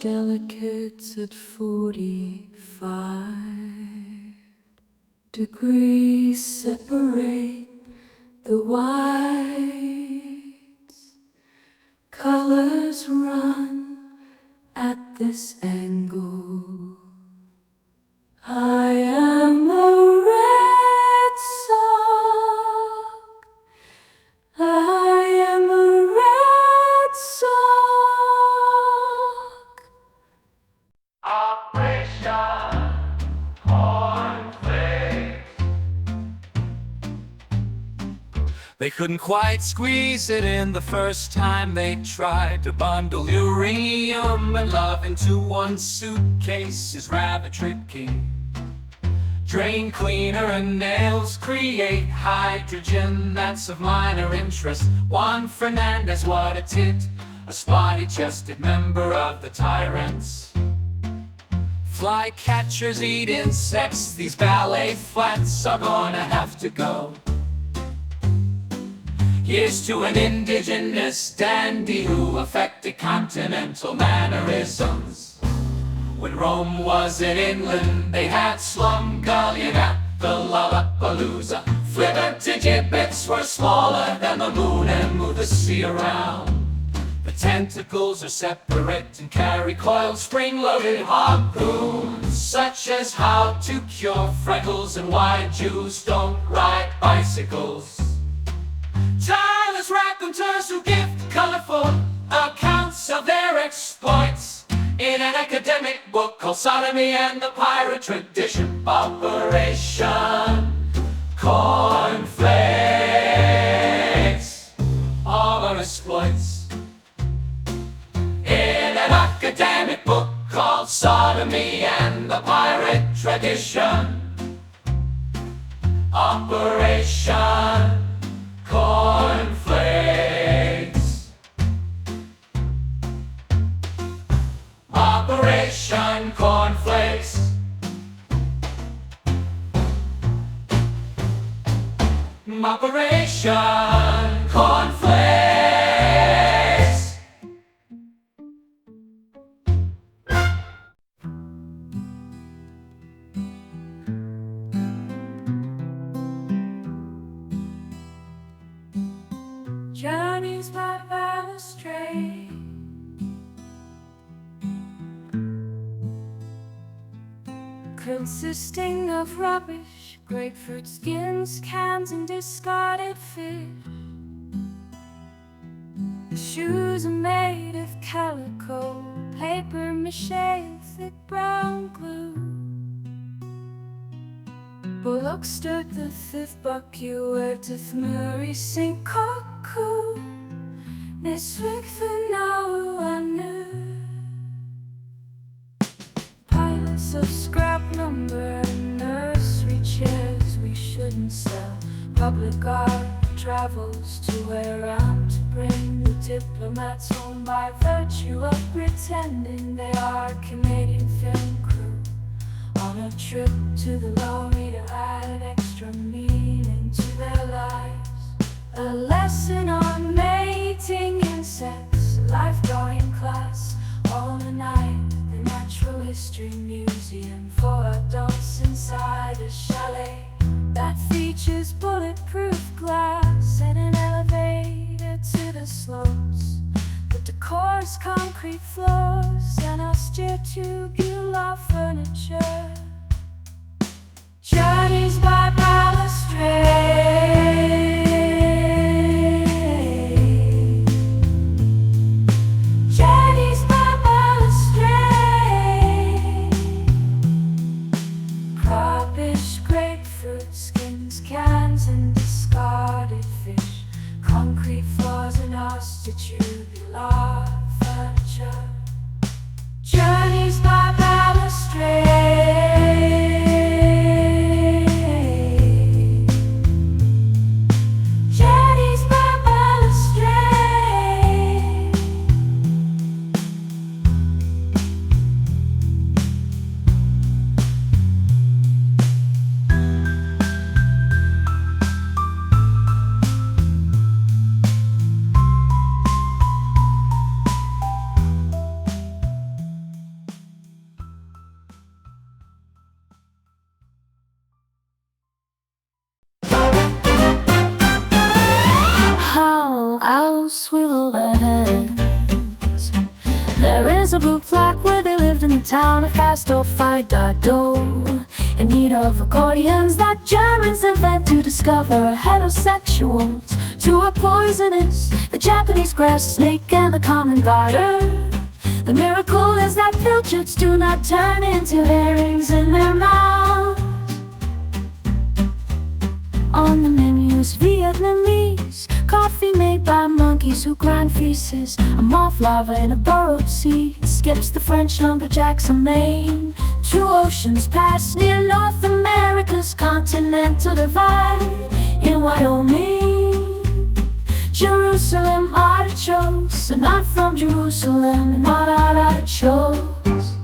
delicate at 45 degrees separate the whites. Colors run at this angle. I am a red sock. I am a red sock. Operation Cornflakes. They couldn't quite squeeze it in the first time they tried to bundle uranium and love into one suitcase. His rabbit tricky drain cleaner and nails create hydrogen that's of minor interest. Juan Fernandez, what a tit, a spotty-chested member of the tyrants. Flycatchers eat insects, these ballet flats are gonna have to go. Here's to an indigenous dandy who affected continental mannerisms. When Rome was in England, they had slumgullion at the Lollapalooza. Flibberty gibbets were smaller than the moon and moved the sea around. The tentacles are separate and carry coiled spring-loaded harpoons, such as how to cure freckles and why Jews don't ride bicycles. Tireless raconteurs who give colorful accounts of their exploits in an academic book called Sodomy and the Pirate Tradition. Operation Cornflakes, all our exploits in an academic book called Sodomy and the Pirate Tradition. Operation Cornflakes. Operation Cornflakes. Operation Cornflakes. Journeys by Balustrade. Consisting of rubbish, grapefruit skins, cans and discarded fish. The shoes are made of calico, paper mache and thick brown glue. Bullock stood the fifth buck you worked with Murray St. Cockoo. This week for now I knew. Piles of scrap lumber and nursery chairs we shouldn't sell. Public art travels to where I'm to bring the diplomats home by virtue of pretending they are Canadian film crew on a trip to the Lorry to add extra meaning to their lives. A lesson on mating insects, a life drawing class, all night. The Natural History Museum for adults inside a chalet that features bulletproof glass and an elevator to the slopes. The decor's concrete floors and austere tubular furniture. Journeys by Balustrade. Journeys by Balustrade. Rubbish, grapefruit skins, cans and discarded fish. Concrete floors and austere tubular furniture. Journeys by Balustrade. Journeys by Balustrade. swivel their heads. There is a blue plaque where they lived in the town of Castelfido, in need of accordions that Germans invent to discover heterosexuals to are poisonous, the Japanese grass snake and the common garter. The miracle is that pilchards do not turn into herrings in their mouths. On the menu's Vietnamese coffee made by monkeys who grind feces. A moth larva in a burrowed sea skips the French lumberjacks on Maine. Two oceans pass near North America's continental divide. In Wyoming, Jerusalem artichokes are not from Jerusalem and not artichokes.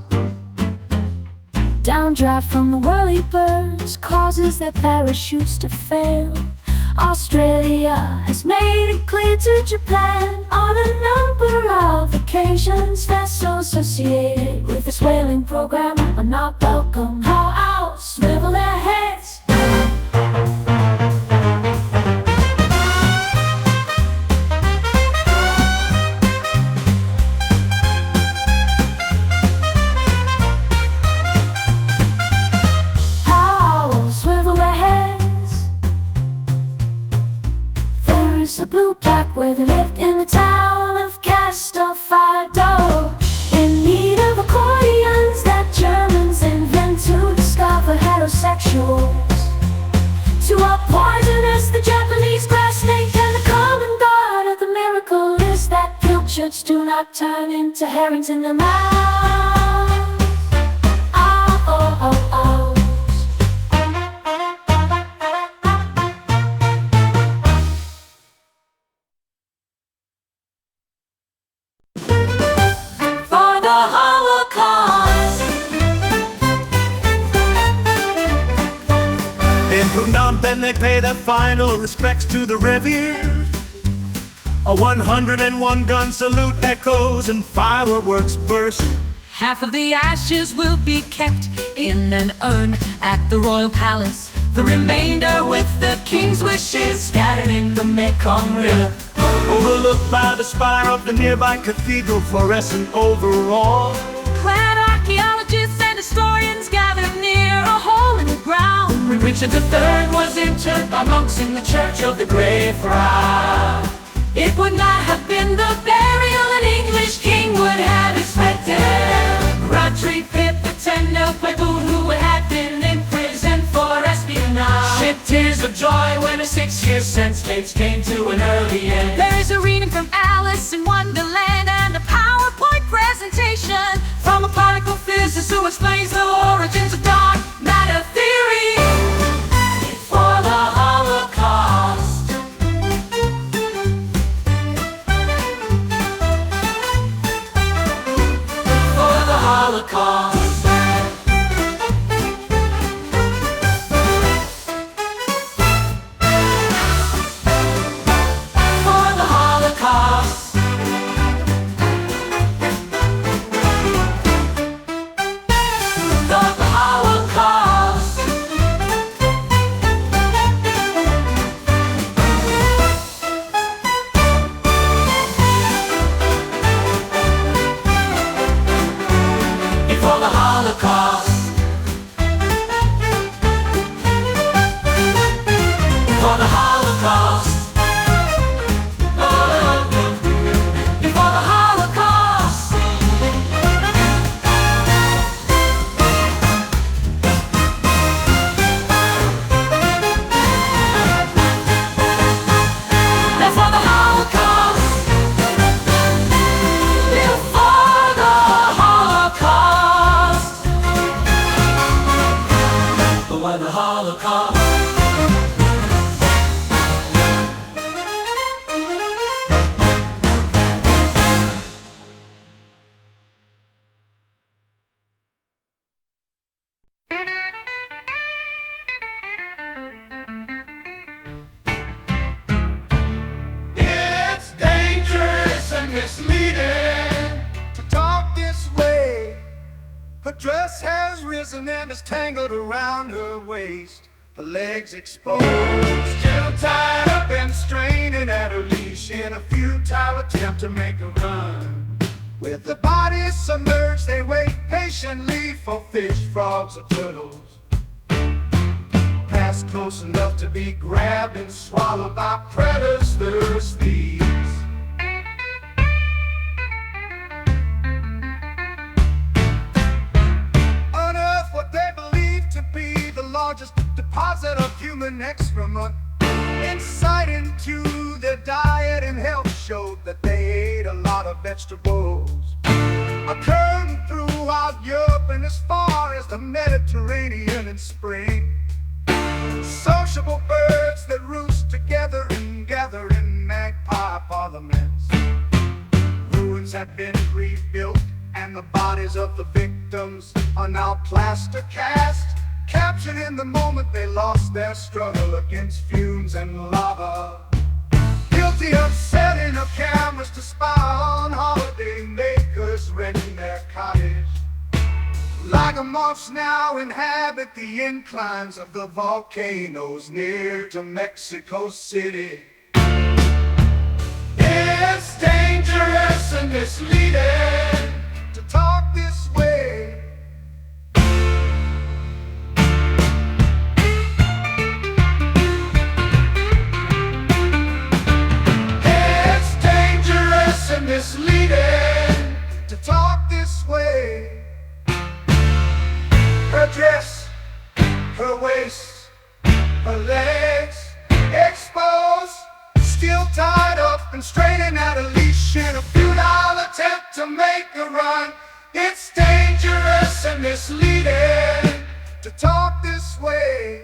Downdraft from the whirly birds causes their parachutes to fail. Australia has made it clear to Japan on a number of occasions vessels associated with this whaling program are not welcome. How else swivel their heads? A blue plaque where they lived in the town of Castelfido, in need of accordions that Germans invent to discover heterosexuals to are poisonous, the Japanese grass snake and the common garter. The miracle is that pilchards do not turn into herrings in their mouths. Oh, oh, oh, oh. Then they pay their final respects to the revered. A 101 gun salute echoes and fireworks burst. Half of the ashes will be kept in an urn at the royal palace. The remainder with the king's wishes scattered in the Mekong River. Overlooked by the spire of the nearby cathedral, fluorescent overall. Clad archaeologists and historians gather near a hole in the ground. Richard III was interred by monks in the church of the Grey Friar. It would not have been the burial an English king would have expected. Drudgery pit the tenant who had been in prison for espionage. Shed tears of joy when a 6-year sentence came to an early end. There is a reading from Alice in Wonderland and a PowerPoint presentation from a particle physicist who explains the origins of dark matter theory. For the Holocaust. For the Holocaust. For the Holocaust. The Holocaust. For the Holocaust. For the Holocaust. For the Holocaust. For the Holocaust. For the Holocaust. For the Holocaust. It's dangerous and misleading To talk this way, her dress has risen and is tangled around her waist. Her legs exposed, still tied up and straining at her leash. leash in a futile attempt to make a run. With the bodies submerged, they wait patiently for fish, frogs, or turtles. Pass close enough to be grabbed and swallowed by predators, thieves. Unearth what they believe to be the largest deposit of human excrement. Insight into their diet and health showed that they ate a lot of vegetables. Occurring throughout Europe and as far as the Mediterranean in spring. Sociable birds that roost together and gather in magpie parliaments. Ruins have been rebuilt and the bodies of the victims are now plaster cast. Captured in the moment they lost their struggle against fumes and lava. Guilty of setting up cameras to spy on holiday makers renting their cottage. Lagomorphs now inhabit the inclines of the volcanoes near to Mexico City. It's dangerous and misleading to talk this way. Misleading to talk this way. Her dress, her waist, her legs exposed, still tied up and straining at a leash in a futile attempt to make a run. It's dangerous and misleading to talk this way.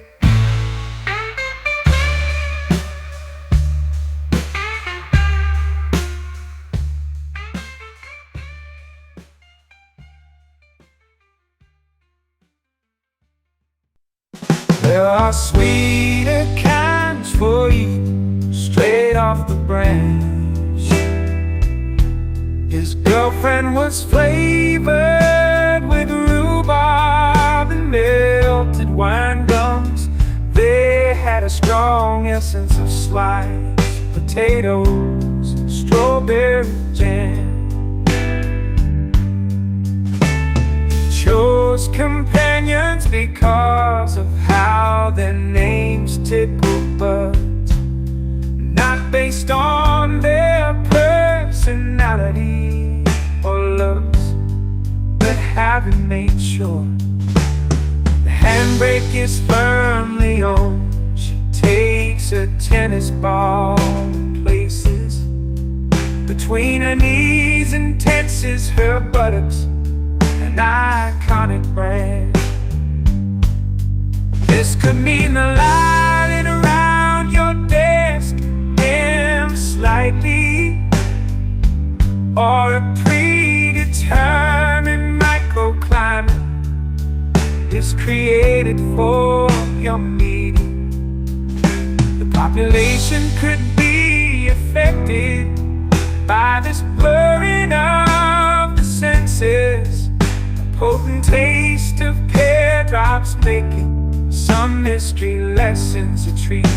There are sweeter kinds for you, straight off the branch. His girlfriend was flavored with rhubarb and melted wine gums. They had a strong essence of sliced potatoes and strawberry jam. Chose companions because of how their names tickle buds, not based on their personality or looks, but having made sure the handbrake is firmly on. She takes her tennis ball and places between her knees and tenses her buttocks. An iconic brand. This could mean the lighting around your desk dim slightly, or a predetermined microclimate is created for your meeting. The population could be affected by this blurring of the senses. Potent taste of pear drops making some mystery lessons a treat.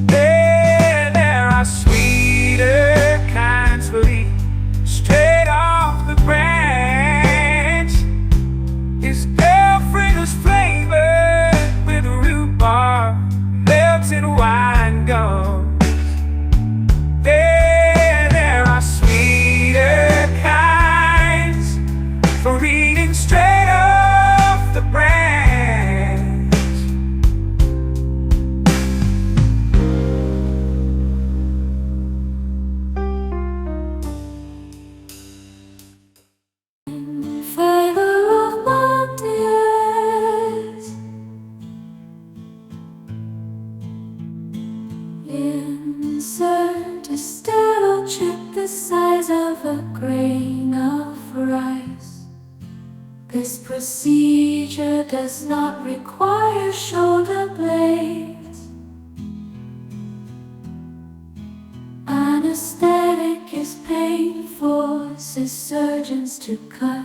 There are sweeter kinds for you, straight off the branch. His girlfriend was flavored with rhubarb, melted wine gum. There are sweeter kinds for reading straight off the branch. In favor of mot-dièse, insert a stereo, check the size of a grain of rice. This procedure does not require shoulder blades. Anesthetic is painful, says surgeons to cut.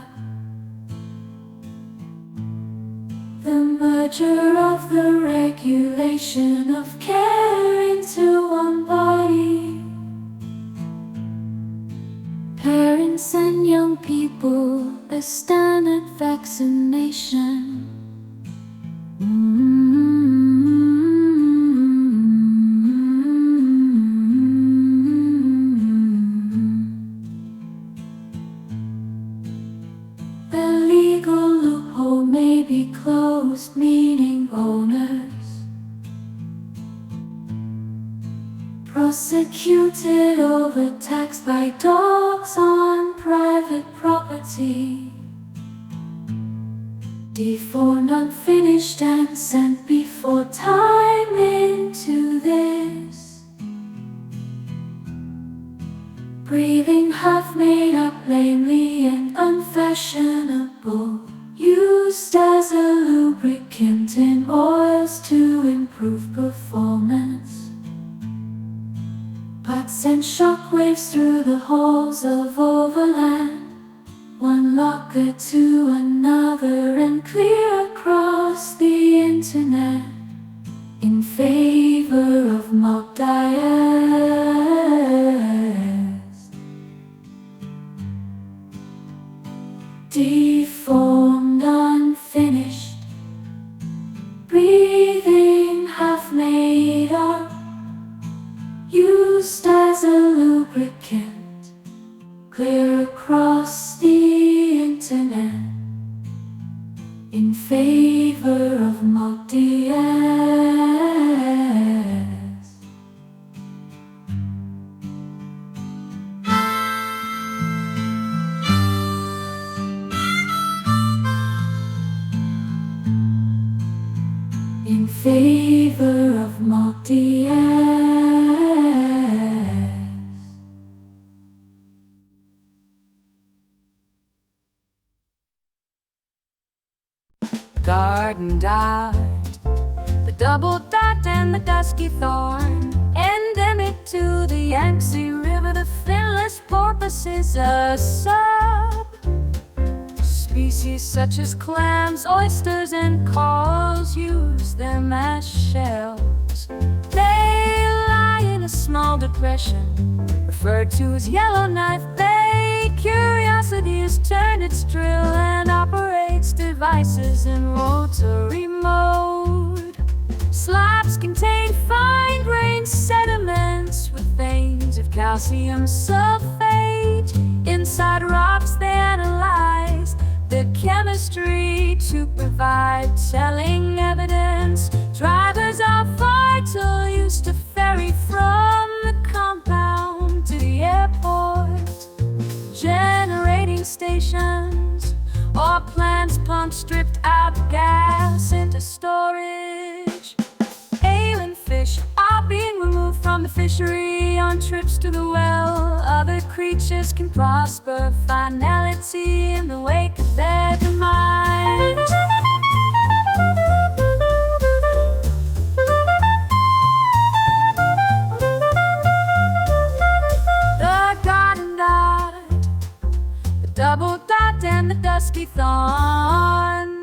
The merger of the regulation of care into one body young people a standard vaccination. The legal loophole may be closed, meaning owners prosecuted, overtaxed by dogs on private property, deformed, unfinished, and sent before time into this breathing, half made up, lamely and unfashionable, used as a lubricant in oils to improve performance, but sent shockwaves through the halls of overland, one locker to another and clear across the internet, in favor of mot-dièse. Deformed, unfinished, breathing, half made up, used as a lubricant, clear across the internet, in favor of mot-dièse. In favor of mot-dièse. Garden dot, the double dot and the dusky thorn, endemic to the Yangtze River. The finless porpoise is a sub species such as clams, oysters, and corals use them as shells. They lie in a small depression referred to as Yellowknife Bay. Curiosity has turned its drill and operates devices in rotary mode. Slabs contain fine-grained sediments with veins of calcium sulfate. Inside rocks they analyze the chemistry to provide telling evidence. Drivers are vital, used to ferry from the compound to the airport. Generating stations or plants pump stripped out gas into storage. Alien fish are being removed from the fishery on trips to the well. Other creatures can prosper finality in the wake of their demise. The garden dot, the double dot, and the dusky thorn.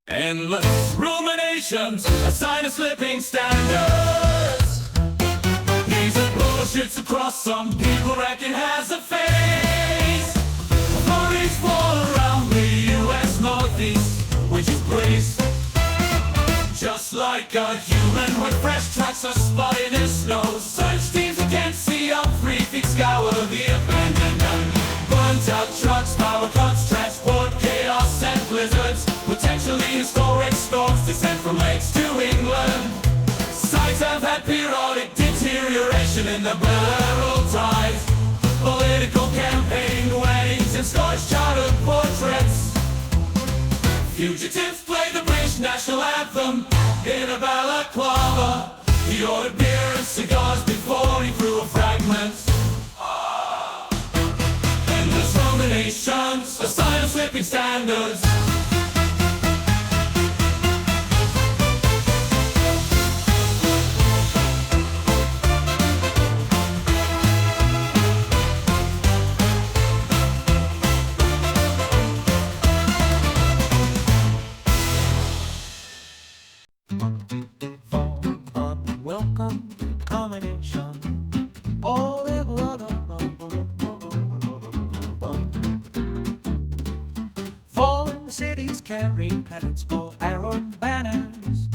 Endless ruminations, a sign of slipping standards. These are bullshits across, some people reckon has a face. Authorities fall around the US Northeast, which is Greece. Just like a human with fresh tracks of spotted in snow. Search teams against see up 3 feet, scour the abandoned and burnt out trucks, power cuts, transport, chaos and blizzards. Potentially historic storms descend from lakes to England. Sites have had periodic deterioration in the barrel ties. Political campaign weddings and Scottish chartered portraits. Fugitives play the British national anthem in a balaclava. He ordered beer and cigars before he threw a fragment. Endless ruminations, a sign of slipping standards. cities carry pennants or arrow banners,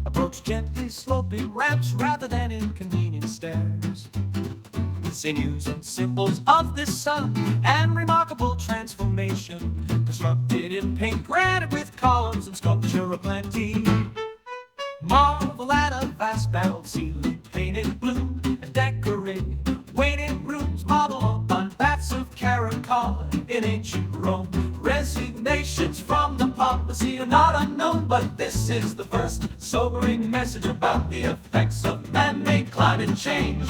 approach gently sloping ramps rather than inconvenient stairs. The sinews and symbols of this sun and remarkable transformation, constructed in paint granite with columns and sculpture aplenty. Marvel at a vast barreled ceiling painted blue and decorated waiting rooms modeled on baths of caracol in ancient Rome. Resignations from the papacy are not unknown, but this is the first sobering message about the effects of man-made climate change.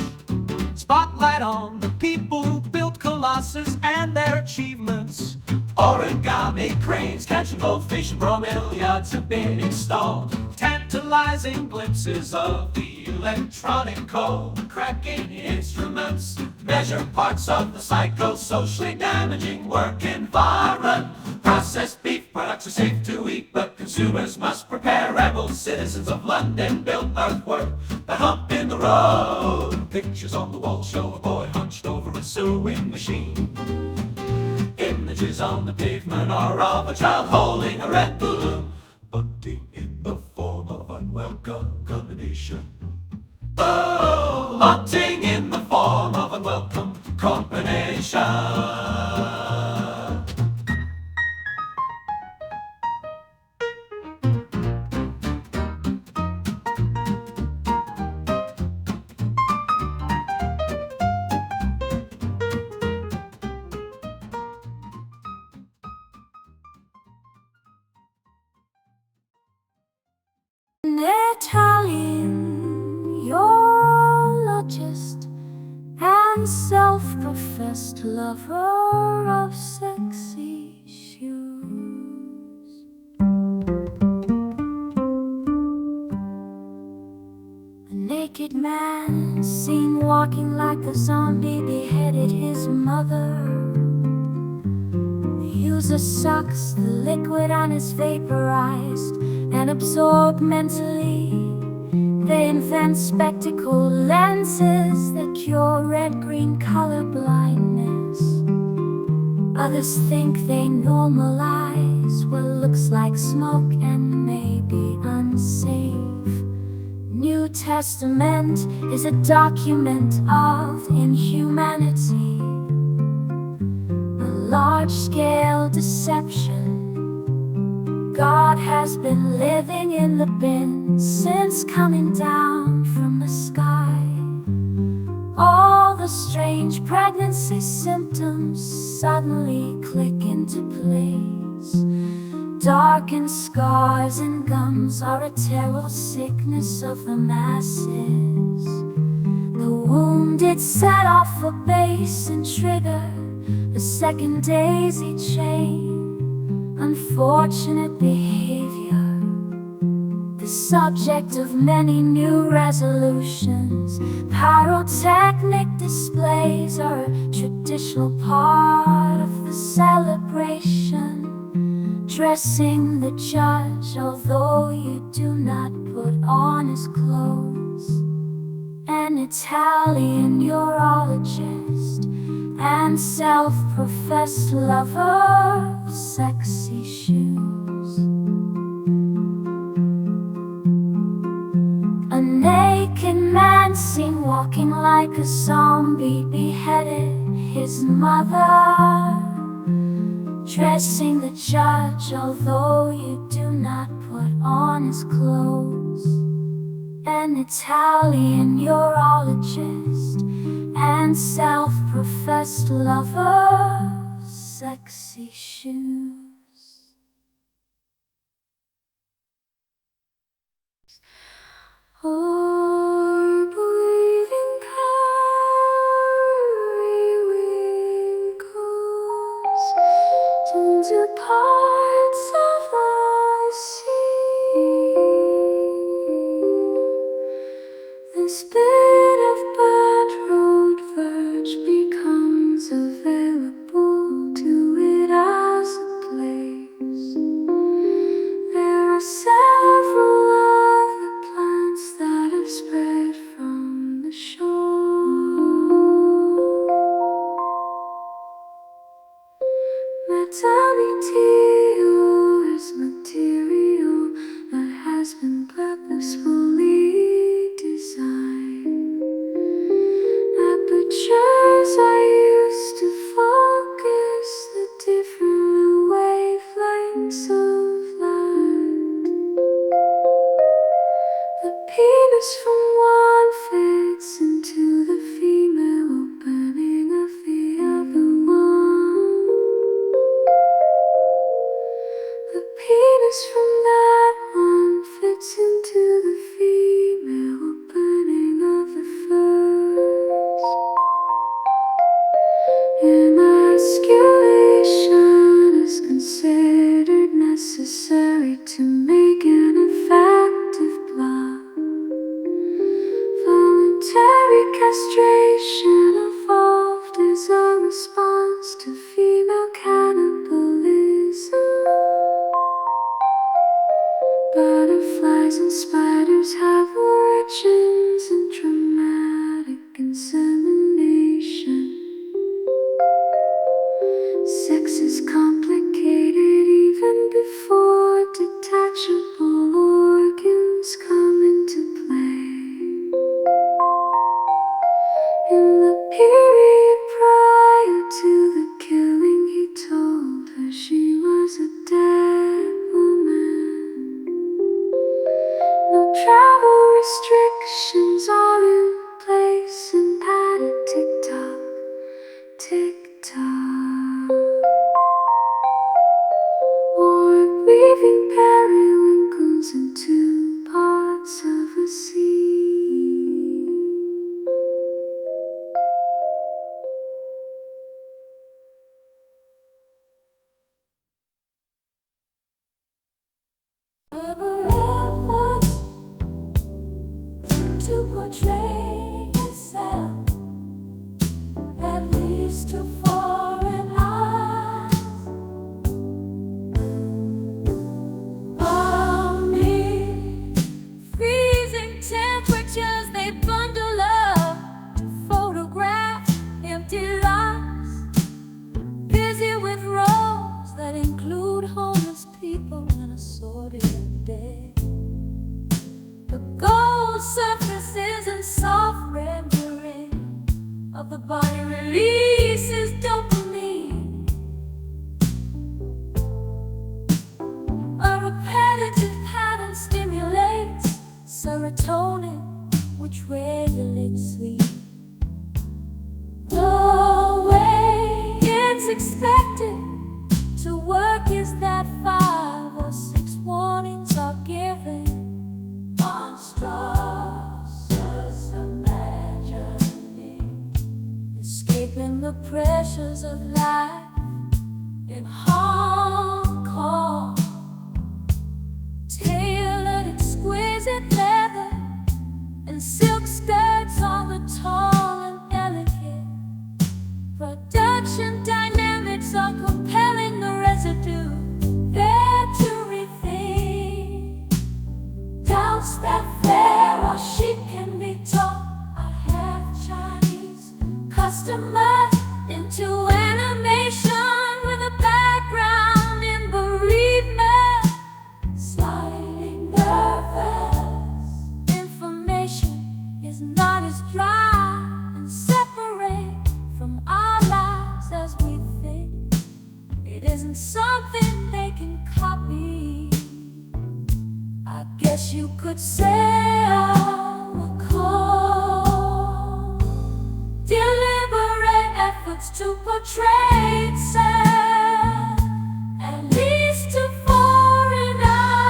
Spotlight on the people who built Colossus and their achievements. Origami cranes catching goldfish and bromeliads have been installed. Tantalizing glimpses of the electronic code, cracking instruments, measure parts of the psychosocially damaging work environment. Processed beef products are safe to eat, but consumers must prepare. Rebel citizens of London built earthwork, the hump in the road. Pictures on the wall show a boy hunched over a sewing machine. Images on the pavement are of a child holding a red balloon. Bunting in the form of unwelcome combination. Oh, bunting in the form of unwelcome combination. An Italian urologist and self-professed lover of sexy shoes. A naked man seen walking like a zombie beheaded his mother. The user sucks the liquid and is vaporized and absorbed mentally. They invent spectacle lenses that cure red-green color blindness. Others think they normalize what looks like smoke and may be unsafe. New Testament is a document of inhumanity, a large-scale deception. God has been living in the bin since coming down from the sky. All the strange pregnancy symptoms suddenly click into place. Darkened scars and gums are a terrible sickness of the masses. The wounded set off a base and trigger a second daisy chain. Unfortunate behavior, the subject of many new resolutions. Pyrotechnic displays are a traditional part of the celebration. Dressing the judge, although you do not put on his clothes. An Italian urologist and self-professed lover of sexy shoes. A naked man seen walking like a zombie beheaded his mother. Dressing the judge, although you do not put on his clothes. An Italian urologist and self-professed lover of sexy shoes. Or breathing periwinkles into parts of the sea. This bit of bad road verge becomes available to it as a place. There are several other plants that have spread from the shore. Maternity breaking periwinkles into parts of a sea. Efforts to portray yourself, at least to foreign eyes. Balmy, freezing temperatures they bundle up to photograph empty lives, busy with roles that include homeless people and a sordid day. The gold surfaces and soft rendering of the body releases dopamine. A repetitive pattern stimulates serotonin, which regulates sleep. The way it's expected to work is that 5 or 6 warnings are given. Monstrous imagining, escaping the pressures of life in Hong Kong. Tailored exquisite leather and silk skirts on the tall and delicate. Production dynamics are compelling the residue there to rethink. Doubts that fair or chic can be taught. I have Chinese customers into animation with a background in bereavement. Slightly nervous, information is not as dry and separate from our lives as we think. It isn't something they can copy. I guess you could say I'm a call. Deliberate efforts to portray itself, at least to foreign eyes.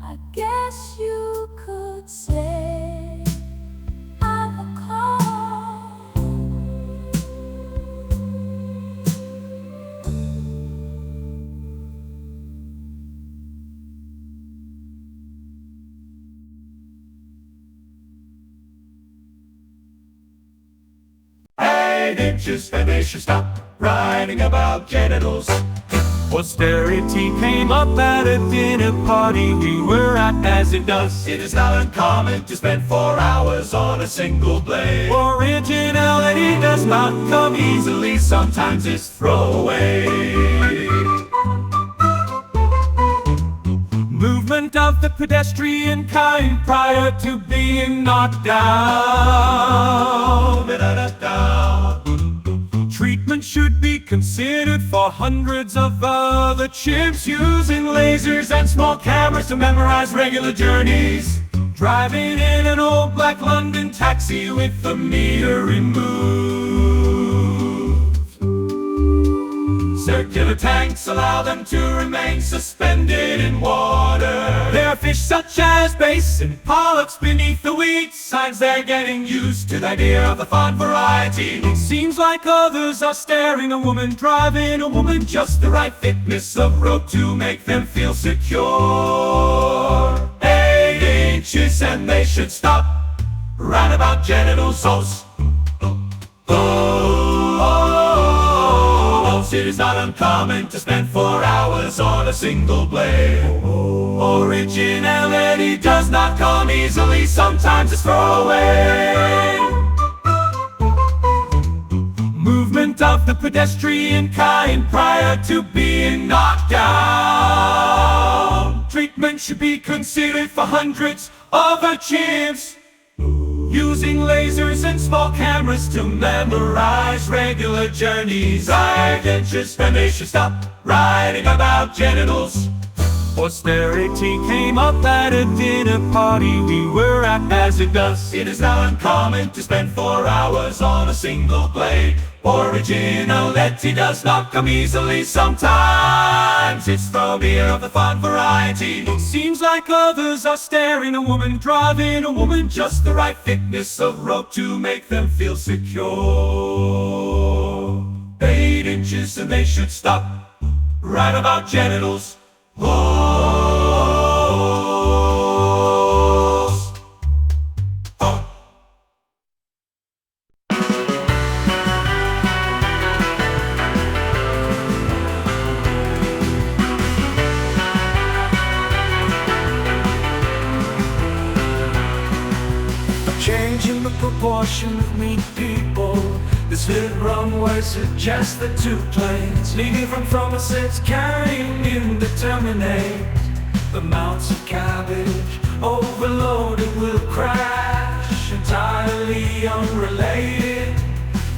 I guess you could say I'm a call. Inches and they should stop writing about genitals. Posterity came up at a dinner party we were at as it does. It is not uncommon to spend 4 hours on a single blade. Originality does not come easily, sometimes it's throwaway. Movement of the pedestrian kind prior to being knocked down. Treatment should be considered for hundreds of other chimps using lasers and small cameras to memorize regular journeys. Driving in an old black London taxi with the meter removed. Circular tanks allow them to remain suspended in water. There are fish such as bass and polyps beneath the weeds, signs they're getting used to the idea of the fun variety. It seems like others are staring a woman, driving a woman, just the right thickness of rope to make them feel secure. 8 inches and they should stop right about genitals. It is not uncommon to spend 4 hours on a single blade. Originality does not come easily, sometimes it's throwaway. Movement of the pedestrian kind prior to being knocked down. Treatment should be considered for hundreds of chimps, using lasers and small cameras to memorize regular journeys. 5 inches and they should stop writing about genitals. Posterity came up at a dinner party we were at as it does. It is not uncommon to spend 4 hours on a single blade. Originality does not come easily. Sometimes it's phobia of the fun variety. It seems like others are staring a woman, driving a woman, just the right thickness of rope to make them feel secure. 8 inches and they should stop right about genitals. Changing the proportion of meat people. This little runway suggests that 2 planes leaving from Somerset carrying indeterminate amounts of cabbage overloaded will crash, entirely unrelated.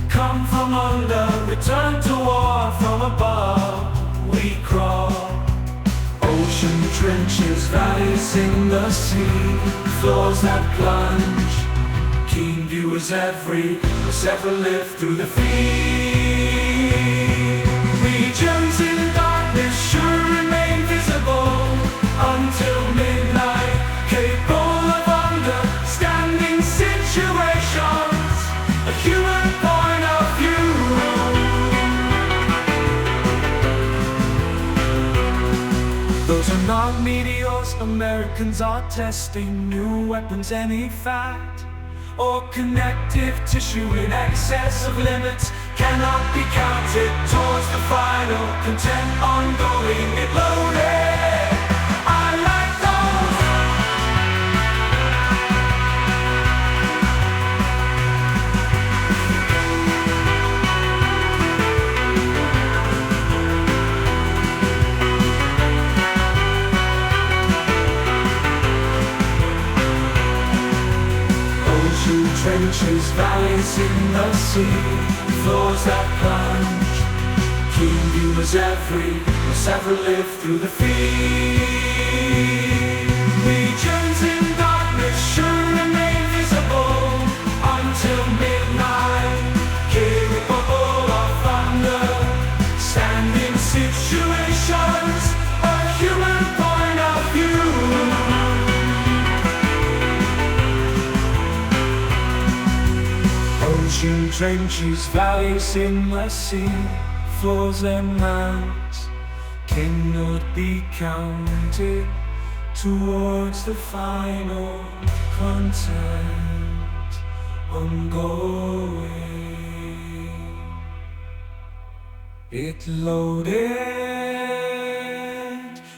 Come from under, return to war from above. We crawl ocean trenches, valleys in the sea, floors that plunge. Keen viewers who's ever lived through the feed. Regions in darkness sure remain visible until midnight, capable of understanding situations, a human point of view. Those are not meteors, Americans are testing new weapons. Any fact or connective tissue in excess of limits cannot be counted towards the final content. Ongoing, it loaded. I like trenches, valleys in the sea, floors that plunge. Keen viewers who's ever lived through the feed. Regions in darkness sure remain visible until midnight, capable of understanding situations, a human point of view. Ocean trenches, valleys in the sea, floors and mounds cannot be counted towards the final content. Ongoing, it loaded,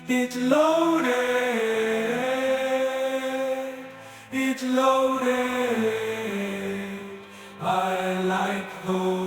it loaded, it loaded. I like those.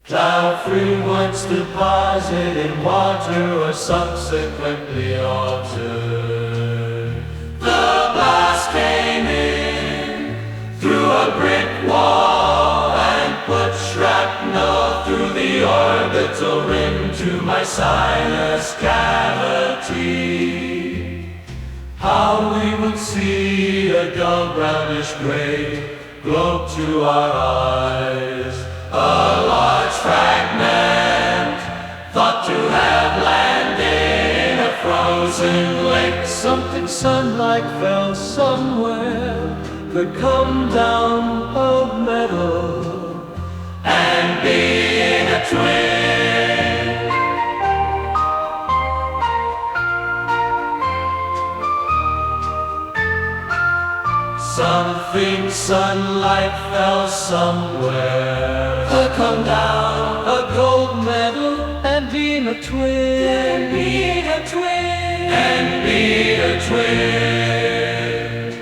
Plow free once deposited in water or subsequently altered. The blast came in through a brick wall and put shrapnel through the orbital rim to my sinus cavity. How we would see a dull brownish gray globe to our eyes. A large fragment, thought to have landed in a frozen lake. Something sun-like fell somewhere, could come down of metal and be in a twin. Something sun-like fell somewhere, could come down a gold medal and be in a twin. And be in a twin. And be a twin.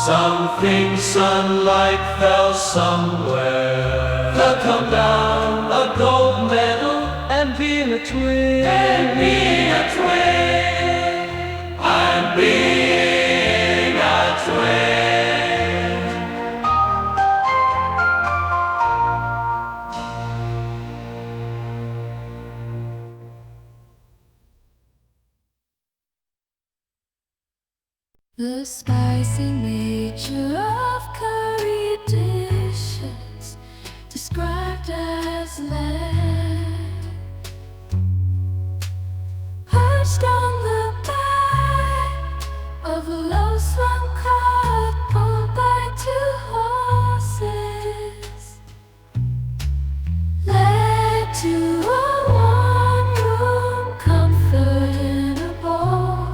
Something sun-like fell somewhere, could come down a gold medal and be in a twin. And be a twin. I'm being a twin. The spicy nature of curry dishes described as land, perched on the back of a low-slung cart pulled by two horses, led to a one-room comfort in a bowl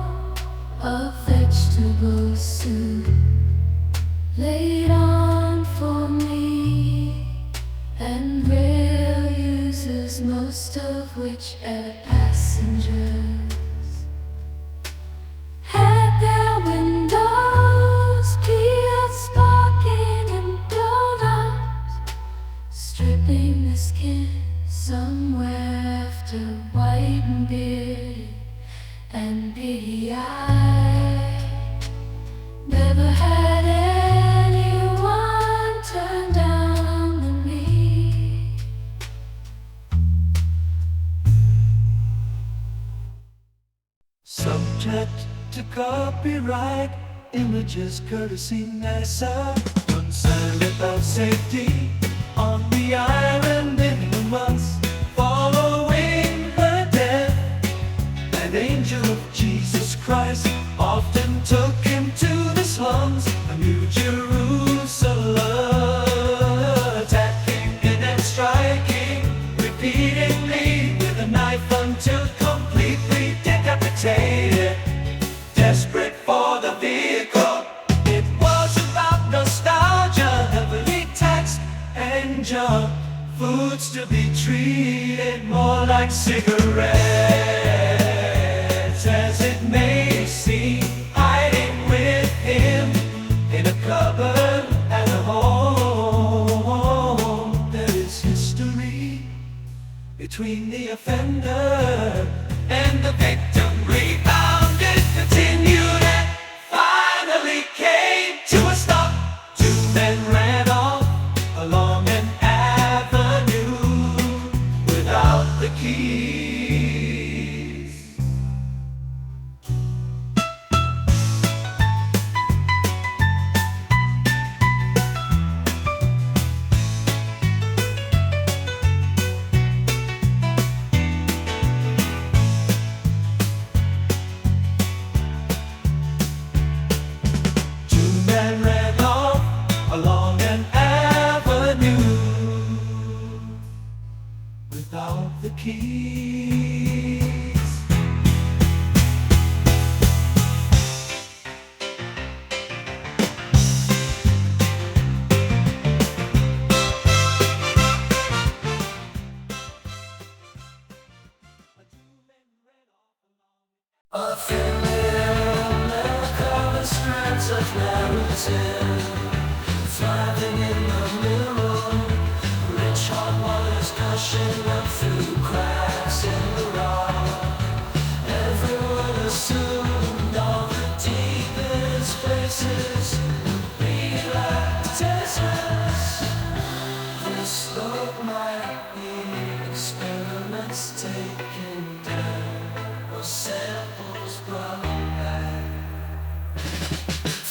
of vegetable soup laid on for me, and rail users, most of which are passengers, had their windows peeled, sparking and donuts, stripping the skin somewhere after white and bearded and beady-eyed. Never had anyone turn down on me. Subject to copyright, images courtesy NASA. Concerned about safety on the island in the months following her death. An angel of Jesus Christ often took him to the slums of New Jerusalem, attacking and striking repeatedly with a knife until completely decapitated. Desperate for the vehicle, it was about nostalgia, heavily taxed and junk foods to be treated more like cigarettes, as it may seem. Hiding with him in a cupboard at a home, there is history between the offender and the victim. Rebounded, continued, and finally came to a stop. Two men ran off along an avenue without the keys. Two men ran off along an avenue without the keys. A female covered strands of narrative, thriving in the mirror. Rich hot waters gushing up through cracks in the rock. Every word assumed, all the deepest places, read like deserts. This look might be experiments taken down, or samples brought back.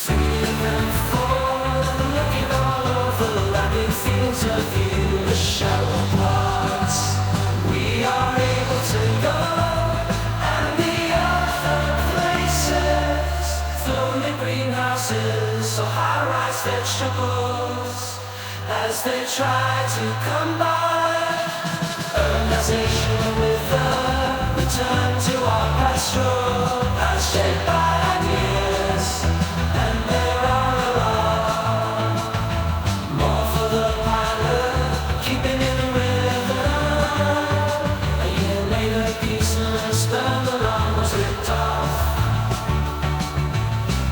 Freedom and forth, looking all over the lapping fields of view, the shallow parts. We are able to go, and the other places, lonely greenhouses or high-rise vegetables, as they try to combine urbanization with a return to our pastoral, as shaped by ideas, and there are a lot more for the pilot, keeping in the rhythm. A year later, peace and spell along was ripped off.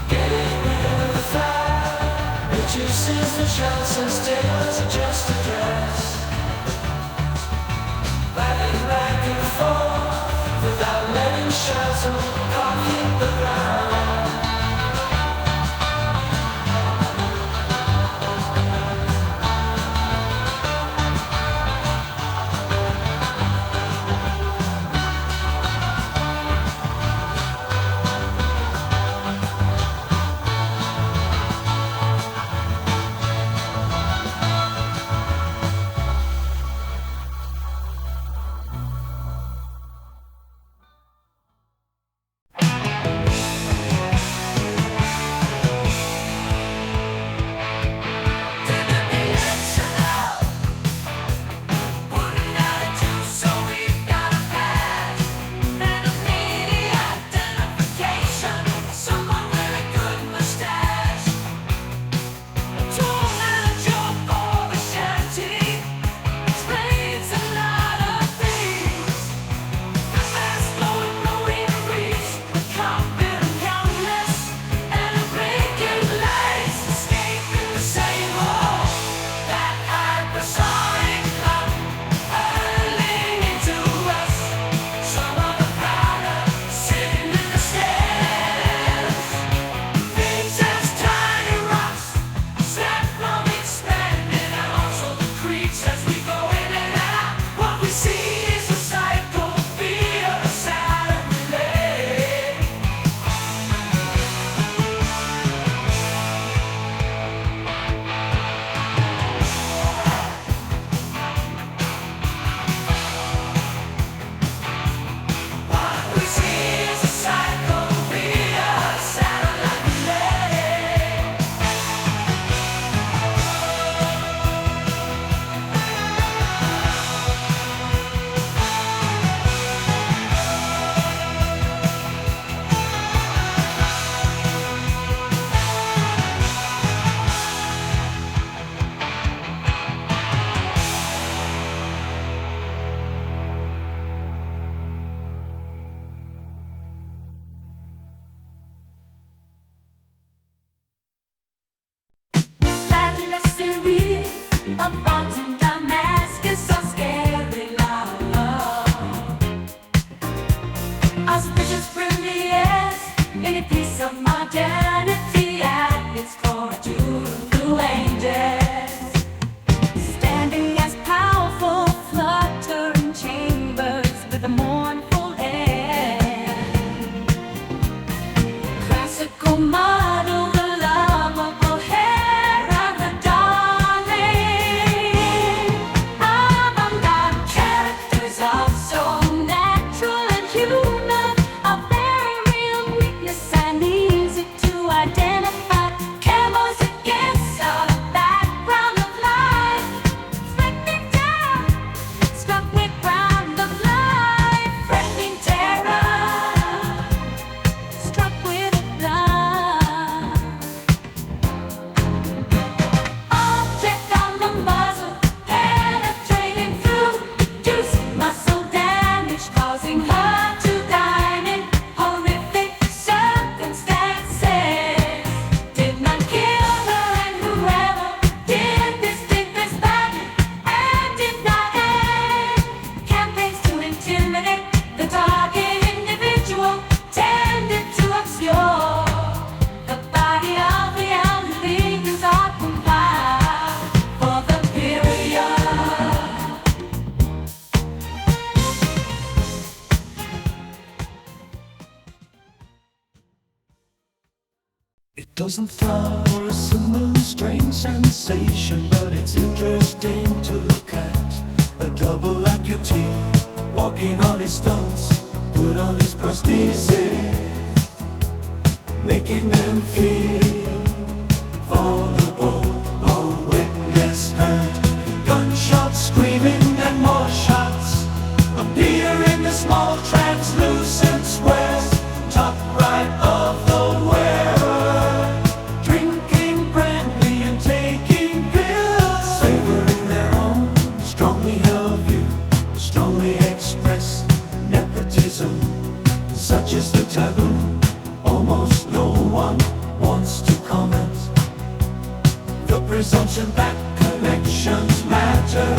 Getting rid of the fat reduces the chances, tailors adjust the dress. Batting back and forth without letting shadow can't hit the ground. a piece of modernity at its core to new ages. Standing as powerful, fluttering chambers with a mournful air. Classical model, the lovable hair of the darling. Avant-garde characters are so natural and human, are very real weakness and easy to identify. Camels against a background of life, threatening terror, struck with ground of life, threatening terror, struck with love. Object on the muzzle, penetrating through, reducing muscle damage, causing her to die in horrific circumstances. Did not kill her, and whoever did this badly and did not end. Campaigns to intimidate the target individual tended to obscure the body of the elderly who's occupied for the period. It doesn't throb or a similar strange sensation, but it's interesting to look at. A double amputee walking on his stunts, put on his prosthesis, making them feel vulnerable. A witness heard gunshots screaming and more shots appear in the small translucent squares, top right of the wearer, drinking brandy and taking pills, favoring their own strongly held view, strongly expressed nepotism. Such is the taboo, almost no one wants to comment. The presumption that connections matter.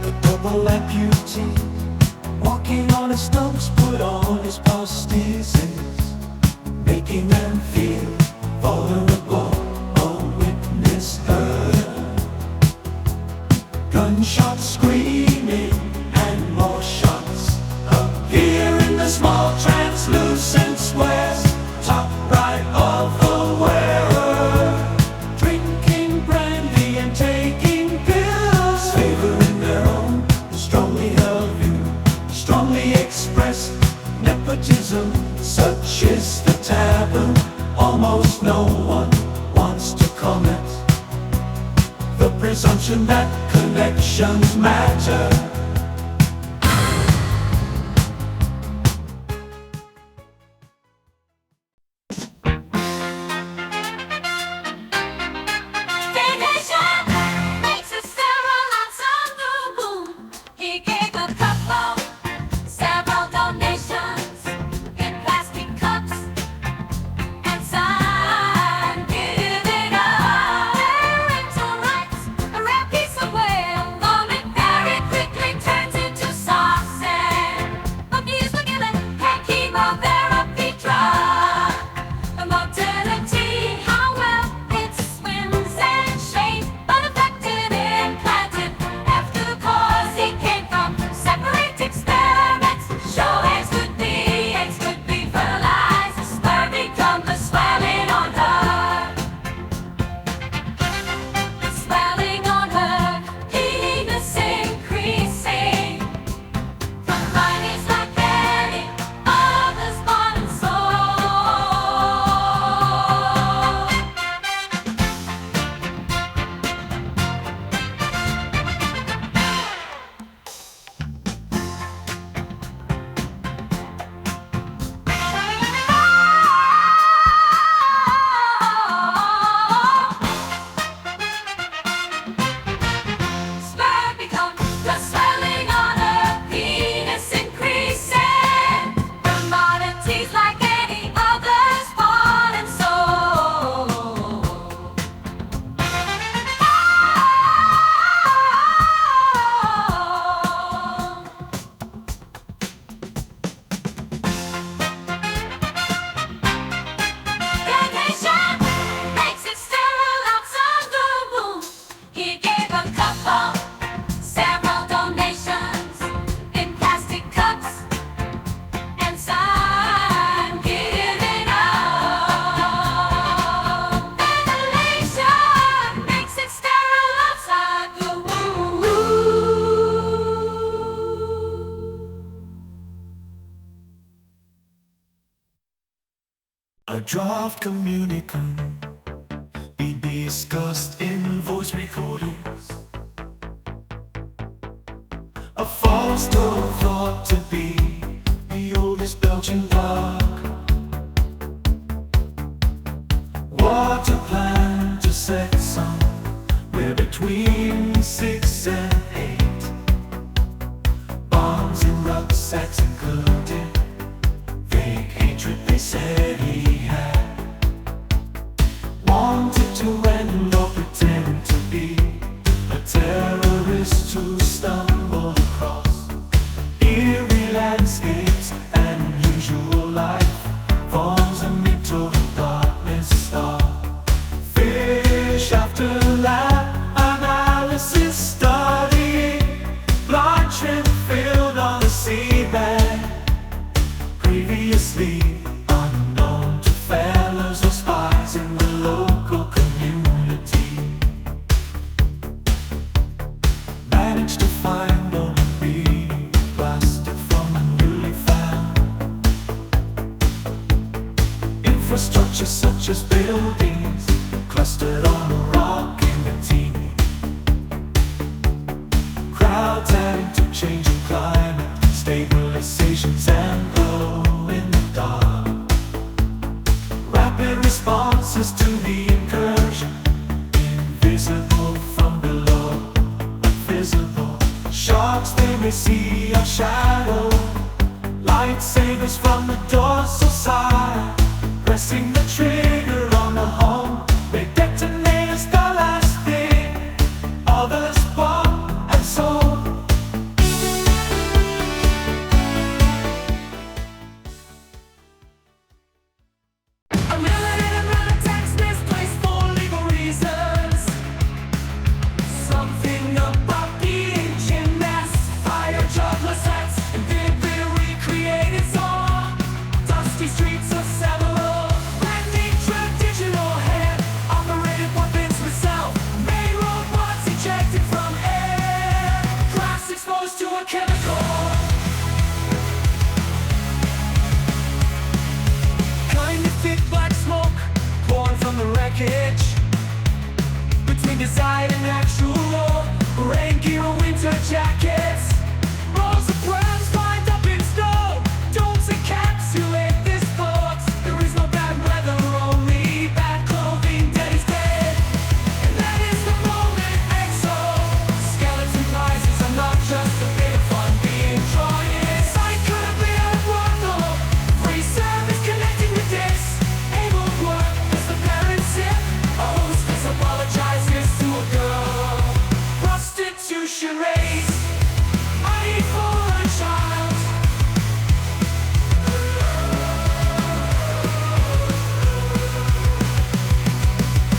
A double amputee walking on his stumps, put on his prosthesis, making them feel vulnerable. A witness heard gunshots screaming and more shots appear in the small translucent squares, top right of the wearer, drinking brandy and taking pills, favoring their own strongly held view, strongly expressed nepotism. Such is the taboo, almost no one wants to comment. The presumption that connections matter. Vacation makes a sterile ensemble. He gave a couple several donations in plastic cups and signed, give it up. Parental rights, a rare piece of whale, vomit very quickly A draft communique be discussed in voice recordings. A false door thought to be the oldest Belgian dog. Water plan to set sun. We're between 6 and 8. Bombs and rucksacks included. Vague hatred they said he had. Wanted to end or pretend to be a terrorist who stumbled across eerie landscapes and unusual life. Forms a mental darkness star. Fish after lab analysis study. Blind shrimp filled on the seabed. Previously unknown to fellows or spies in the local community. Managed to find only plastic from a newly found infrastructure such as buildings clustered on a rock in the teeny. Crowds adding to changing climate, stabilizations and glow in the dark. Rapid responses to the incursion, invisible from below, but visible. Sharks they may see our shadow. Lightsabers from the dorsal side, pressing the trigger on the home. They detonate as the last thing. Others bomb and soul. A million attacks misplaced for legal reasons. Something about being gymnasts. Fire jobless hats and vivid recreated song. Dusty streets of Several. Blending traditional head. Operated weapons with self-made robots ejected from air. Glass exposed to a chemical. Kind of thick black smoke pouring from the wreckage. Between design and actual, rain gear or winter jackets. Rolls of brands lined up in snow. Domes encapsulate this thought. There is no bad weather, only bad clothing. Dead is dead, and that is the moment. Exo skeleton prizes are not just a bit of fun being drawn in. Sight couldn't be a brothel. Free service connecting with this. Able work as the parents sip. A hostess apologizes to a girl. Prostitution rates. Money for a child.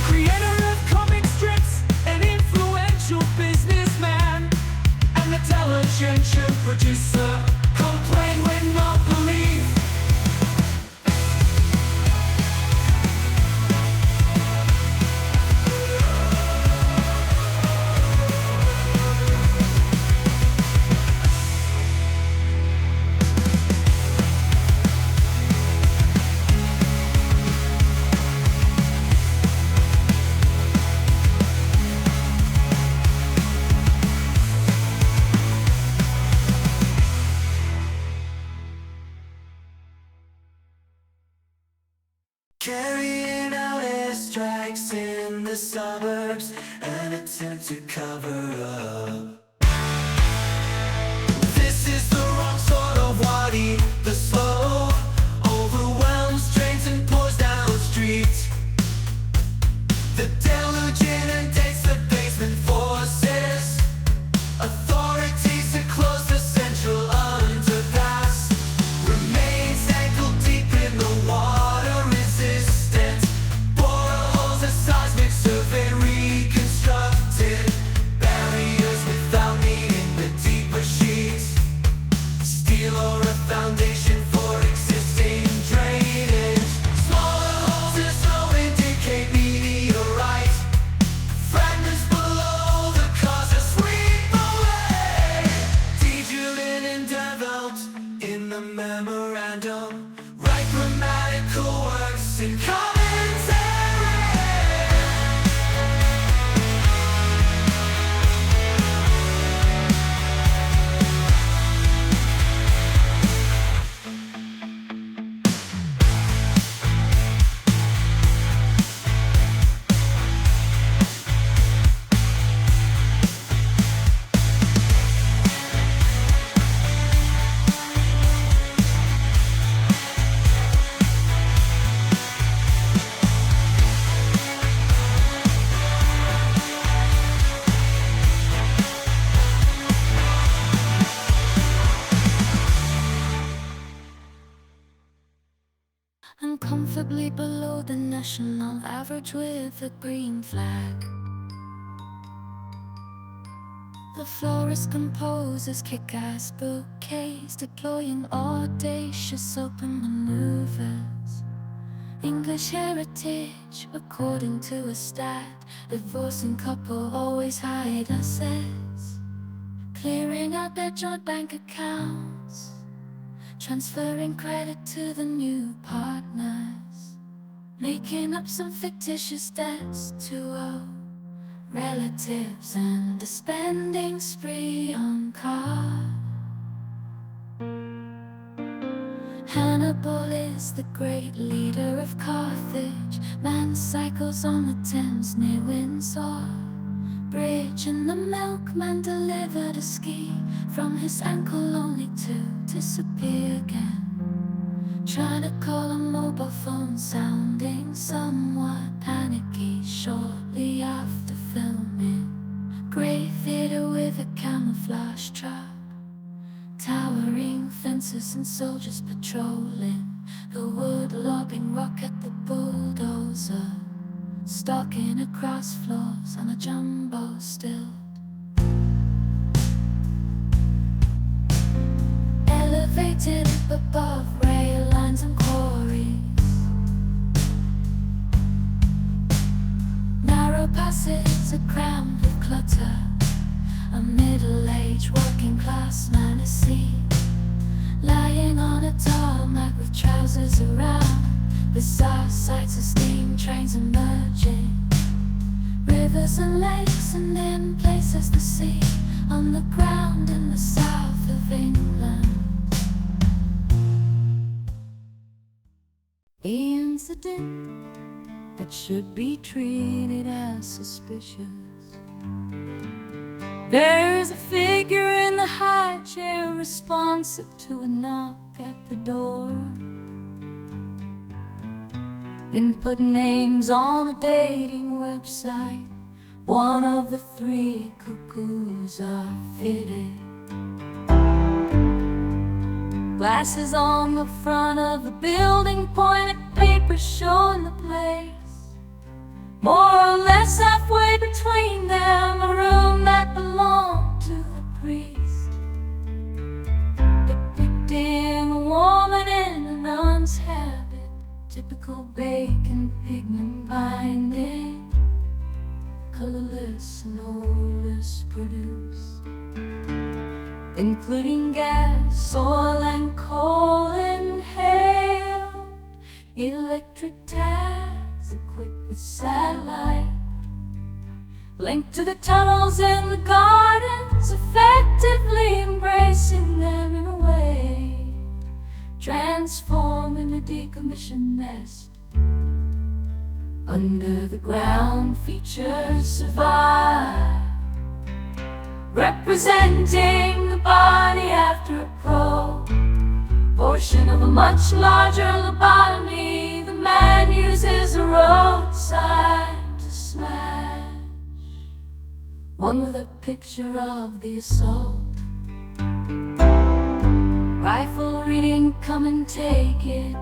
Creator of comic strips, an influential businessman, an intelligent producer. Complain when not believed. Carrying out airstrikes in the suburbs, an attempt to cover up. This is the wrong sort of wadi. The slow overwhelms trains and pours down streets. The deluge inundates the basement forces. Authorities to close the central underpass. Remains ankle deep in the water resistant. Boreholes a seismic survey reconstructed. Barriers without needing the deeper sheets. Steel or a foundation for existing drainage. Smaller holes as snow indicate meteorite. Fragments below the cause of sweep away. Dejuven and developed in the memorandum. Write grammatical works comfortably below the national average with a green flag. The florist composes kick-ass bouquets, deploying audacious open maneuvers. English heritage, according to a stat, divorcing couple always hide assets, clearing out their joint bank accounts, transferring credit to the new partners, making up some fictitious debts to owe relatives, and a spending spree on cars. Hannibal is the great leader of Carthage. Man cycles on the Thames near Windsor Bridge, and the milkman delivered a ski from his ankle only to disappear again. Trying to call a mobile phone, sounding somewhat panicky shortly after filming. Grey theatre with a camouflage truck, towering fences and soldiers patrolling the wood, lobbing rock at the bulldozer, stalking across floors on a jumbo still. Elevated up above rail lines and quarries, narrow passages are crammed with clutter. A middle-aged working-class man is seen lying on a tarmac with trousers around. Bizarre sights of steam trains emerging, rivers and lakes, and in places the sea, on the ground in the south of England. The incident that should be treated as suspicious. There's a figure in the high chair responsive to a knock at the door. Input names on a dating website. One of the three cuckoos are fitted. Glasses on the front of the building, pointed papers showing the place. More or less halfway between them, a room that belonged to the priest, depicting a woman in a nun's habit, typical bacon pigment binding, colorless and odorless produce, including gas, oil and coal inhaled, electric tags equipped with satellite, linked to the tunnels in the gardens, effectively embracing them in a way, transforming a decommissioned nest. Under the ground features survive, representing the body after a portion of a much larger lobotomy. The man uses a road sign to smash, one with a picture of the assault. Rifle reading, come and take it.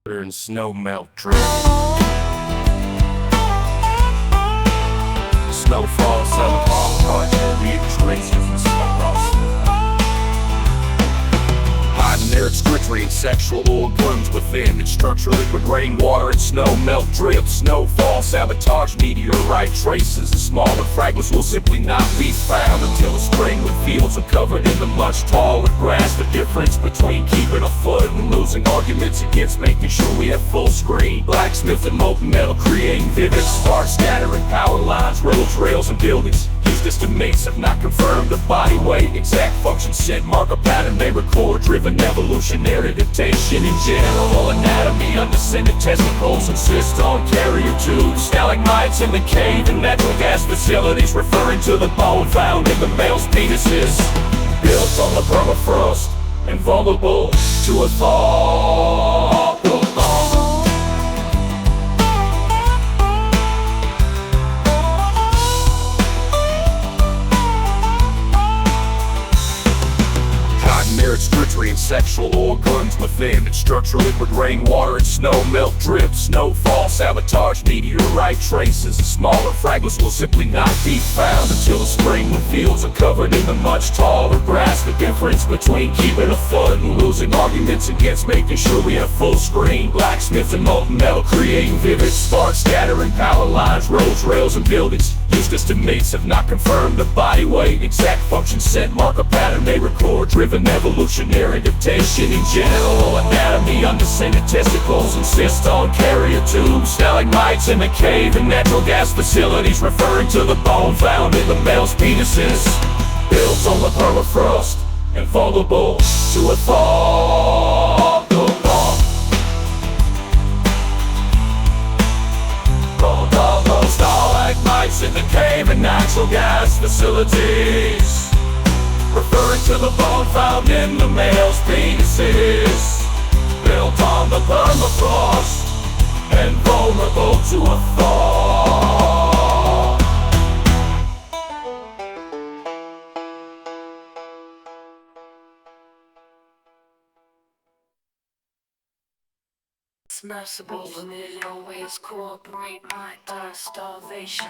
And snow melt drift. Snow falls on the palm country, leaves traces and snow frost. Hiding there, it's drudgery and sexual oil blooms within. It's structure, liquid rainwater and snow melt drip. Snowfall, sabotage, meteorite traces. The smaller fragments will simply not be found until the spring, when fields are covered in the much taller grass. The difference between keeping a foot and losing arguments against making sure we have full screen. Blacksmith and molten metal creating vivid sparks, scattering power lines, roads, rails and buildings. Used estimates have not confirmed the body weight, exact function set, mark a pattern they record. Driven evolutionary dictation in general anatomy, undescended testicles insist on carrier tubes. Stalagmites in the cave and natural gas facilities, referring to the bone found in the male's penises. Built on the permafrost and vulnerable to a thaw. structure, liquid rainwater and snow, melt, drip, snowfall, sabotage, meteorite traces. The smaller fragments will simply not be found until the spring, when fields are covered in the much taller grass. The difference between keeping afloat and losing arguments against making sure we have full screen. Blacksmith and molten metal creating vivid sparks, scattering power lines, roads, rails and buildings. Used estimates have not confirmed the body weight, exact function, set, marker pattern they record. Driven evolutionary dictation in general anatomy, undescended testicles insist on carrier tubes. Stalagmites in the cave and natural gas facilities, referring to the bone found in the male's penises. Built on the permafrost and vulnerable to a thaw. Stalagmites in the cave and natural gas facilities, referring to the bone found in the male's penises. Built on the permafrost and vulnerable to a thaw. Submersibles, and it always cooperate my dire starvation.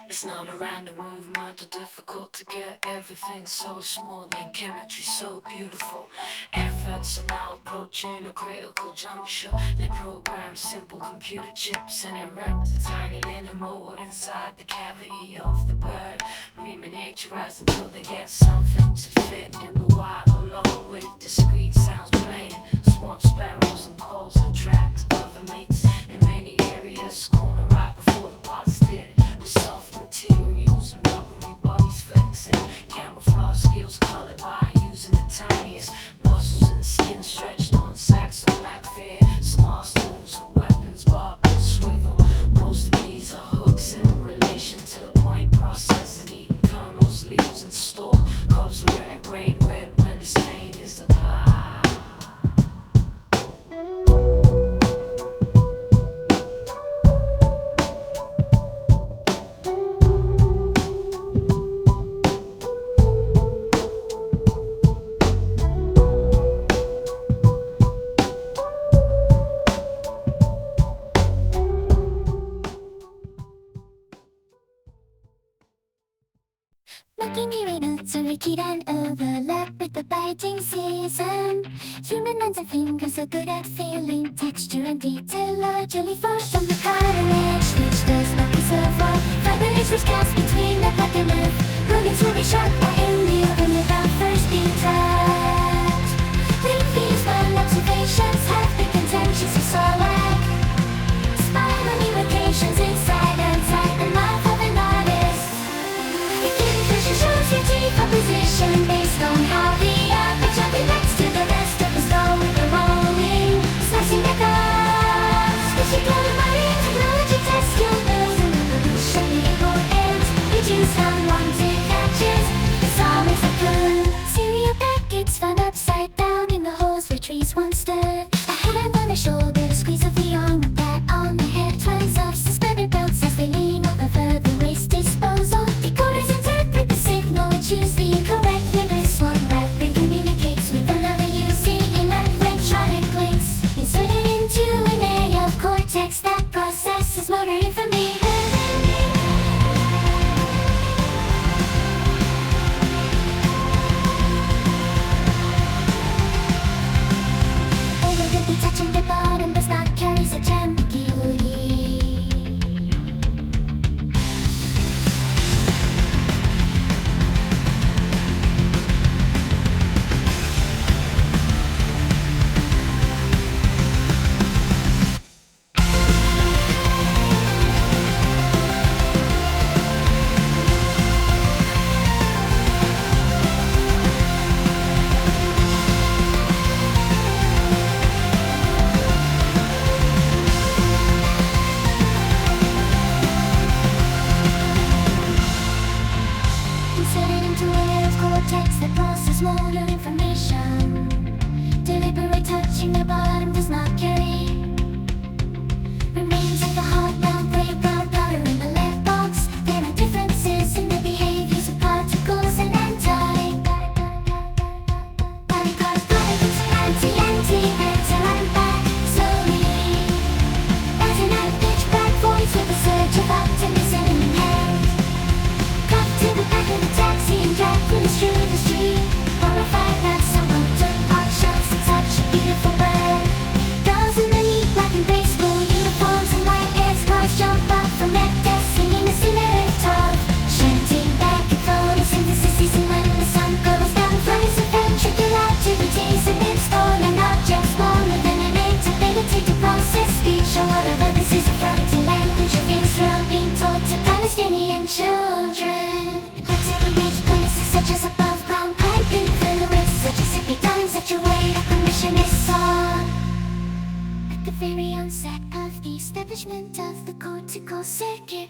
It's not a random movement, or difficult to get everything so smooth and chemistry so beautiful. Efforts are now approaching a critical juncture. They program simple computer chips and erect the tiny animal inside the cavity of the bird. Reminiaturize until they get something to fit in the wild, along with discrete sounds playing. Swamp sparrows and calls attract other mates in many areas. Corner right before the pot's dead. With soft materials and rubbery bodies flexing. Camouflage skills colored by using the tiniest muscles in the skin stretched on sacks of black fair. Small stools and weapons, barb and swivel. Most of these are hooks in relation to the point processing. Eating kernels, leaves and store. Cubs wearing grain red when the stain is the pie. Knocking your roots are wicked and overlap with the biting season. Human hands and fingers are good at feeling texture and detail, largely forced from the cutting edge, which does not preserve all fibers which cast between the cut and nerve. Runnings will be shot by in the oven without first being tracked. Repeatable observations have been contentious of slag. Spiraling locations inside and outside the mouth of an artist. It shows your decomposition based on how the average jumping next to the rest of the stone with the rolling, slicing their cups. Squishy colored body technology test your nerves and revolutionary important. Reduce unwanted catches. It's all makes a good cereal packets found upside down in the holes where trees once stood. very onset of the establishment of the cortical circuit.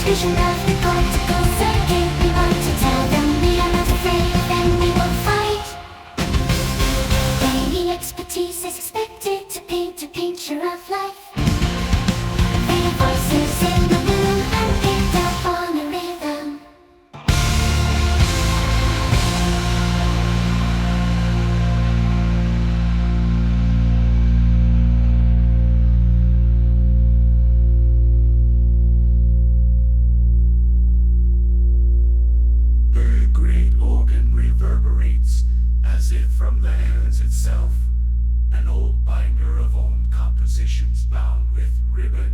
Vision of the cortical circuit. We want to tell them we are not afraid, then we will fight. Daily expertise is expected to paint a picture of life. Their voices in the room and picked up on a rhythm. As if from the heavens itself, an old binder of own compositions bound with ribbon.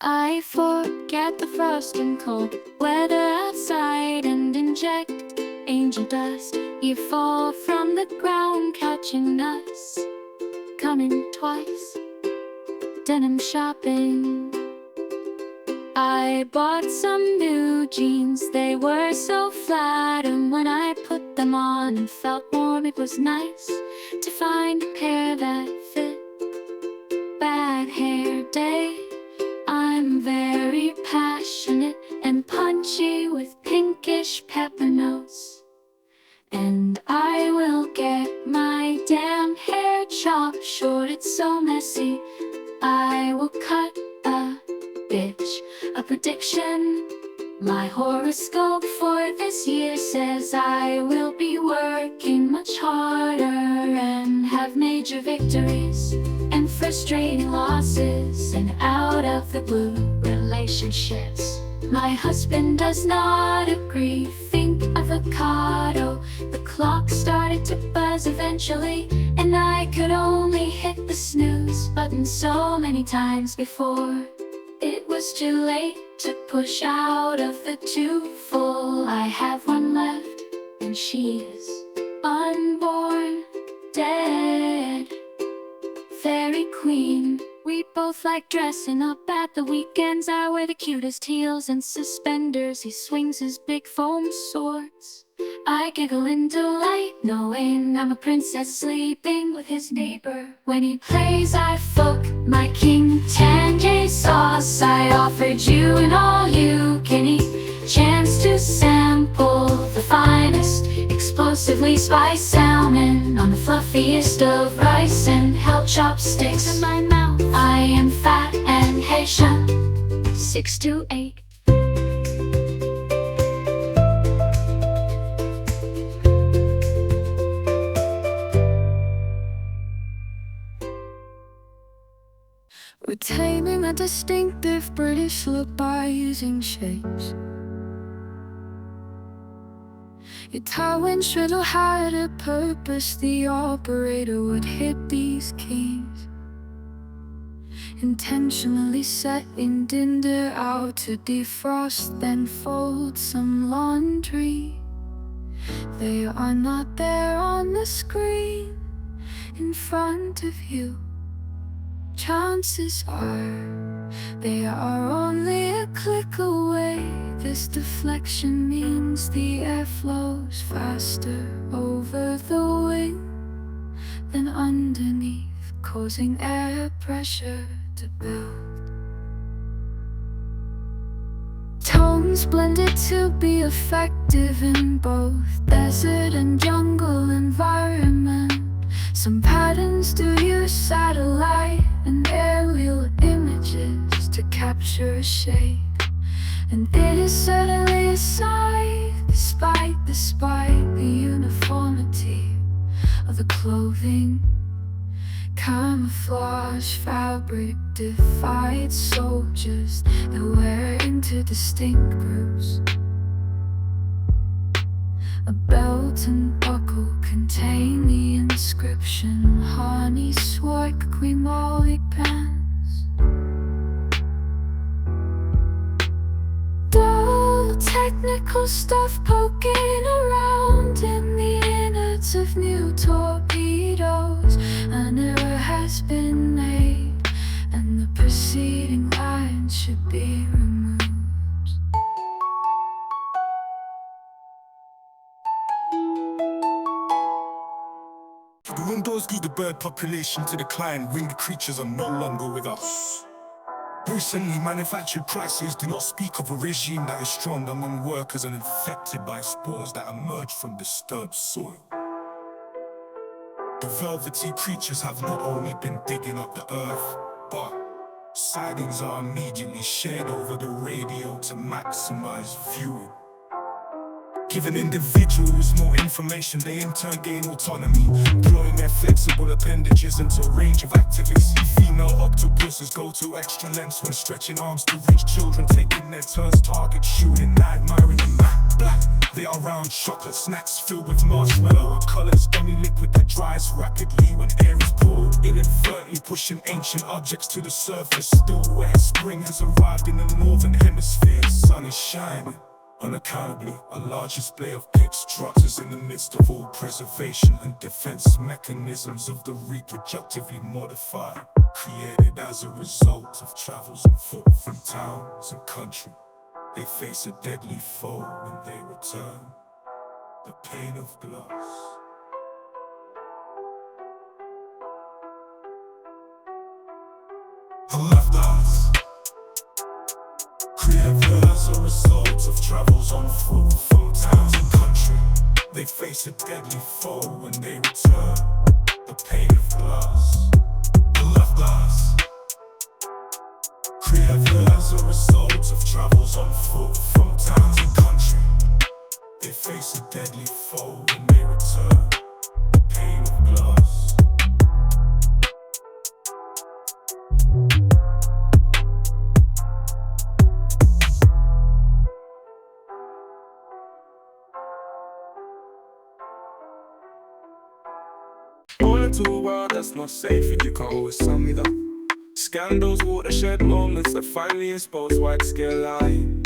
I forget the frost and cold weather outside and inject angel dust. You fall from the ground catching us, coming twice, denim shopping. I bought some new jeans, they were so flat, and when I put them on and felt warm, it was nice to find a pair that fit. Bad hair day, I'm very passionate and punchy with pinkish pepper notes, and I will get my damn hair chopped short, it's so messy. I will cut a bitch. A prediction, my horoscope for this year says I will be working much harder and have major victories and frustrating losses and out of the blue relationships. My husband does not agree, think avocado. The clock started to buzz eventually, and I could only hit the snooze button so many times before it was too late to push out of the too full. I have one left, and she is unborn, dead. Fairy queen. We both like dressing up at the weekends. I wear the cutest heels and suspenders. He swings his big foam swords. I giggle in delight, knowing I'm a princess sleeping with his neighbor. When he plays, I fuck my king. Tangay sauce, I offered you an all-you-can-eat chance to sample the finest, explosively spiced salmon on the fluffiest of rice and held chopsticks in my mouth. I am fat and Haitian, 6 to 8. Retaining a distinctive British look by using shapes. Your Darwin shriddle had a purpose. The operator would hit these keys, intentionally setting dinner out to defrost, then fold some laundry. They are not there on the screen in front of you. Chances are they are only a click away. This deflection means the air flows faster over the wing than underneath, causing air pressure to build. Tones blended to be effective in both desert and jungle environment. Some patterns do use satellite and aerial images to capture a shape, and it is certainly a sight, despite the uniformity of the clothing. Camouflage fabric defied soldiers that wear into distinct groups. A belt and buckle contain the inscription Honey Swark Quimoli Pants. Now stuff poking around in the innards of new torpedoes. An error has been made, and the preceding line should be removed. The windows grew the bird population to decline. Winged creatures are no longer with us. Recently manufactured prices do not speak of a regime that is strong among workers and infected by spores that emerge from disturbed soil. The velvety creatures have not only been digging up the earth, but sightings are immediately shared over the radio to maximize viewing. Giving individuals more information, they in turn gain autonomy, employing their flexible appendages into a range of activities. Female octopuses go to extra lengths when stretching arms to reach children, taking their turns target shooting, admiring the matte black. They are round chocolate snacks filled with marshmallow colors, gummy liquid that dries rapidly when air is pulled, inadvertently pushing ancient objects to the surface. Still where spring has arrived in the northern hemisphere, the sun is shining. Unaccountably, a large display of pit structures in the midst of all preservation and defense mechanisms of the reproductively modified, created as a result of travels on foot from towns and country. They face a deadly foe when they return, the pane of glass. The left eyes created as a result of travels on foot from towns and country. They face a deadly foe when they return, the pane of glass. The left eyes created as a result of travels on foot from towns and country. They face a deadly foe when they return, the pane of glass. Going to a world that's not safe if you can't always tell me that. Scandals, watershed moments that finally expose wide-scale lying.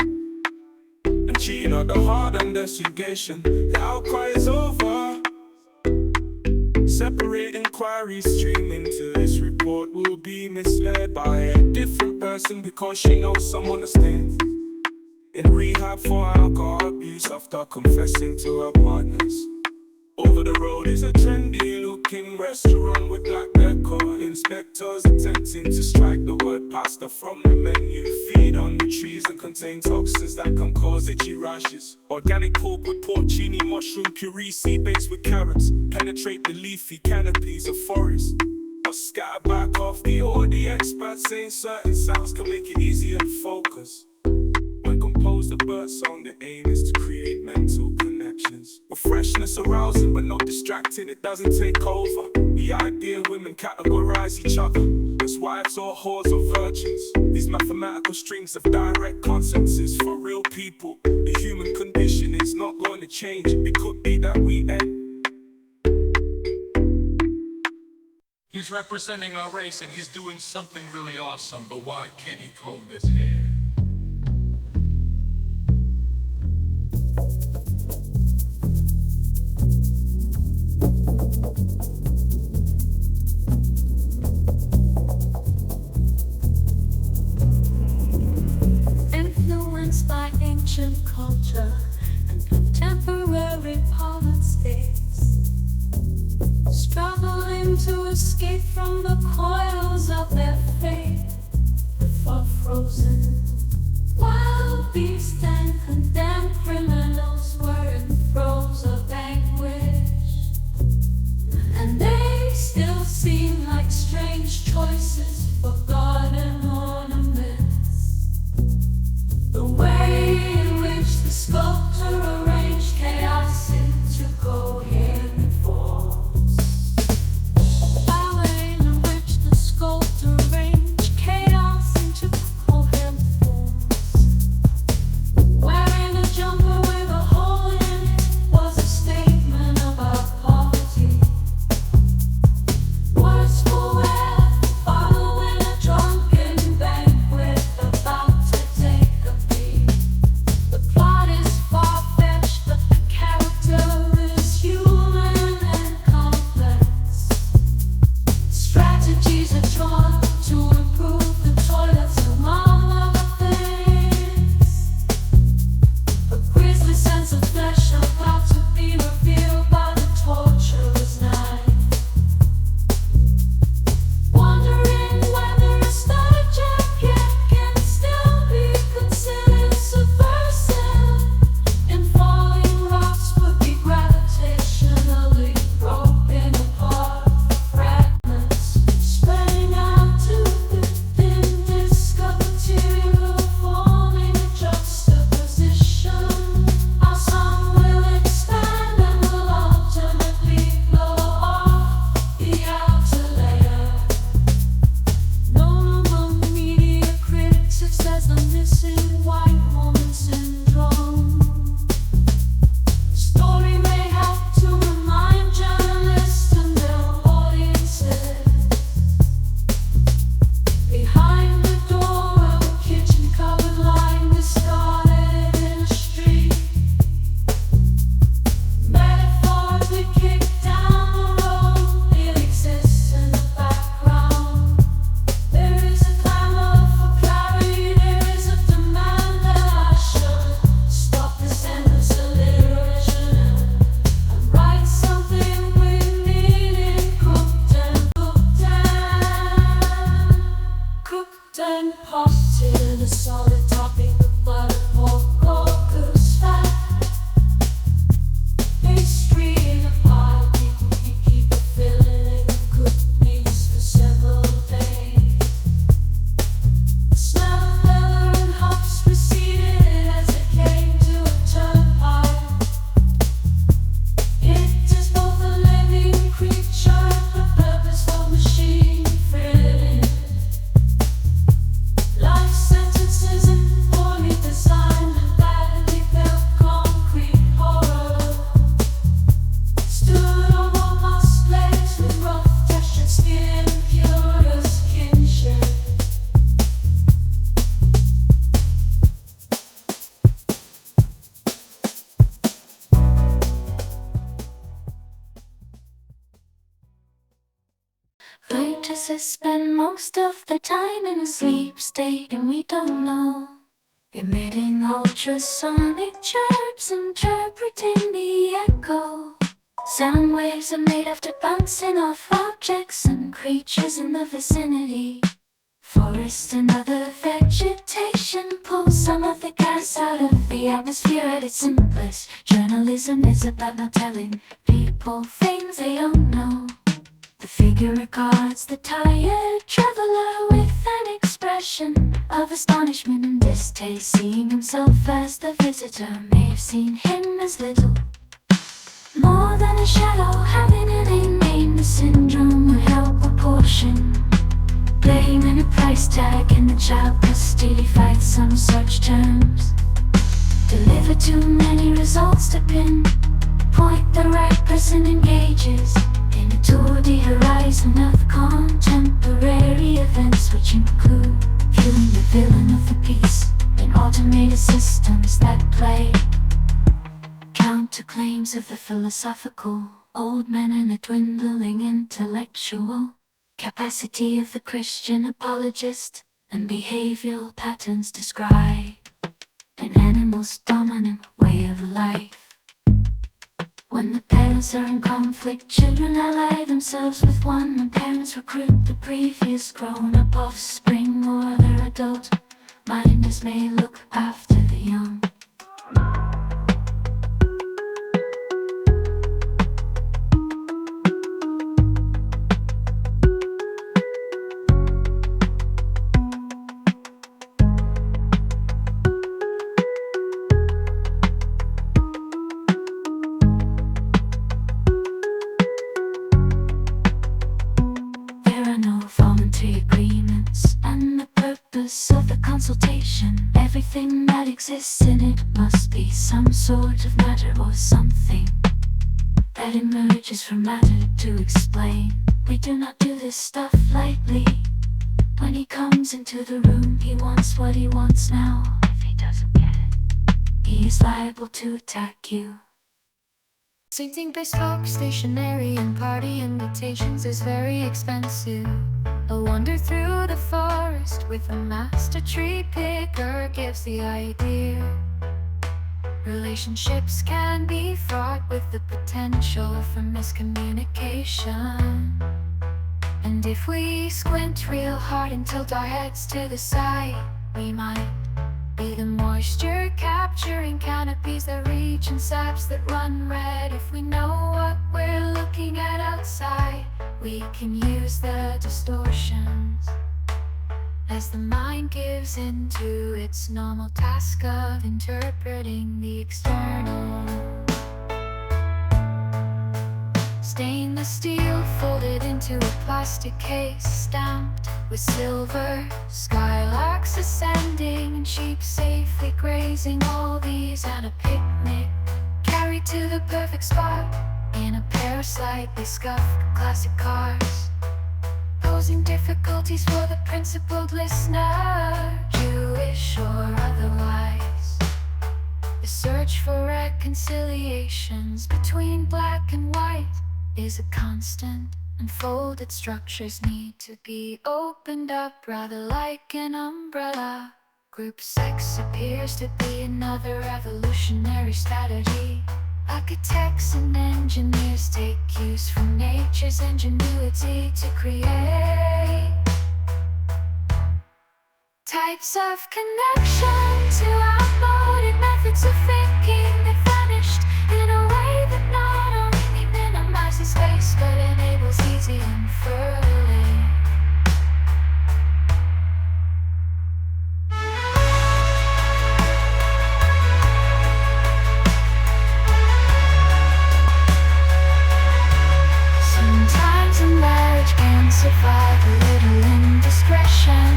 And cheating on the hard investigation, the outcry is over. Separate inquiries streaming to this report will be misled by a different person because she knows someone that's staying in rehab for alcohol abuse after confessing to her partners. Over the road is a trendy looking restaurant with black decor. Inspectors attempting to strike the word pasta from the menu. Feed on the trees and contain toxins that can cause itchy rashes. Organic pork with porcini, mushroom puree, seed based with carrots. Penetrate the leafy canopies of forest. Or scatter back off the experts saying certain sounds can make it easier to focus. When composed a bird song, the aim is to create mental connections. With freshness arousing but not distracting, it doesn't take over. The idea women categorize each other as wives or whores or virgins. These mathematical strings of direct consequences for real people. The human condition is not going to change. It could be that we end. He's representing our race and he's doing something really awesome, but why can't he comb his hair? Influenced by ancient culture and contemporary politics, struggling to escape from the coils of their fate, for frozen wild beasts and condemned criminals were in throes of anguish, and they still seem like strange choices for garden ornaments. The way in which the sculptor arranged chaos into coherent forms. The way in which the sculptor arranged chaos into coherent and hot to the solid topping of butter, pork, or goose fat. Pastry in a pile, people can keep it filling good meats for several days. The smell of leather and hops receded as it came to a turnpike. It is both a living creature and a purposeful machine fitted. Life sentences and poorly designed and badly built concrete horror stood on almost legs with rough textured skin and curious kinship. Foetuses spend most of their time in a sleep state, and we don't know. Emitting ultrasonic chirps, interpreting the echo. Sound waves are made after bouncing off objects and creatures in the vicinity. Forest and other vegetation pull some of the gas out of the atmosphere at its simplest. Journalism is about not telling people things they don't know. The figure regards the tired traveler with an expression of astonishment and distaste, seeing himself as the visitor may have seen him as little more than a shadow, having a name. The syndrome would help apportion blame and a price tag, and the child must fight some such terms. Deliver too many results to pinpoint the right person engages in a tour de horizon of contemporary events, which include viewing the villain of the piece in automated systems that play counterclaims of the philosophical old man and the dwindling intellectual capacity of the Christian apologist, and behavioral patterns describe an animal's dominant way of life. When the parents are in conflict, children ally themselves with one. When parents recruit the previous grown-up offspring, or other adult minders may look after the young. Of the consultation, everything that exists in it must be some sort of matter or something that emerges from matter to explain. We do not do this stuff lightly. When he comes into the room, he wants what he wants now. If he doesn't get it, he is liable to attack you. Printing bespoke stationery and party invitations is very expensive. A wander through the forest with a master tree picker gives the idea. Relationships can be fraught with the potential for miscommunication. And if we squint real hard and tilt our heads to the side, we might be the moisture capturing canopies that reach and saps that run red. If we know what we're looking at outside, we can use the distortions as the mind gives into its normal task of interpreting the external. Stainless steel folded into a plastic case, stamped with silver, skylarks ascending and sheep safely grazing. All these and a picnic carried to the perfect spot in a pair of slightly scuffed classic cars, posing difficulties for the principled listener, Jewish or otherwise. The search for reconciliations between black and white is a constant, and folded structures need to be opened up rather like an umbrella. Group sex appears to be another evolutionary strategy. Architects and engineers take cues from nature's ingenuity to create types of connection to outmoded methods of thinking that vanished in a way that not only minimizes space but enables easy unfurling. Sometimes a marriage can survive a little indiscretion,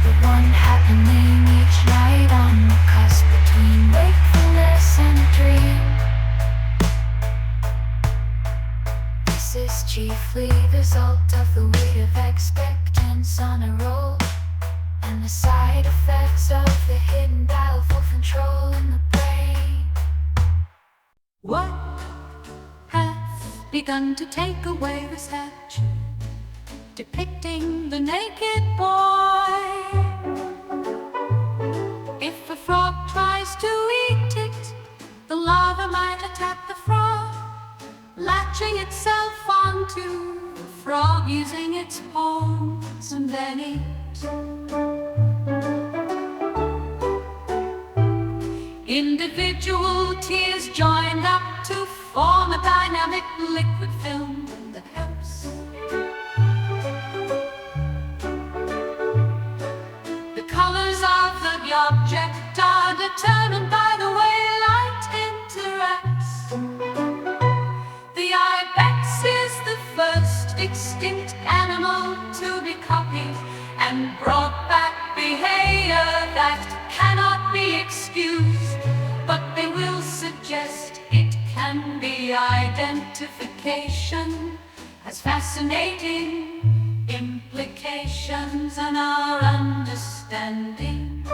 the one happening each night on the cusp between wakefulness and dream. This is chiefly the result of the weight of expectance on a roll, and the side effects of the hidden powerful control in the brain. What has begun to take away research depicting the naked boy? If a frog tries to eat it, the larva might attack the frog, latching itself onto the frog, using its paws, and then eat. Individual tears joined up to form a dynamic liquid film that helps. The colors of the object are determined by the way light interacts. The ibex is the first extinct animal to be copied and brought back behavior that cannot be excused, but they will suggest it can be. Identification has fascinating implications in our understanding.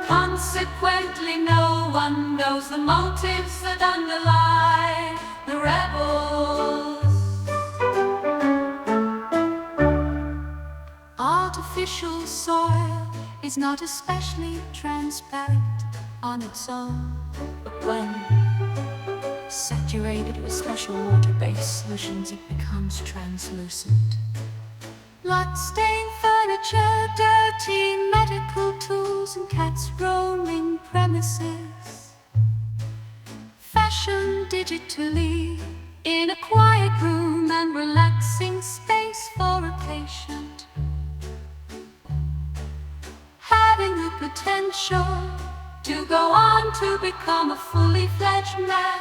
Consequently, no one knows the motives that underlie the rebels. Artificial soil is not especially transparent on its own, but when saturated with special water-based solutions, it becomes translucent. Blood-stained furniture, dirty medical tools, and cats roaming premises. Fashioned digitally in a quiet room and relaxing space for a patient, having the potential to go on to become a fully fledged man.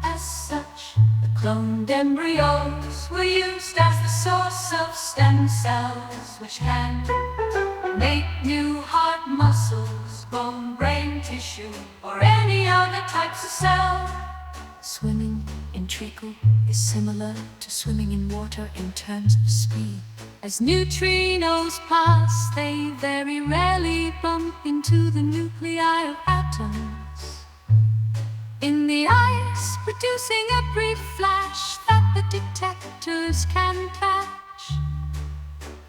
As such, the cloned embryos were used as the source of stem cells, which can make new heart muscles, bone, brain tissue, or any other types of cell. Swimming in treacle is similar to swimming in water in terms of speed. As neutrinos pass, they very rarely bump into the nuclei of atoms in the ice, producing a brief flash that the detectors can catch.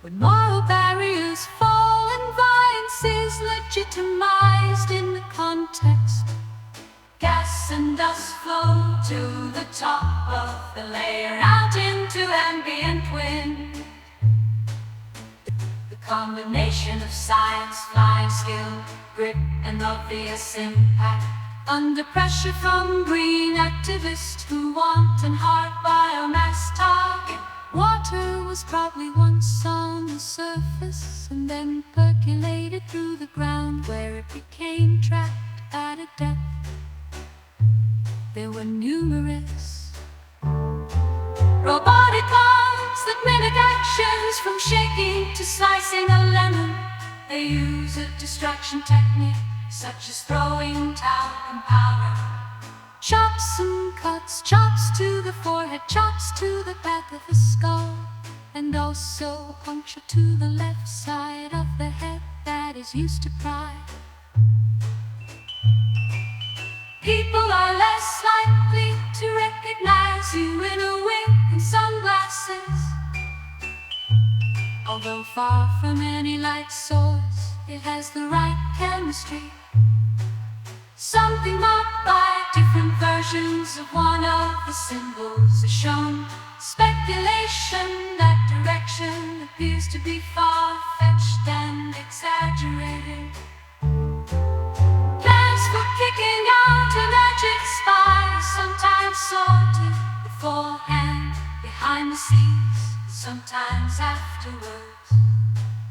When moral barriers fall and violence is legitimized in the context, gas and dust flow to the top of the layer, out into ambient wind. The combination of science, flying skill, grit, and obvious impact under pressure from green activists who want an hard biomass target. Water was probably once on the surface and then percolated through the ground, where it became trapped at a depth. There were numerous robotic arms that mimic actions from shaking to slicing a lemon. They use a distraction technique such as throwing talcum powder. Chops and cuts, chops to the forehead, chops to the back of the skull, and also puncture to the left side of the head that is used to pry. People are less likely to recognize you in a wig and sunglasses. Although far from any light source, it has the right chemistry. Something marked by different versions of one of the symbols is shown. Speculation that direction appears to be far behind the scenes, sometimes afterwards.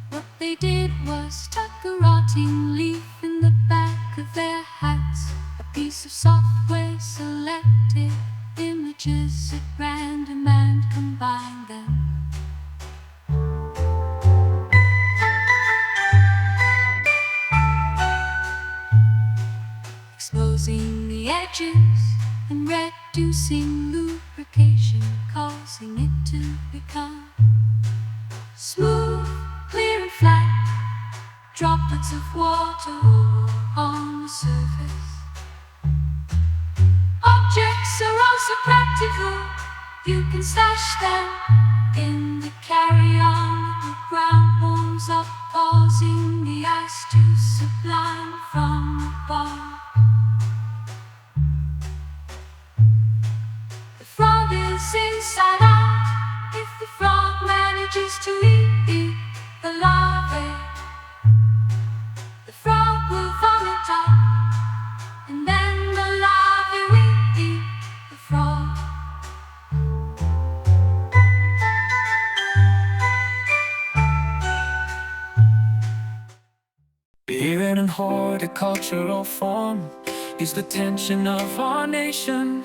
What they did was stuck a rotting leaf in the back of their hats. A piece of software selected images at random and combined them. Exposing the edges and reducing lubrication, causing it to become smooth, clear and flat. Droplets of water on the surface. Objects are also practical. You can stash them in the carry-on. The ground warms up, causing the ice to sublime from the bar. The frog is inside out. If the frog manages to eat the larvae, the frog will vomit up, and then the larvae will eat the frog. Here in horticultural form is the tension of our nation.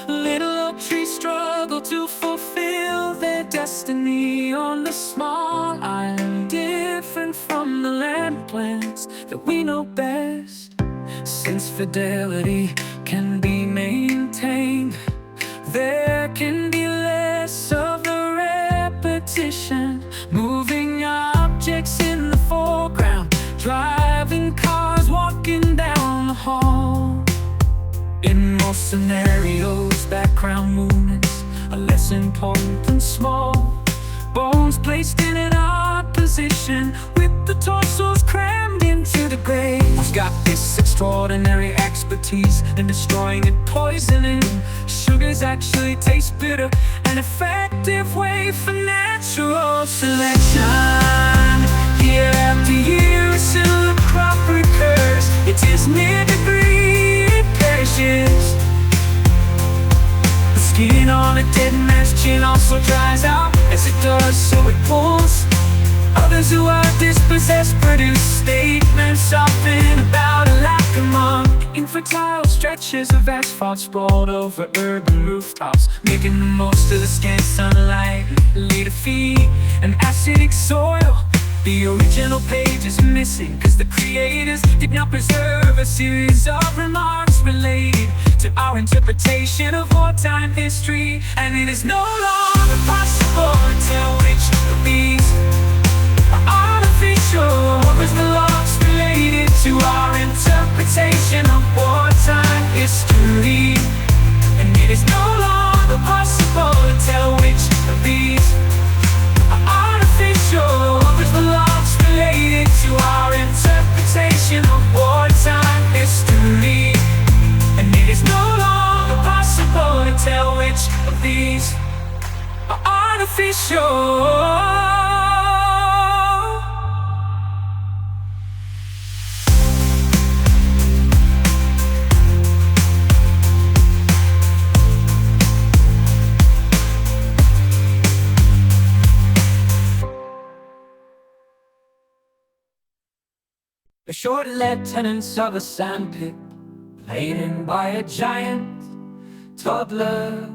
Little oak trees struggle to fulfill their destiny on the small island, different from the land plants that we know best. Since fidelity can be maintained, there can be less of the repetition. Moving objects in the foreground, driving cars, walking down the hall. In most scenarios, background movements are less important than small. Bones placed in an odd position, with the torsos crammed into the grave. Who's got this extraordinary expertise in destroying and poisoning? Sugars actually taste bitter, an effective way for natural selection. Year after year, a similar crop recurs. It is near degree, it perishes. The skin on a dead man's chin also dries out. As it does, so it pulls. Others who are dispossessed produce statements often about a lack among infertile stretches of asphalt sprawled over urban rooftops, making the most of the scant sunlight, later feed an acidic soil. The original page is missing, cause the creators did not preserve a series of remarks related to our interpretation of wartime history. And it is no longer possible to tell which of these are artificial or is the loss related to our interpretation of wartime history. And it is no longer possible to tell which of these are artificial or is the loss related to our interpretation of wartime history. And it is no longer possible to tell which of these are artificial. The short-lived tenants of a sandpit, laden by a giant toddler.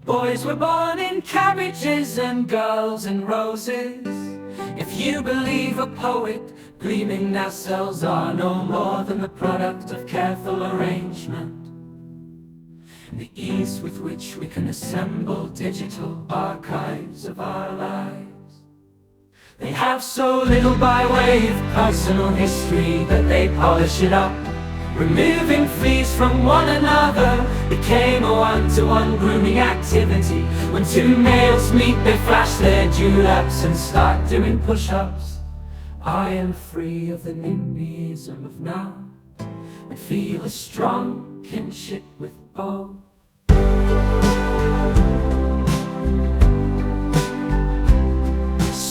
Boys were born in cabbages and girls in roses. If you believe a poet, gleaming nacelles are no more than the product of careful arrangement. And the ease with which we can assemble digital archives of our lives. They have so little by way of personal history that they polish it up. Removing fleas from one another became a one-to-one grooming activity. When two males meet, they flash their dewlaps and start doing push-ups. I am free of the NIMBYism of now, and feel a strong kinship with both.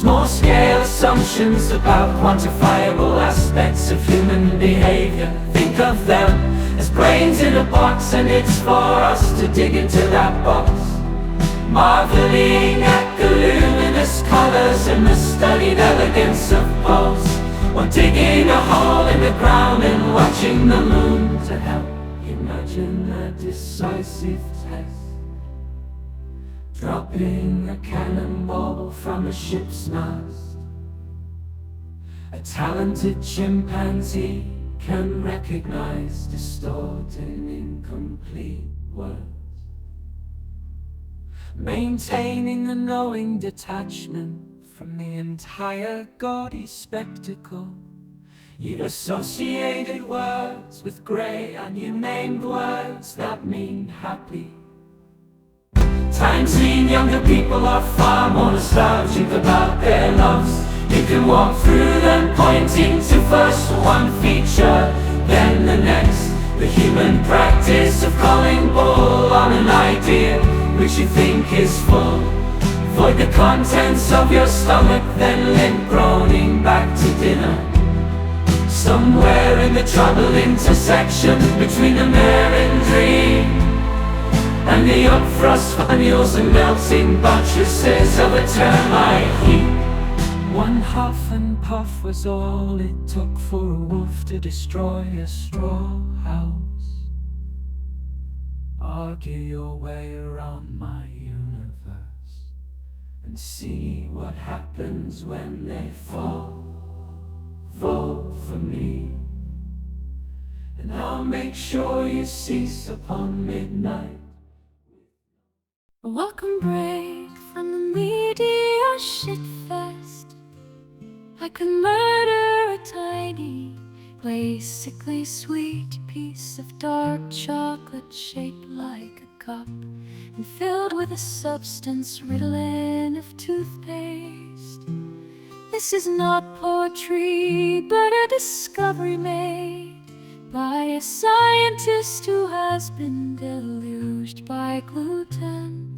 Small-scale assumptions about quantifiable aspects of human behavior. Think of them as brains in a box, and it's for us to dig into that box. marveling at the luminous colors and the studied elegance of pose. Or digging a hole in the ground and watching the moon to help imagine a decisive test. Dropping a cannonball from a ship's mast. A talented chimpanzee can recognize distorted and incomplete words. Maintaining a knowing detachment from the entire gaudy spectacle. You associated words with grey and you named words that mean happy. Times mean younger people are far more nostalgic about their loves. You can walk through them pointing to first one feature, then the next. The human practice of calling bull on an idea which you think is full. Void the contents of your stomach, then limp groaning back to dinner. Somewhere in the troubled intersection between a American dream and the upthrust funnels and melting buttresses of a termite heap. One huff and puff was all it took for a wolf to destroy a straw house. Argue your way around my universe and see what happens when they fall. Vote for me, and I'll make sure you cease upon midnight. Welcome break from the media shitfest. I could murder a tiny, basically sweet piece of dark chocolate shaped like a cup and filled with a substance riddling of toothpaste. This is not poetry, but a discovery made by a scientist who has been deluged by gluten.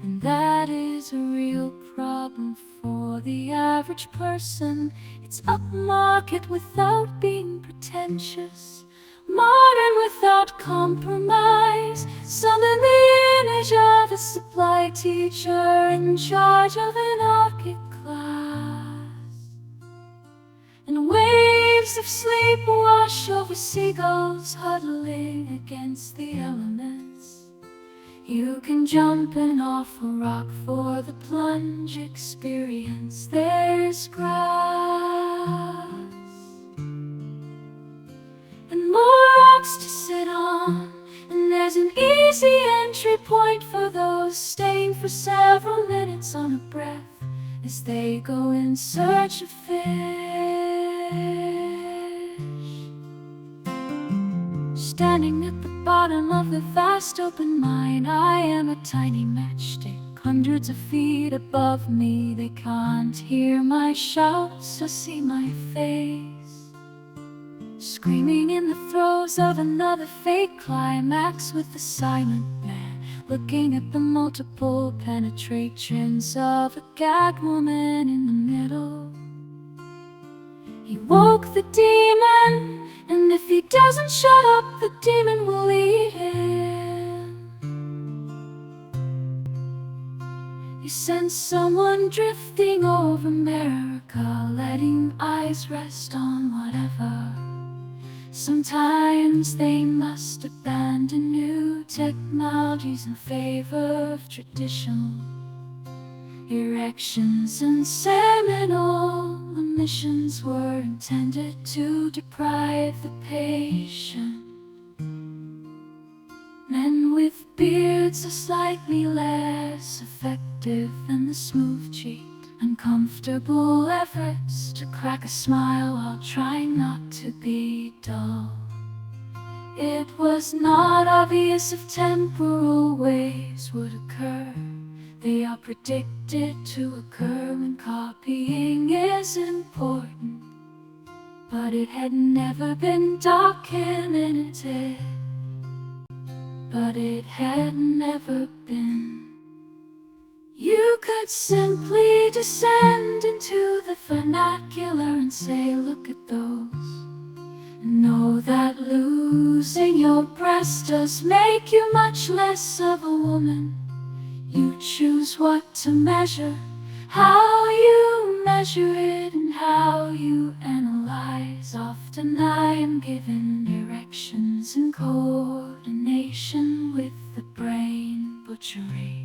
And that is a real problem for the average person. It's upmarket without being pretentious, modern without compromise. Summon the image of a supply teacher in charge of an archaic class. And waves of sleep wash over seagulls huddling against the elements. You can jump in off a rock for the plunge experience. There's grass and more rocks to sit on, and there's an easy entry point for those staying for several minutes on a breath as they go in search of fish. Standing at the bottom of the vast open mine, I am a tiny matchstick, hundreds of feet above me. They can't hear my shouts or see my face, screaming in the throes of another fake climax with the silent man, looking at the multiple penetrations of a gagged woman in the middle. He woke the demon, and if he doesn't shut up, the demon will eat him. He sensed someone drifting over America, letting eyes rest on whatever. Sometimes they must abandon new technologies in favor of traditional erections, and seminal emissions were intended to deprive the patient. Men with beards are slightly less effective than the smooth-cheeked, uncomfortable efforts to crack a smile while trying not to be dull. It was not obvious if temporal waves would occur. They are predicted to occur when copying is important, but it had never been documented. But it had never been. You could simply descend into the vernacular and say, look at those. Know that losing your breast does make you much less of a woman. You choose what to measure, how you measure it, and how you analyze. Often I am given directions in coordination with the brain butchery.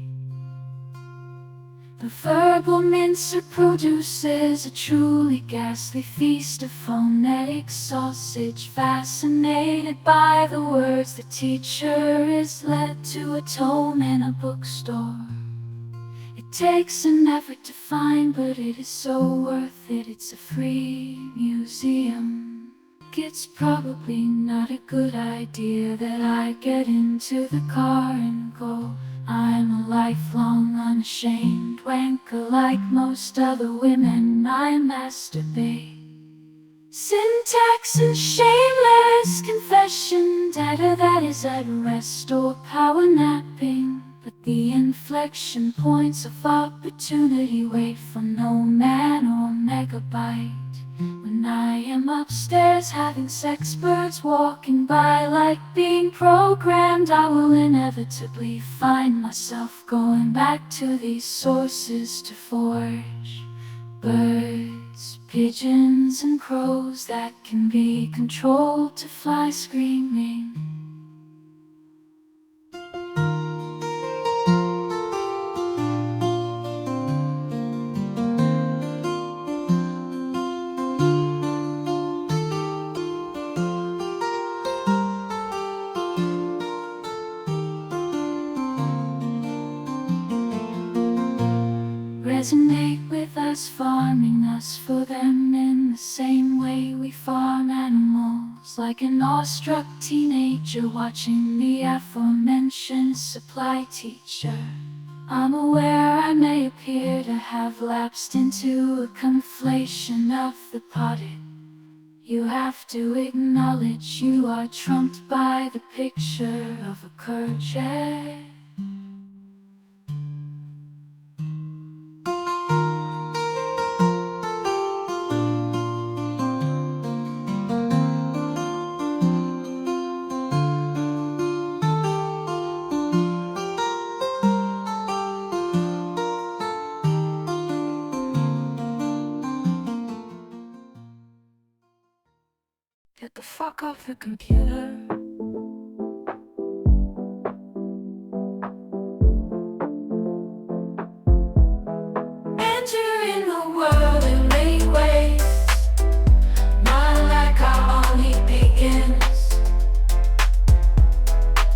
The verbal mincer produces a truly ghastly feast of phonetic sausage. Fascinated by the words, the teacher is led to a tome in a bookstore. It takes an effort to find, but it is so worth it. It's a free museum. It's probably not a good idea that I get into the car and go. I'm a lifelong unashamed wanker. Like most other women, I masturbate. Syntax and shameless confession, data that is at rest or power napping. But the inflection points of opportunity wait for no man or megabyte. When I am upstairs having sex, birds walking by like being programmed, I will inevitably find myself going back to these sources to forge birds, pigeons and crows that can be controlled to fly screaming. Resonate with us, farming us for them in the same way we farm animals. Like an awestruck teenager watching the aforementioned supply teacher. I'm aware I may appear to have lapsed into a conflation of the potted. You have to acknowledge you are trumped by the picture of a courgette. Get the fuck off the computer. Enter in the world in many ways. Not like our only begins.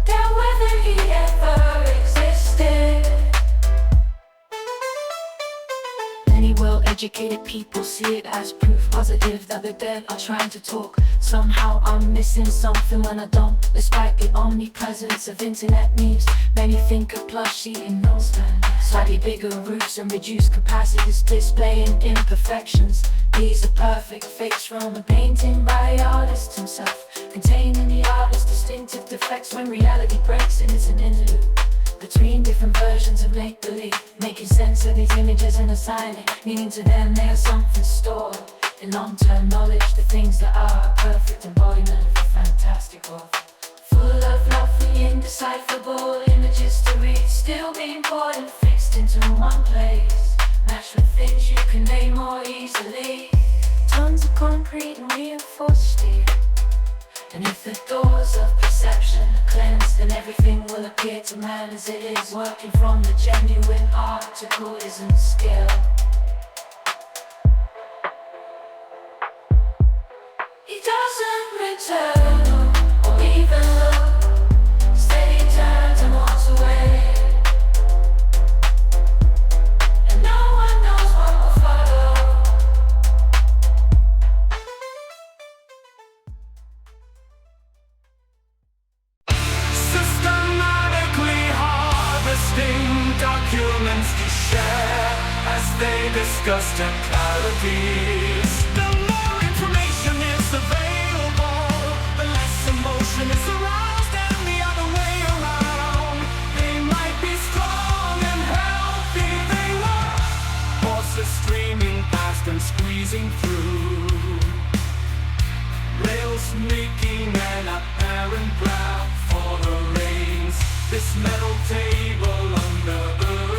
Doubt whether he ever existed. Many well-educated people see it as proof positive that the dead are trying to talk. Somehow I'm missing something when I don't. Despite the omnipresence of internet memes, many think of plush eating Norseman. Slightly bigger roofs and reduced capacities displaying imperfections. These are perfect fakes from a painting by the artist himself, containing the artist's distinctive defects. When reality breaks in, it's an interlude between different versions of make-believe, making sense of these images and assigning meaning to them. They are something stored in long-term knowledge, the things that are a perfect embodiment of the fantastic world. Full of lovely, indecipherable images to read, still being poured and fixed into one place, matched with things you can name more easily. Tons of concrete and reinforced steel. And if the doors of perception are cleansed, then everything will appear to man as it is. Working from the genuine article isn't skill. He doesn't return or even look. Instead he turns and walks away, and no one knows what will follow. Systematically harvesting documents to share as they discuss technicalities. The more information is available, the less emotion is aroused, and the other way around. They might be strong and healthy, they were horses streaming past and squeezing through, rails making an apparent grab for the reins. This metal table under earth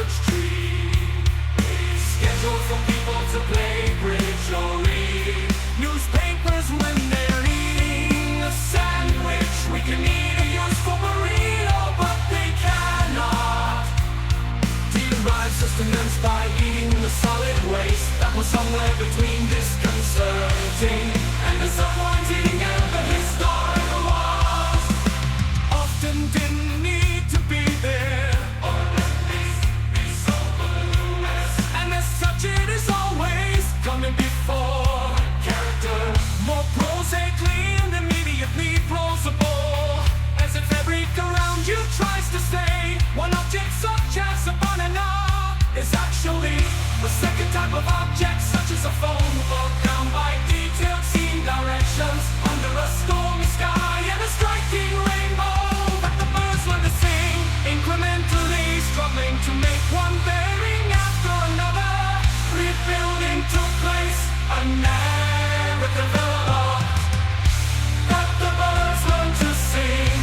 of objects such as a phone book, bound by detailed scene directions under a stormy sky and a striking rainbow. But the birds learn to sing incrementally, struggling to make one bearing after another. Rebuilding took place, a narrative developed. But the birds learn to sing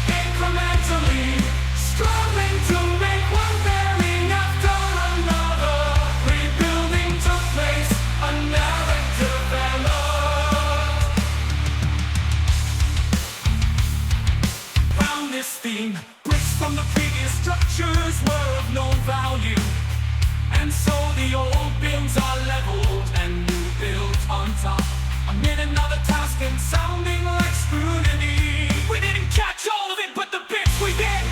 incrementally, struggling to make one bearing after another. Rebuilding took place, a narrative developed. Found this theme, bricks from the previous structures were of no value, and so the old bins are leveled and new built on top. Amid another task and sounding like scrutiny. We didn't catch all of it, but the bits we did,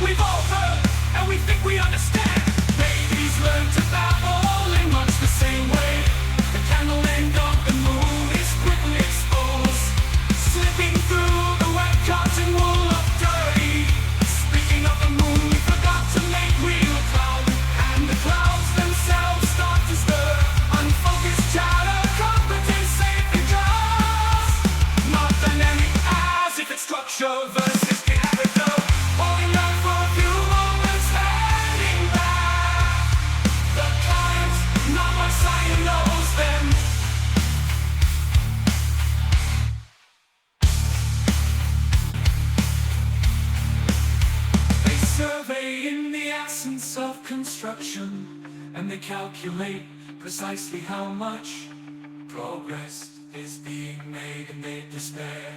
we've all heard, and we think we understand. Babies learn to babble in much the same way. The candle end of the moon is quickly exposed, slipping through the wet cotton wool of dirty. Speaking of the moon, we forgot to make real cloud, and the clouds themselves start to stir. Unfocused chatter, competence, safe and just not dynamic as if it's structure versus character. Holding out for a few moments, standing back. The clients, not much science knows them. They survey in the absence of construction, and they calculate precisely how much progress is being made, and they despair.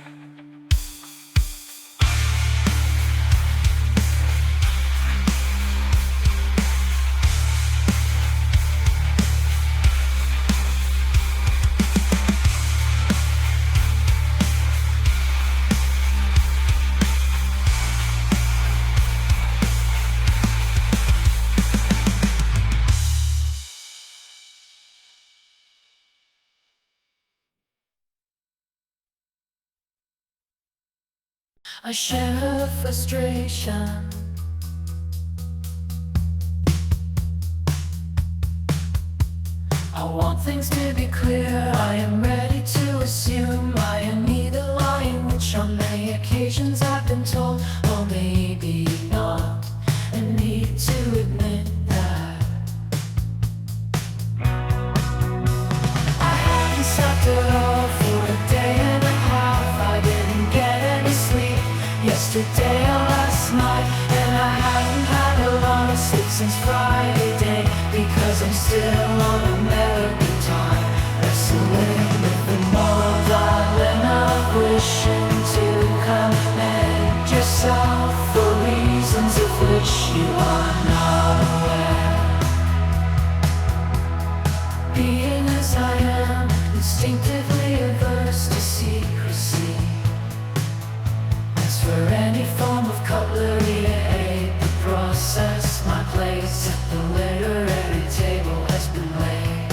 I share frustration. I want things to be clear. I am ready to assume I am neither lying, which on many occasions I've been told, or maybe not, and need to admit that I haven't slept at all for a day and a half. I didn't get any sleep yesterday or last night, and I haven't had a lot of sleep since Friday day, because I'm still on American time, wrestling with the moral dilemma of wishing to commend yourself for reasons of which you are not aware. Being as I am, instinctively averse to secrecy. As for any form of cutlery to aid the process, my place at the literary table has been laid.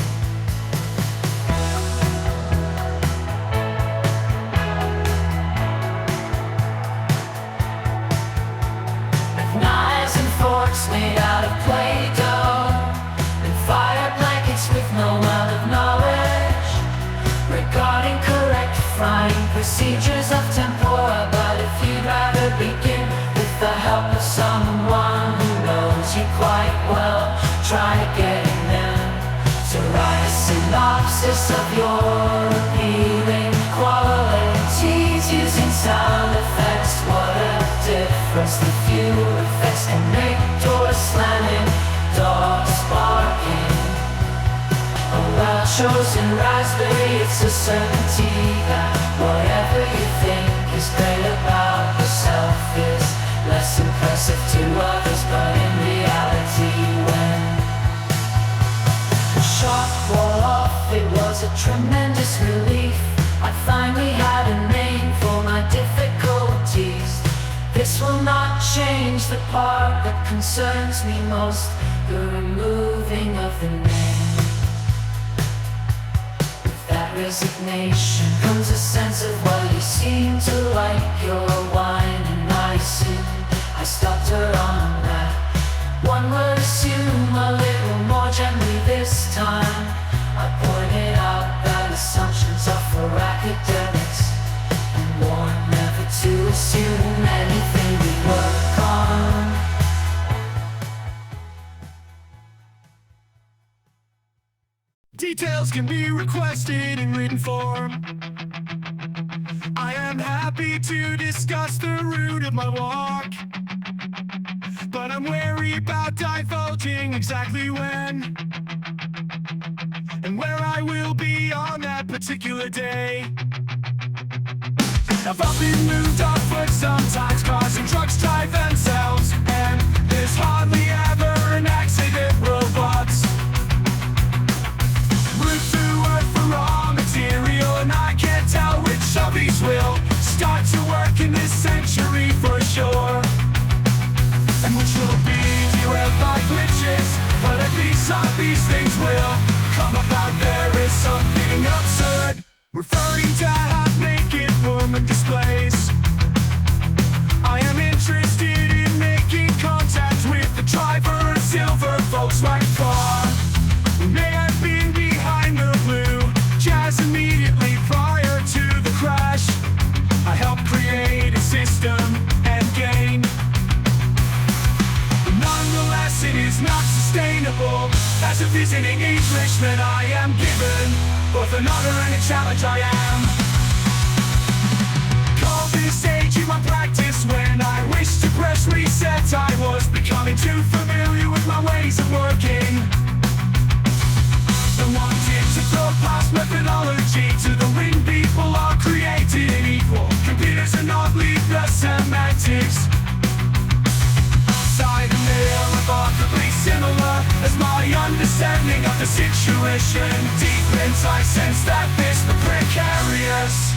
With knives and forks made out of Play-Doh, and fire blankets with no amount of knowledge regarding correct frying procedures of tempura. But if you'd rather begin with the help of someone who knows you quite well, try getting them to write a synopsis of your appealing qualities using sound effects. What a difference the few effects can make. Doors slamming, dogs barking, a well-chosen raspberry. It's a certainty that whatever you think is great about yourself is less impressive to others. But in reality, when the shock wore off, it was a tremendous relief. I finally had a name for my difficulties. This will not change the part that concerns me most, the removing of the name. With that resignation comes a sense of, well, you seem to like your wine and icing. I stopped her on that. One would assume a little more gently this time. details can be requested in written form. I am happy to discuss the route of my walk, but I'm wary about divulging exactly when and where I will be on that particular day. I've often moved on foot, sometimes causing trucks drive themselves, and there's hardly ever an accident. Robots move through earth for raw material, and I can't tell which of these will start to work in this century for sure, and which will be derailed by glitches. But at least some of these things will come about. There is something absurd referring to half-naked woman displays. I am interested in making contact with the driver of a silver Volkswagen car who may have been behind the blue jazz immediately prior to the crash. I helped create a system and gain. Nonetheless, it is not sustainable. As a visiting Englishman, I am given both an honor and a challenge. I am called this age in my practice. When I wished to press reset, I was becoming too familiar with my ways of working. I wanted to throw past methodology to the wind. People are created equal. Computers are not leave the semantics. Side and they are remarkably similar as my understanding of the situation. Deep inside, I sense that this the precarious.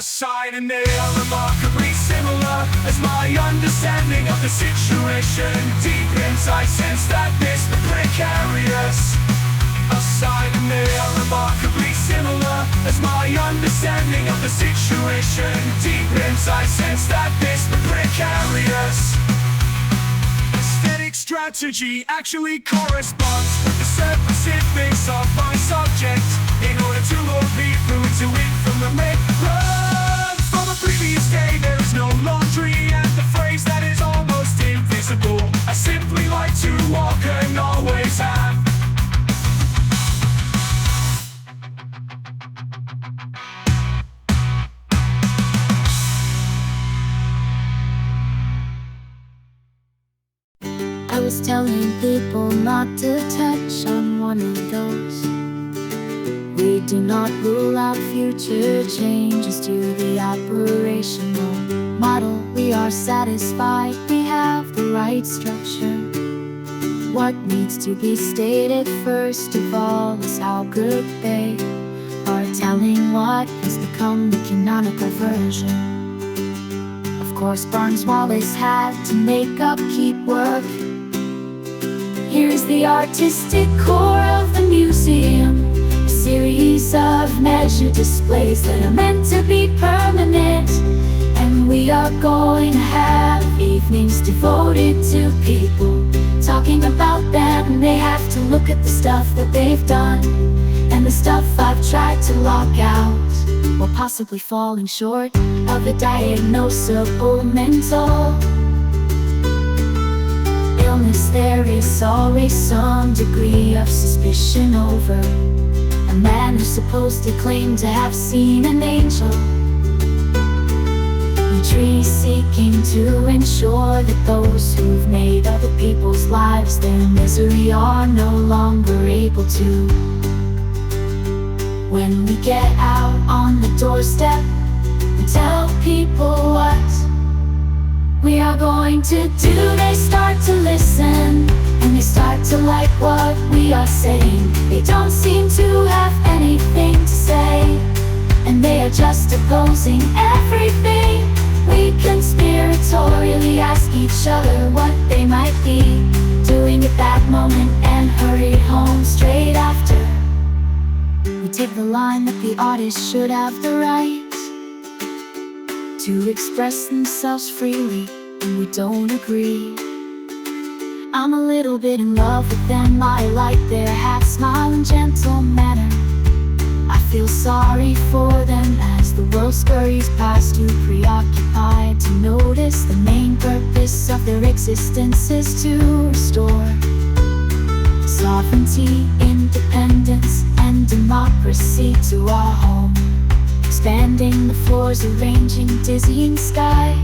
Side and they are remarkably similar as my understanding of the situation. Deep inside, I sense that this the precarious. Aside and they are remarkably similar as my understanding of the situation. Deep inside, I sense that this the precarious. Aesthetic strategy actually corresponds with the specifics of my subject in order to lure people into it from the rerun. From a previous day, there is no laundry, and the phrase that is almost invisible. I simply like to walk and always have. I was telling people not to touch on one of those. We do not rule out future changes to the operational model. We are satisfied we have the right structure. What needs to be stated first of all is how good they are telling what has become the canonical version. Of course, Barnes Wallace had to make upkeep work. Here's the artistic core of the museum. Series of measured displays that are meant to be permanent, and we are going to have evenings devoted to people talking about them. And they have to look at the stuff that they've done and the stuff I've tried to lock out, while possibly falling short of a diagnosable mental illness. There is always some degree of suspicion over a man who's supposed to claim to have seen an angel. Tree seeking to ensure that those who've made other people's lives their misery are no longer able to. When we get out on the doorstep and tell people what we are going to do, they start to listen and they start to like what we are saying. They don't seem to have anything to say, and they are just opposing everything. We conspiratorially ask each other what they might be doing at that moment and hurry home straight after. We take the line that the artist should have the right to express themselves freely, and we don't agree. I'm a little bit in love with them. I like their half-smile and gentle manner. I feel sorry for them as the world scurries past, too preoccupied to notice the main purpose of their existence is to restore sovereignty, independence, and democracy to our home. Expanding the floors, arranging dizzying sky.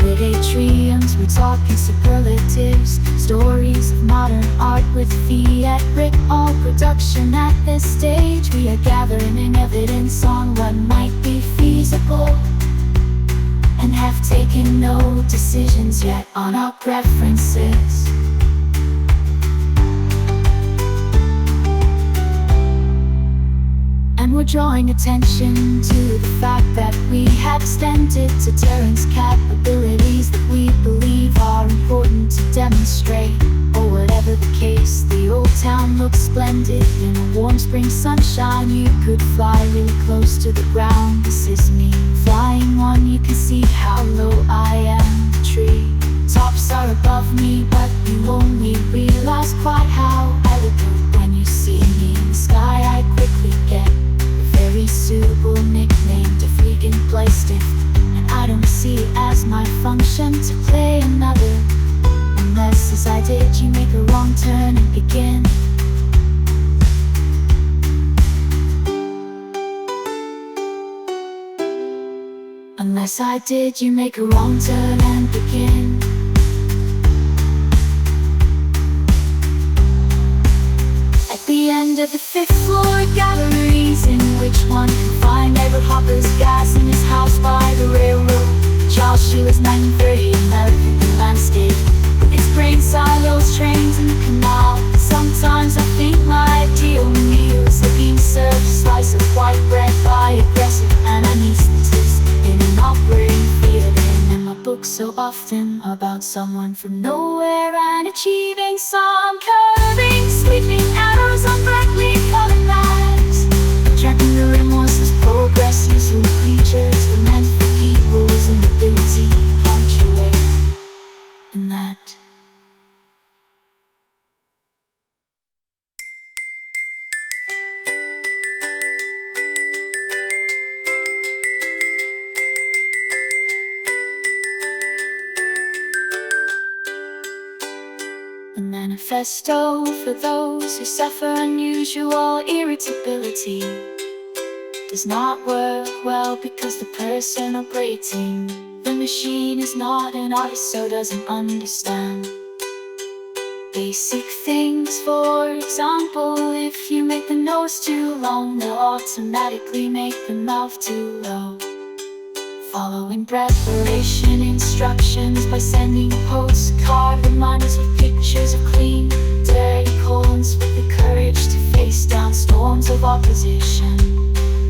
With atriums, we're talking superlatives, stories of modern art with fiat writ. All production at this stage, we are gathering evidence on what might be feasible, and have taken no decisions yet on our preferences. And we're drawing attention to the fact that we have extended deterrence capabilities that we believe are important to demonstrate. Or whatever the case, the old town looks splendid. In a warm spring sunshine, you could fly really close to the ground. This is me flying one, you can see how low I am. The tree tops are above me, but you only realize quite how elegant when you see me in the sky. I quickly get very suitable nickname to freaking play stiff, and I don't see it as my function to play another, unless as I did you make a wrong turn and begin. Unless I did you make a wrong turn and begin. The end of the 5th floor galleries, in which one can find Edward Hopper's gas in his house by the railroad. Charles Shearer's 1930 American landscape, with its grain silos, trains, and the canal. Sometimes I think my ideal meal is being served a slice of white bread by aggressive anesthetist in an operating theater. And my books so often about someone from nowhere and achieving some curving, sweeping arrows on brightly colored maps. Tracking the remorseless progress using creatures were meant for people's inability to punctuate. And that a manifesto for those who suffer unusual irritability does not work well because the person operating the machine is not an artist, so doesn't understand basic things. For example, if you make the nose too long, they'll automatically make the mouth too low. Following preparation instructions by sending a postcard, reminders with pictures of clean, dirty colons, with the courage to face down storms of opposition.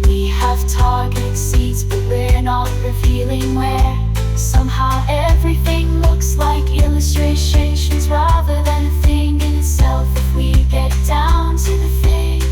We have targeted seats, but we're not revealing where. Somehow everything looks like illustrations rather than a thing in itself if we get down to the thing.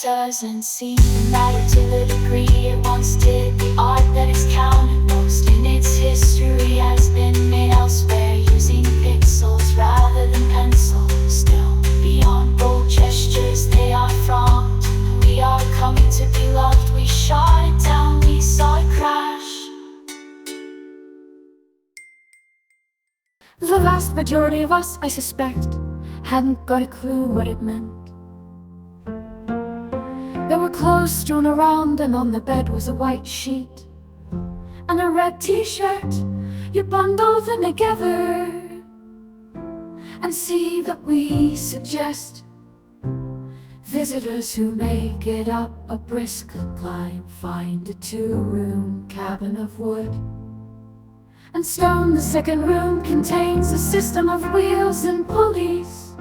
Doesn't seem to matter to the degree it once did. The art that is counted most in its history has been made elsewhere using pixels rather than pencils. Still, beyond bold gestures, they are fraught. We are coming to be loved. We shot it down, we saw it crash. The vast majority of us, I suspect, hadn't got a clue what it meant. There were clothes strewn around, and on the bed was a white sheet and a red t-shirt. You bundle them together and see that we suggest Visitors who make it up a brisk climb find a 2-room cabin of wood and stone. The second room contains a system of wheels and pulleys.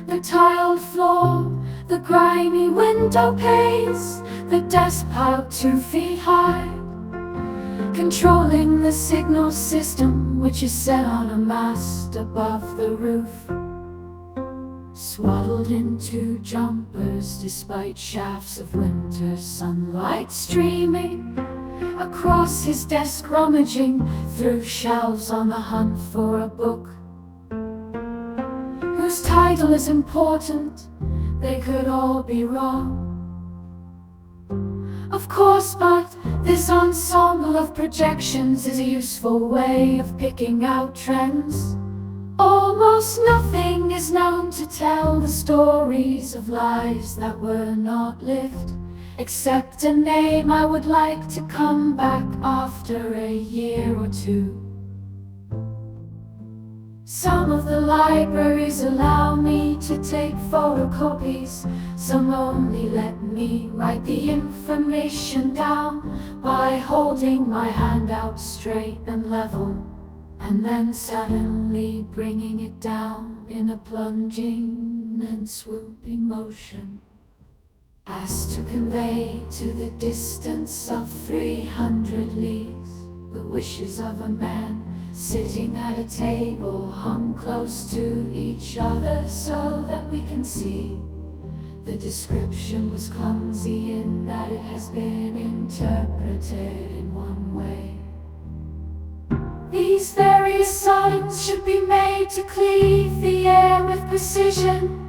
The tiled floor, the grimy window panes, the desk piled 2 feet high, controlling the signal system which is set on a mast above the roof. Swaddled in 2 jumpers despite shafts of winter sunlight streaming across his desk, rummaging through shelves on the hunt for a book whose title is important. They could all be wrong, of course, but this ensemble of projections is a useful way of picking out trends. Almost nothing is known to tell the stories of lives that were not lived, except a name I would like to come back after a year or 2. Some of the libraries allow me to take photocopies, some only let me write the information down by holding my hand out straight and level, and then suddenly bringing it down in a plunging and swooping motion, as to convey to the distance of 300 leagues the wishes of a man sitting at a table hung close to each other so that we can see. The description was clumsy in that it has been interpreted in one way. These various signs should be made to cleave the air with precision,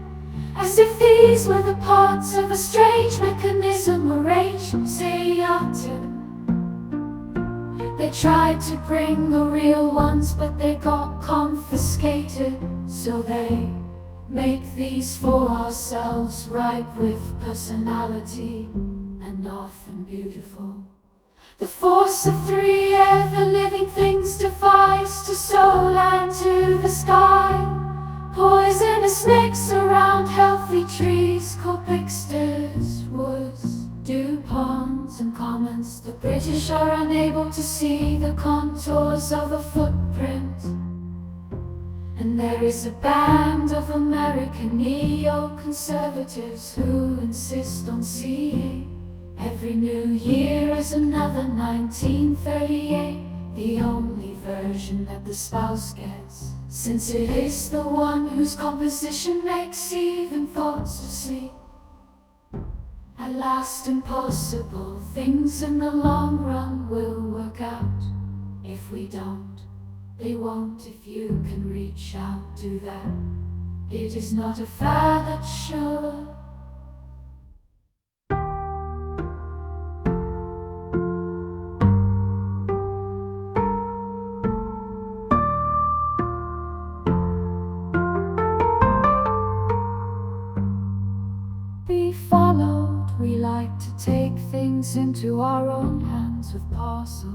as if these were the parts of a strange mechanism arranged seriatim. They tried to bring the real ones, but they got confiscated, so they make these for ourselves, ripe with personality and often beautiful. The force of 3 ever-living things defies to soul and to the sky. Poisonous snakes around healthy trees, corpixters, woods, DuPonts and commons. The British are unable to see the contours of a footprint, and there is a band of American neo-conservatives who insist on seeing every new year as another 1938, the only version that the spouse gets, since it is the one whose composition makes even thoughts to sleep. At last, impossible things in the long run will work out. If we don't, they won't. If you can reach out to that, it is not a fad that's sure. Be followed, we like to take things into our own hands with parcels.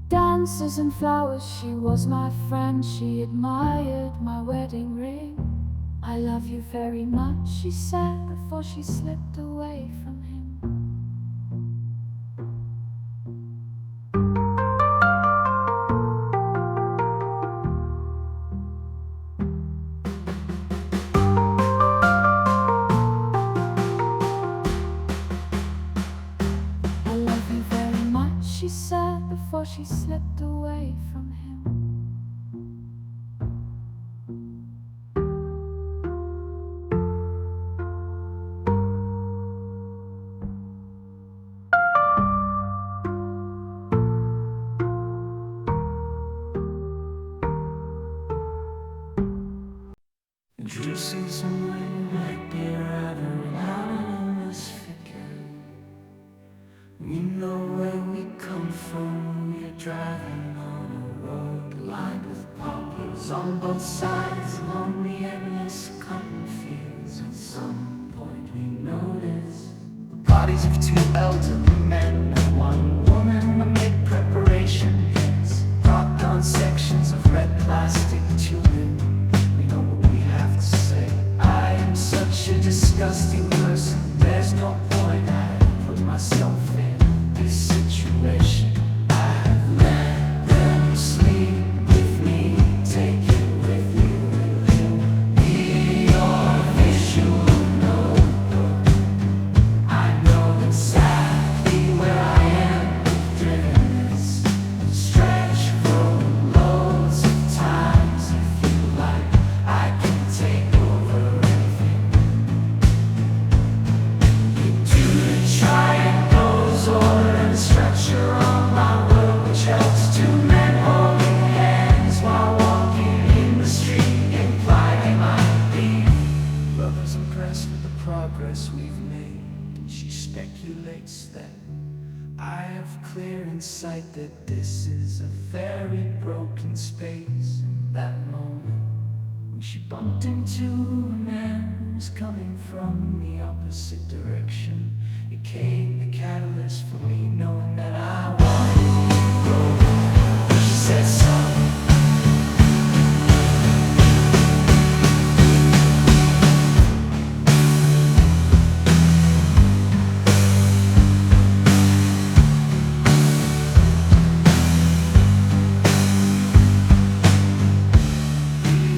Dances and flowers, she was my friend, she admired my wedding ring. I love you very much, she said before she slipped away from him. I love you very much, she said before she slipped away from him. Introducing someone like dear rather anonymous figure. We know where we come from. We're driving on a road lined with poplars on both sides, along the endless cotton fields. At some point we notice the bodies of 2 elderly men and 1 woman amid preparation kits, propped on sections of red plastic tubing. We know what we have to say. I am disgusting person. There's no point I put myself in this situation. I've let them sleep with me, take it with you. Be your visual notebook. I know exactly where I am. Driven this stretch from loads of times. I feel like I can take over anything. You do the triangles or the structure on my world, which helps two men holding hands while walking in the street, imply they might be lovers impressed with the progress we've made. And she speculates that I have clear insight that this is a very broken space. In that moment, when she bumped into a man who was coming from the opposite direction, it became the catalyst for me knowing that I wanted to grow. She said something.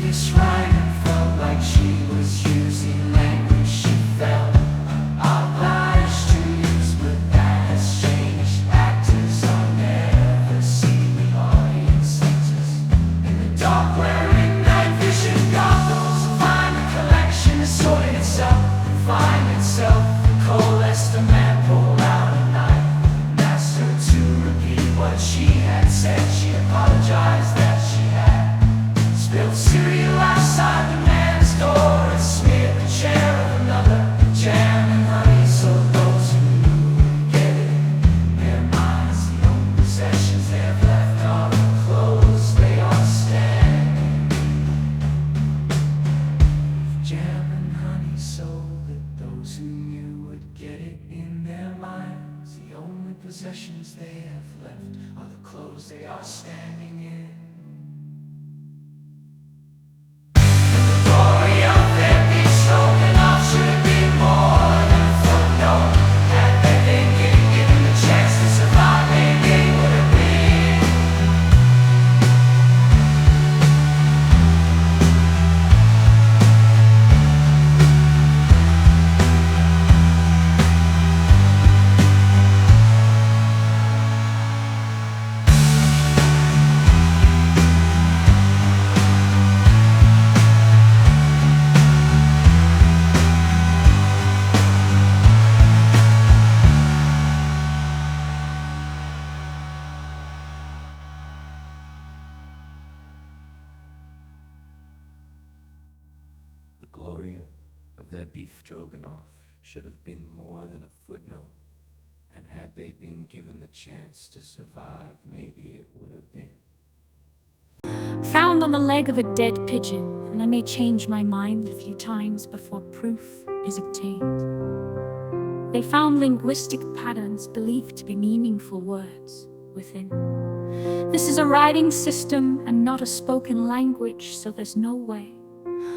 This writing felt like she was using language she felt obliged to use, but that has changed. Actors are never seen in audience centers. In the dark, wearing night vision goggles, find the collection is sorting itself, find itself. Coalesced a man pulled out a knife and asked her to repeat what she had said. She apologized that she had spilled cereal outside the man's door and smeared the chair of another jam and honey, so those who get it in their minds, the only possessions they have left are the clothes they are standing. Jam and honey, so that those who knew would get it in their minds, the only possessions they have left are the clothes they are standing in. Glory of their being stolen off should have been more than a footnote. Had they been given the chance to survive, maybe it would have been. The glory of their beef stroganoff should have been more than a footnote, and had they been given the chance to survive, maybe it would have been. Found on the leg of a dead pigeon, and I may change my mind a few times before proof is obtained. They found linguistic patterns believed to be meaningful words within. This is a writing system and not a spoken language, so there's no way.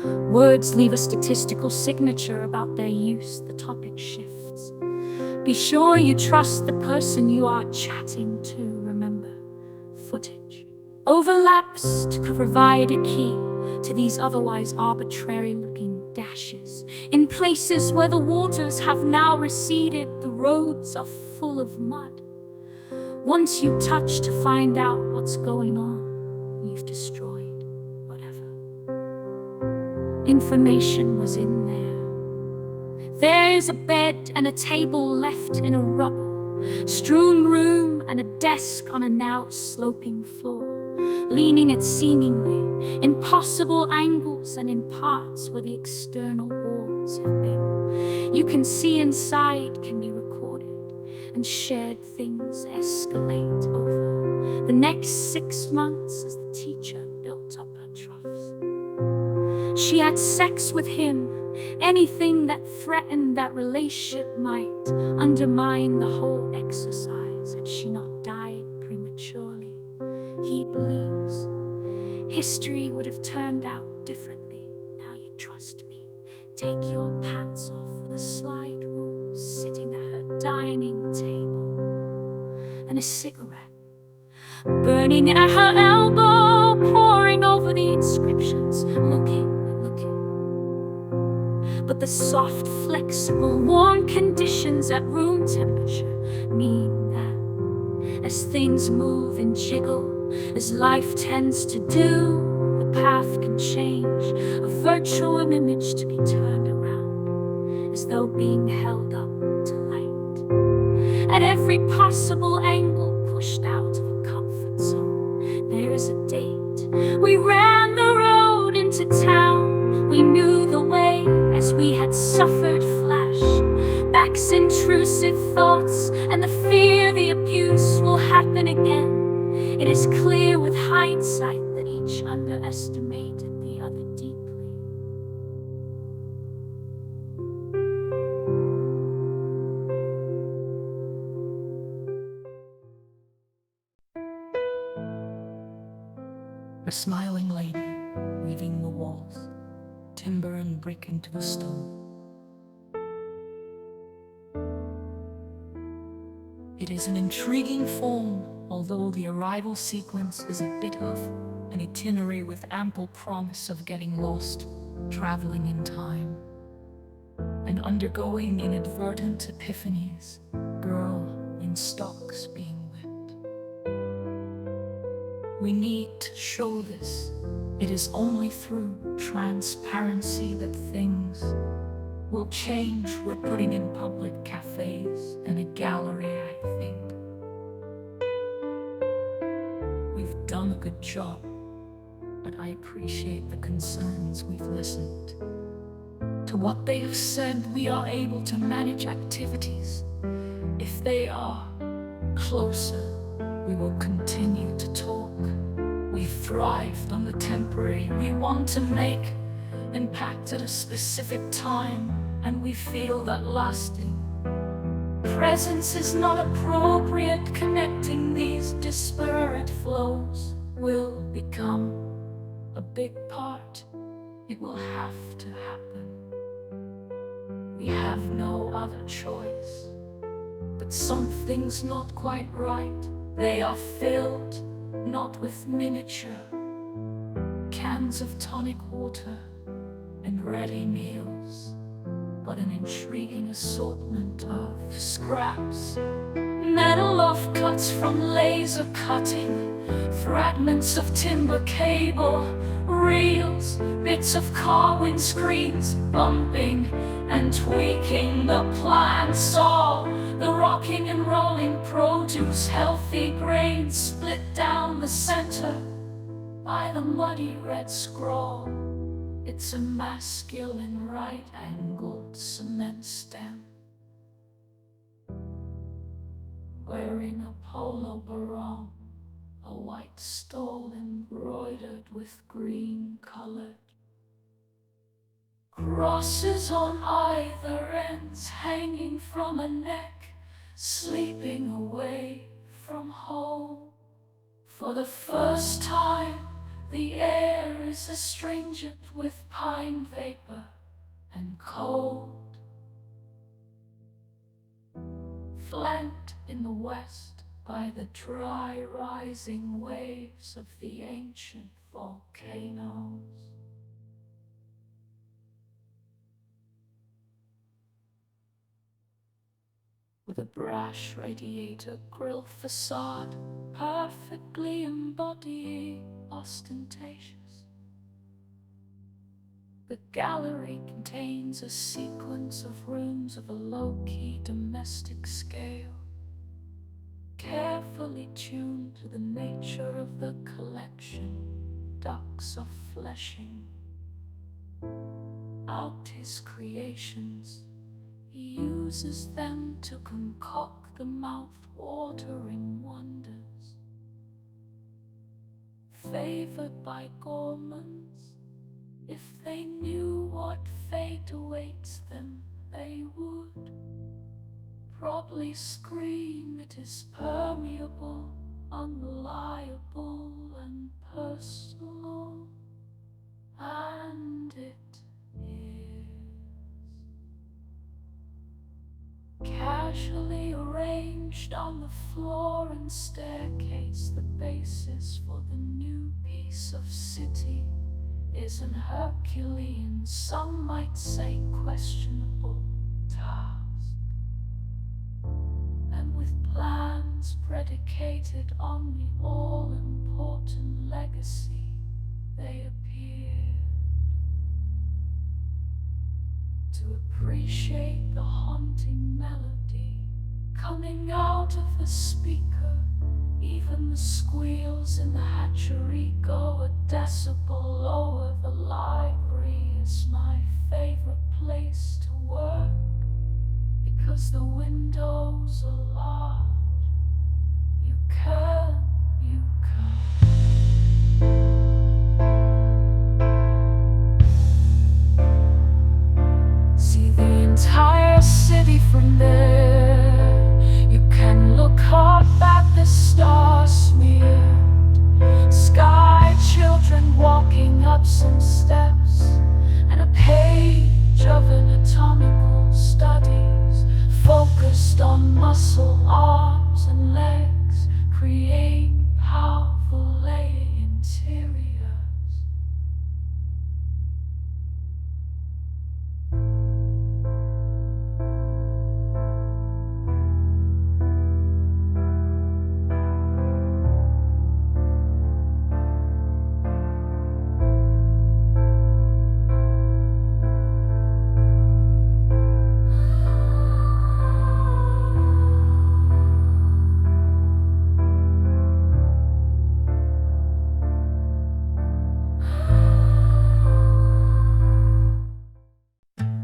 Words leave a statistical signature about their use, the topic shifts. Be sure you trust the person you are chatting to, remember. Footage overlaps to provide a key to these otherwise arbitrary-looking dashes. In places where the waters have now receded, the roads are full of mud. Once you touch to find out what's going on, you've destroyed whatever information was in there. There is a bed and a table left in a rubble, strewn room and a desk on a now sloping floor, leaning at seemingly impossible angles and in parts where the external walls have been. You can see inside can be recorded, and shared things escalate over the next 6 months as the teacher built up her troughs. She had sex with him. Anything that threatened that relationship might undermine the whole exercise. Had she not died prematurely, he believes history would have turned out differently. Now you trust me. Take your pants off. the slide rule, sitting at her dining table, and a cigarette burning at her elbow, poring over the inscriptions, looking. But the soft, flexible, warm conditions at room temperature mean that as things move and jiggle, as life tends to do, the path can change, a virtual image to be turned around, as though being held up to light. At every possible angle, pushed out of a comfort zone, there is a date. We ran the road into town, we knew the way as we had suffered flashbacks, intrusive thoughts, and the fear the abuse will happen again. It is clear with hindsight that each underestimated the other deeply. A smiling lady, weaving the walls, timber and brick into the stone. It is an intriguing form, although the arrival sequence is a bit of an itinerary with ample promise of getting lost, traveling in time, and undergoing inadvertent epiphanies, girl in stocks being whipped. We need to show this. It is only through transparency that things will change. We're putting in public cafes and a gallery, I think. We've done a good job, but I appreciate the concerns. We've listened to what they have said. We are able to manage activities. If they are closer, we will continue to talk. We thrived on the temporary. We want to make impact at a specific time, and we feel that lasting presence is not appropriate. Connecting these disparate flows will become a big part. It will have to happen. We have no other choice. But something's not quite right. They are filled not with miniature cans of tonic water and ready meals, but an intriguing assortment of scraps, metal offcuts from laser cutting, fragments of timber cable, reels, bits of car windscreens, bumping and tweaking the plants, all the rocking and rolling produce, healthy grains split down the center by the muddy red scroll. It's a masculine right-angled cement stem, wearing a polo barong, a white stole embroidered with green-colored crosses on either ends, hanging from a neck, sleeping away from home. For the first time, the air is astringent with pine vapor and cold. Flanked in the west by the dry rising waves of the ancient volcanoes. With a brash radiator grill facade, perfectly embodying ostentatious. The gallery contains a sequence of rooms of a low-key domestic scale, carefully tuned to the nature of the collection. Ducks of fleshing out his creations. He uses them to concoct the mouth-watering wonders. Favored by gourmands, if they knew what fate awaits them, they would probably scream. It is permeable, unreliable, and personal, and it is. casually arranged on the floor and staircase. The basis for the new piece of city is an Herculean, some might say questionable task, and with plans predicated on the all-important legacy, they appeared to appreciate the haunting melody coming out of the speaker. Even the squeals in the hatchery go a decibel lower. The library is my favorite place to work because the windows are large. You can see the entire city from there. You can look up at the star-smeared sky, children walking up some steps, and a page of anatomical studies focused on muscle, arms, and legs create powerful layer interiors.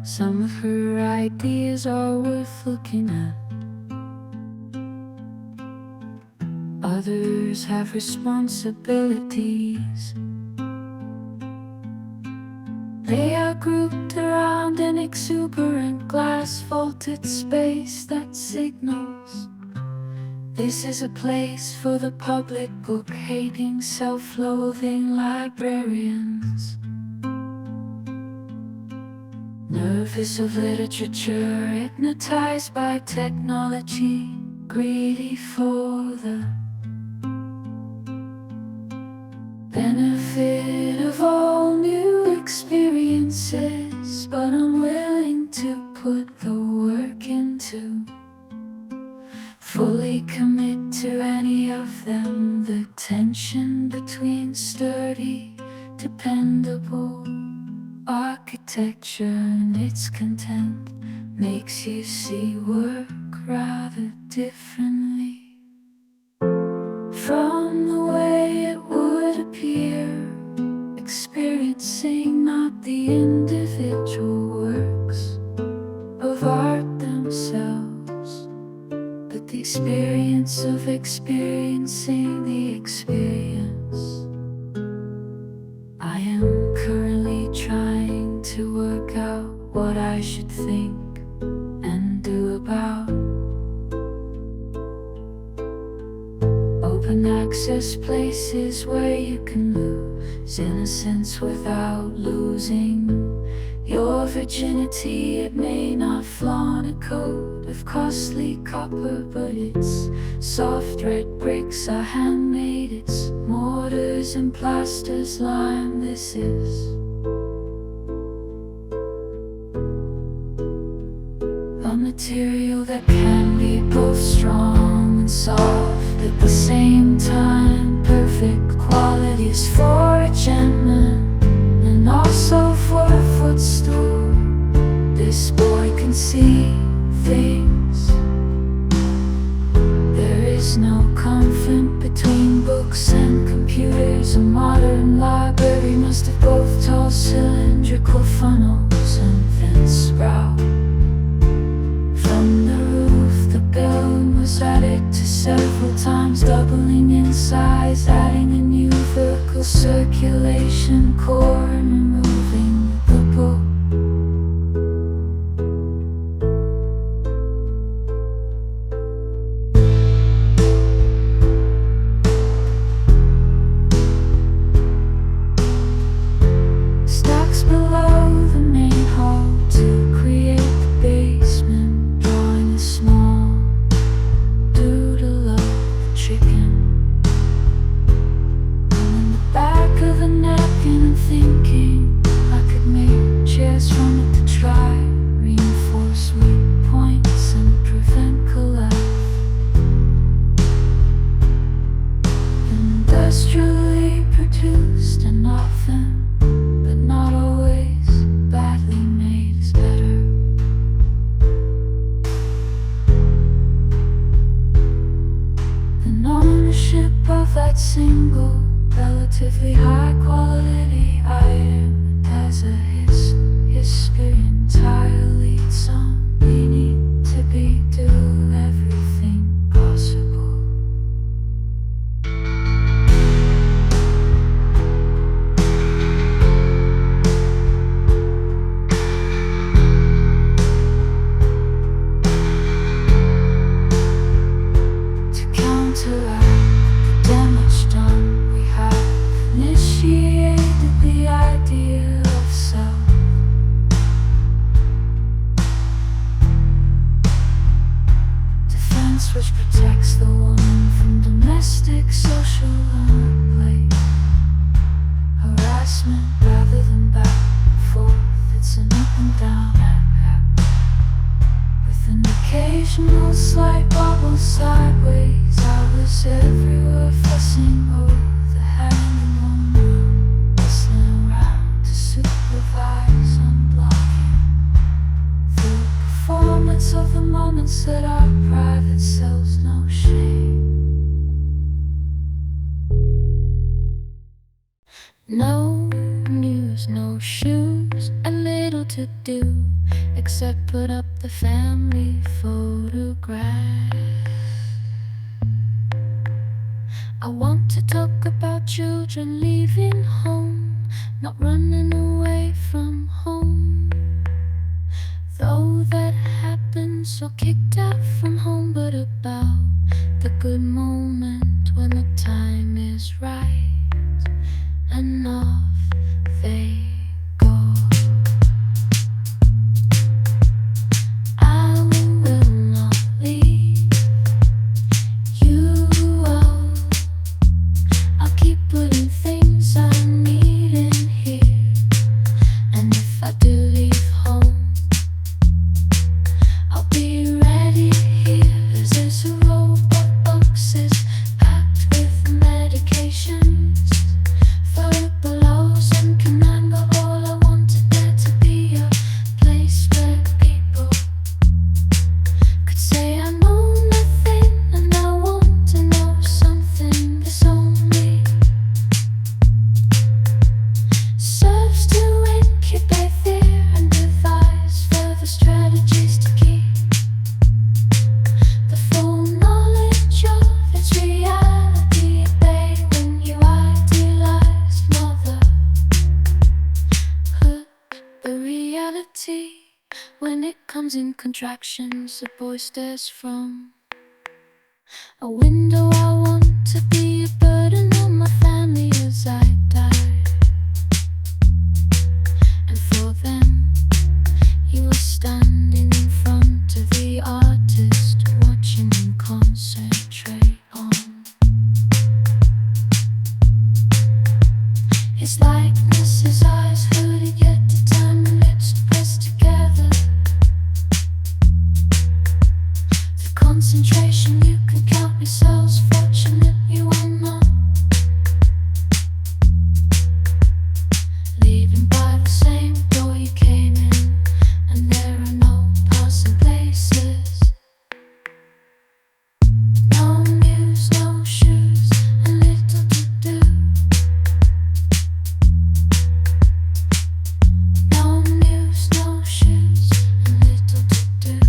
Some of her ideas are worth looking at. Others have responsibilities. They are grouped around an exuberant glass-vaulted space that signals this is a place for the public book-hating, self-loathing librarians. Nervous of literature, hypnotized by technology, greedy for the benefit of all new experiences, but unwilling to put the work into fully commit to any of them. The tension between sturdy, dependable architecture and its content makes you see work rather differently from the way it would appear, experiencing not the individual works of art themselves, but the experience of experiencing the experience. I am currently trying to work out what I should think and do about open access places where you can lose innocence without losing your virginity. It may not flaunt a coat of costly copper, but its soft red bricks are handmade. It's mortars and plasters, lime. This is a material that can be both strong and soft at the same time. Perfect qualities for a gentleman and also for a footstool. This boy can see things. There is no conflict between books and computers. A modern library must have both tall cylindrical funnels and vents sprout from the roof. The building was added to several times, doubling in size, adding a new vertical circulation core and removing the book. Stacks below the main hall to create that single, relatively high quality item has a history entirely its own. We need to do everything possible. To counteract the damage done, we have initiated the idea of self. Defense which protects the woman from domestic social play. Harassment rather than back and forth, it's an up and down with an occasional slight bubble sideways. I was everywhere fussing over the hand in one room, listening around to supervise unblocking the performance of the moments that our private selves know shame. No news, no shoes, a little to do except put up the family photograph. I want to talk about children leaving home, not running away from home. Though that happens, or kicked out from home, but about the good moment when the time is right. And off they go. I will not leave you out. I'll keep putting things I need in here. And if I do leave home, I'll be ready here. There's a robot boxes packed with medications for pillows and Cananga. All I wanted there to be a place where people could say I know nothing and I want to know something. This only serves to incubate fear and devise further strategies to keep the full knowledge of its reality at bay. When you idealize motherhood, the reality, when it comes in contractions, a boy stares from a window. I want to be a burden on my family as I die. And for them, he was standing in front of the artist, watching him concentrate on his likeness, his eyes hooded yet determined, lips pressed together. The concentration, you can count yourselves fortunate you are not leaving by the same door you came in, and there are no passing places. No news, no shoes, and little to do. No news, no shoes, and little to do.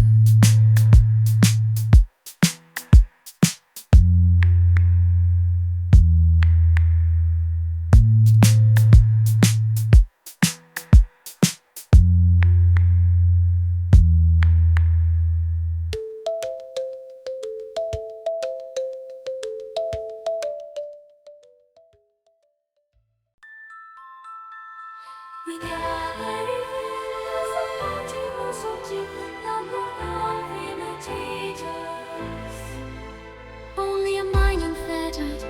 Only a mind unfettered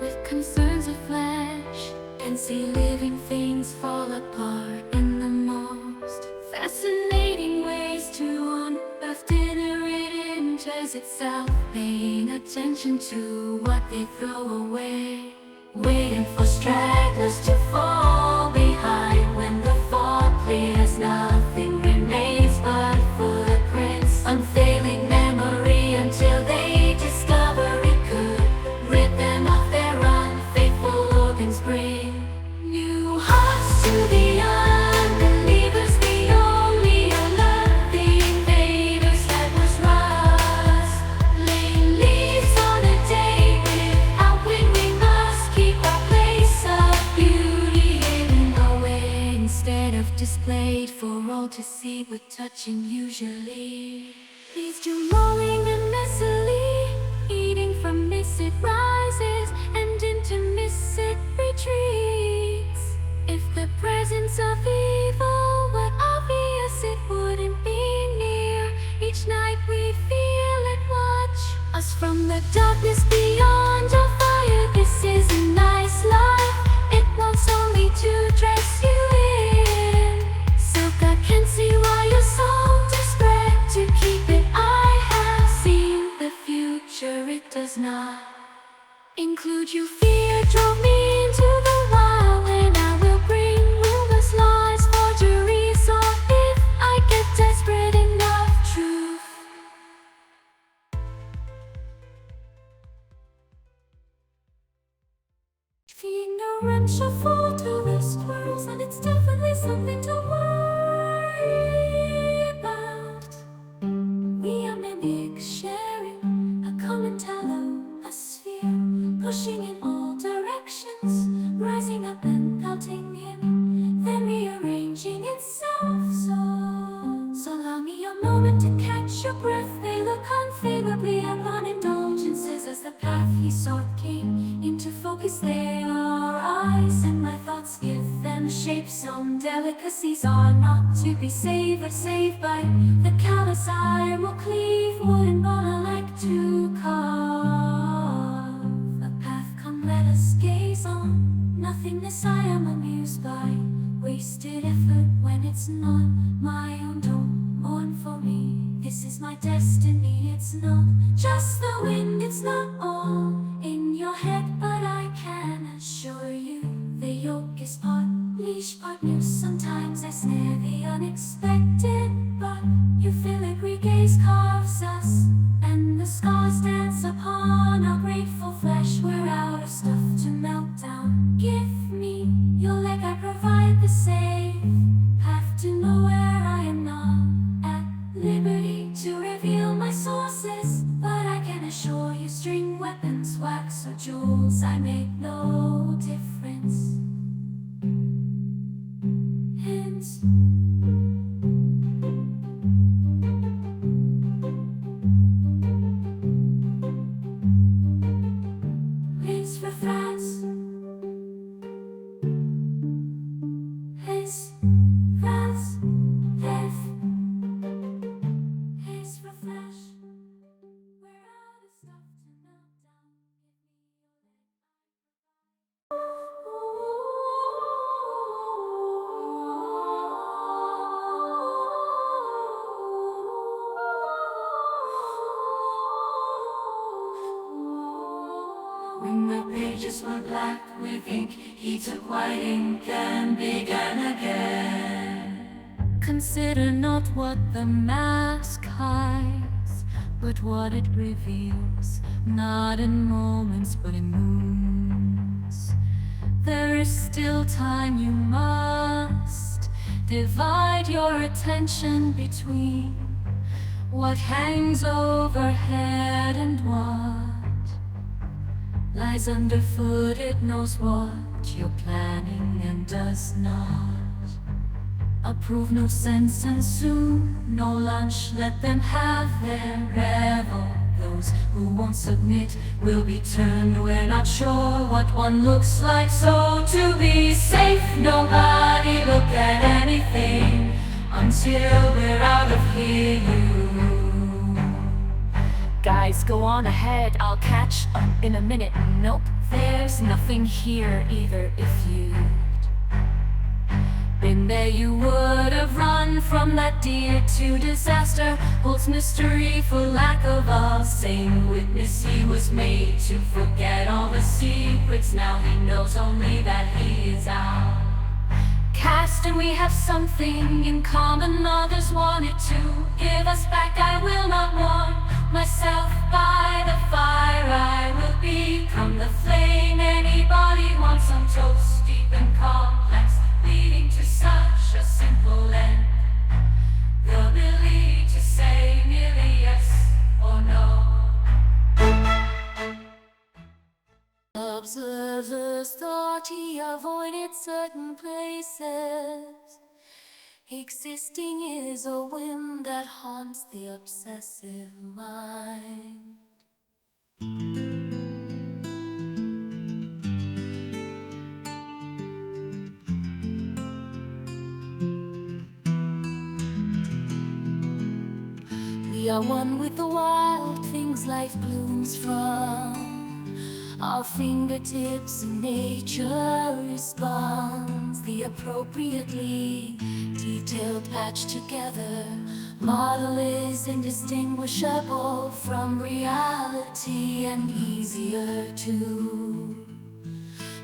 with concerns of flesh can see living things fall apart in the most fascinating ways. To unearth dinner, it enters itself, paying attention to what they throw away, waiting for stragglers to fall behind. When the fog clears, nothing remains but footprints, unfailing memory, until they discover it could rid them of their run. made for all to see with touching usually. Leads to mulling and messily, eating from misted rises and into misted retreats. If the presence of evil were obvious, it wouldn't be near. Each night we feel it watch us from the darkness beyond our fire. This is a nice life, it wants only to dress you in. Silk, I can see why you're so desperate to keep it. I have seen the future, it does not include you. Fear drove me into the wild, and I will bring rumors, lies, forgeries, or if I get desperate enough, truth. Ignorant shuffle to the squirrels, and it's definitely something to worry about. We are mimics sharing a common tallow, a sphere, pushing in all directions, rising up and pelting him, then rearranging itself. So allow me a moment to catch your breath. They look unfavorably upon indulgences as the path he sought came into focus. They are eyes, and my thoughts give them shape. Some delicacies are not to be savored, save by the callous I will cleave. Wooden bone I like to carve. A path, come let us gaze on nothingness. I am amused by wasted effort when it's not my own. Don't mourn for me, this is my destiny. It's not just the wind, it's not all in your head, but I can assure you the yoke is part leash, part noose. Sometimes I snare the unexpected, but your filigree gaze carves us, and the scars dance upon our grateful flesh. We're out of stuff to melt down. Give me your leg, I provide the safe. Have to know where I am not at liberty to reveal my sources, but I can assure you string, weapons, wax, or jewels, I make no difference. Hence, Hence for France, Hence France, Hence, Hence for flash. We're out of stuff to melt down. When the pages were black with ink, he took white ink and began again. Consider not what the mask hides, but what it reveals, not in moments but in moons. There is still time, you must divide your attention between what hangs overhead and what lies underfoot. It knows what you're planning and does not approve. No sense and soon no lunch. Let them have their revel. Those who won't submit will be turned. We're not sure what one looks like, so to be safe, nobody look at anything until we're out of here. Guys, go on ahead, I'll catch up in a minute. Nope, there's nothing here either. If you'd been there, you would have run from that deer to disaster. Holds mystery for lack of a sane witness. He was made to forget all the secrets. Now he knows only that he is out cast, and we have something in common. Others wanted to give us back. I will not warn myself by the fire. I will become the flame. Anybody wants some toast, deep and complex, leading to such a simple end. The ability to say merely yes or no. Observers thought he avoided certain places. Existing is a whim that haunts the obsessive mind. We are one with the wild things life blooms from our fingertips, and nature responds. The appropriately detailed patched together model is indistinguishable from reality and easier to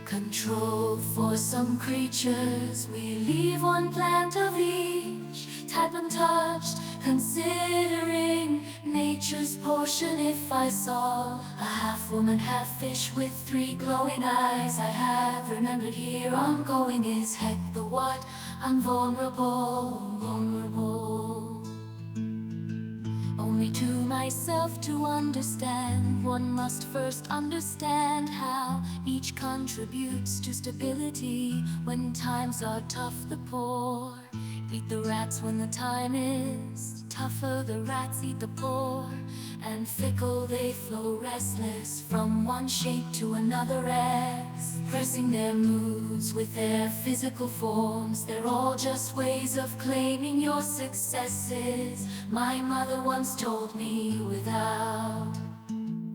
control. For some creatures we leave one plant of each type untouched, considering nature's portion. If I saw a half woman, half fish with three glowing eyes, I have remembered here ongoing is heck the what. I'm vulnerable, vulnerable. Only to myself to understand. One must first understand how each contributes to stability. When times are tough, the poor eat the rats. When the time is tougher, the rats eat the poor. And fickle they flow, restless from one shape to another, expressing their moods with their physical forms. They're all just ways of claiming your successes. My mother once told me, without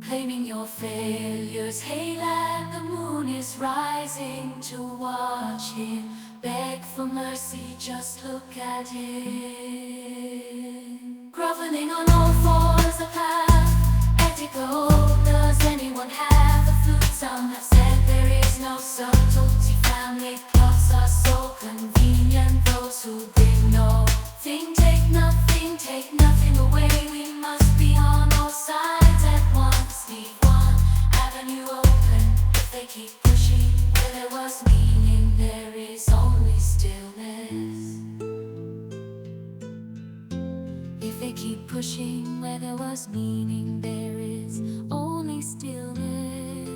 claiming your failures. Hey lad, the moon is rising. To watch him beg for mercy, just look at him. Groveling on all fours, a path ethical. Does anyone have a flute? Some have said there is no subtlety. Family plots are so convenient. Those who bring nothing take nothing away. We must be on all sides at once. Leave one avenue open. If they keep pushing where there was meaning, there is only stillness. If they keep pushing where there was meaning, there is only stillness.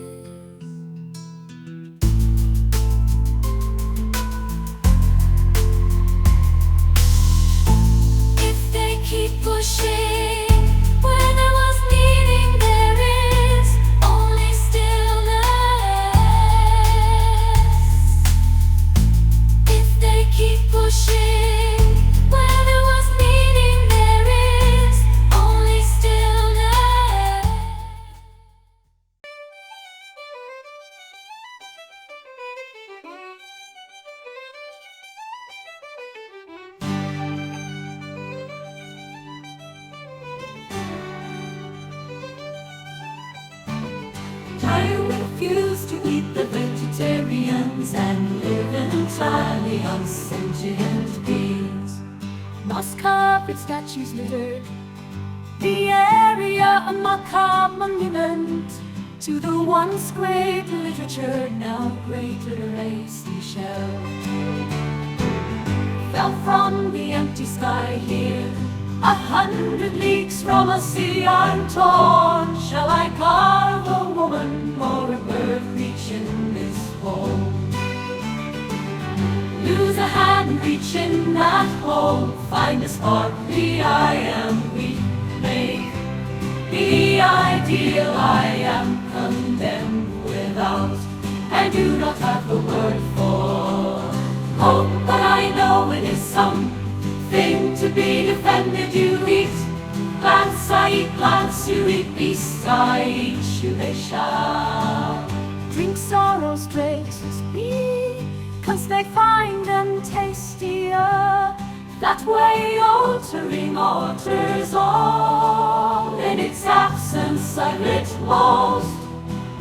If they keep pushing where there was meaning, there is only stillness. If they keep pushing where there was meaning, there is only stillness. I refuse to eat the vegetarians and live entirely on sentient beings. Moss-covered statues littered the area, a macabre monument to the once great literature, now great literacy shell. Fell from the empty sky here, 100 leagues from a city I'm torn. Shall I carve a woman or a bird reaching this hole? Lose a hand, reach in that hole. Find a spark, the I am weak. Make the ideal I am condemned without. I do not have the word for hope, but I know it is something to be defended. You eat plants, I eat plants. You eat beasts, I eat you. They shall drink sorrow's traces, because they find them tastier. That way altering alters all. In its absence I lit walls.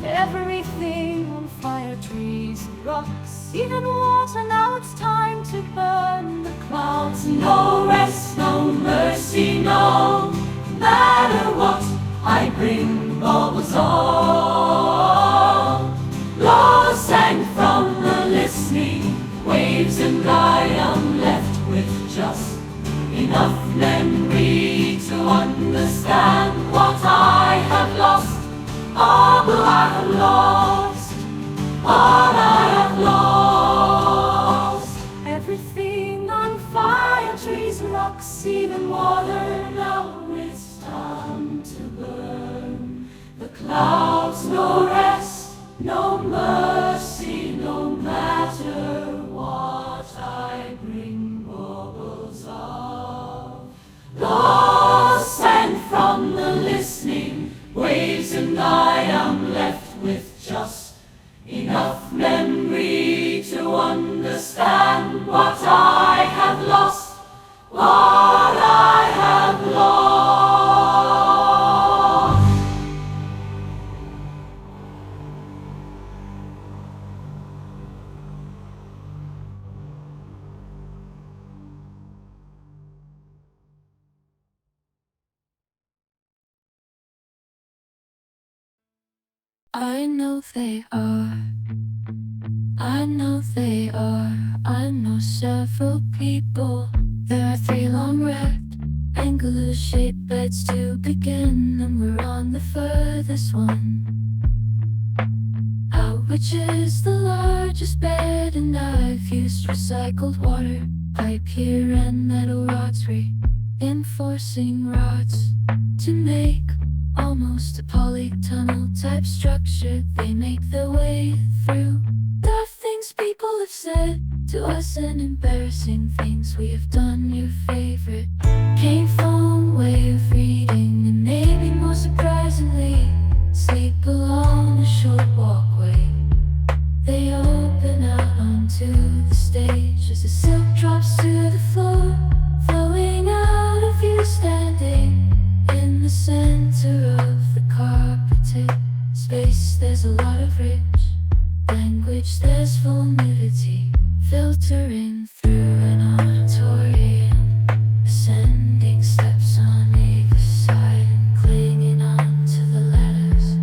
Everything on fire, trees and rocks, even water. Now it's time to burn the clouds. No rest, no mercy, no matter what I bring, all was all lost and from the listening waves, and I am left with just enough memory to understand what I have lost. All I have lost, all I have lost. Everything on fire clouds, no rest, no mercy, no matter what I bring bubbles of loss, and from the listening waves, and I am left with just enough memory to understand what I have lost, what I have lost. I know they are. I know they are. I know several people. There are 3 long rectangular shaped beds to begin, and we're on the furthest one out, which is the largest bed. And I've used recycled water pipe here and metal rods, reinforcing rods to make almost a polytunnel type structure. They make their way through the things people have said to us and embarrassing things we have done. Your favorite painful way of reading, and maybe more surprisingly, sleep along a short walkway. They open out onto the stage as the silk drops to the floor, flowing out of you standing in the center of the carpeted space. There's a lot of rich language, there's vulnerability filtering through an auditorium, ascending steps on either side and clinging on to the ladders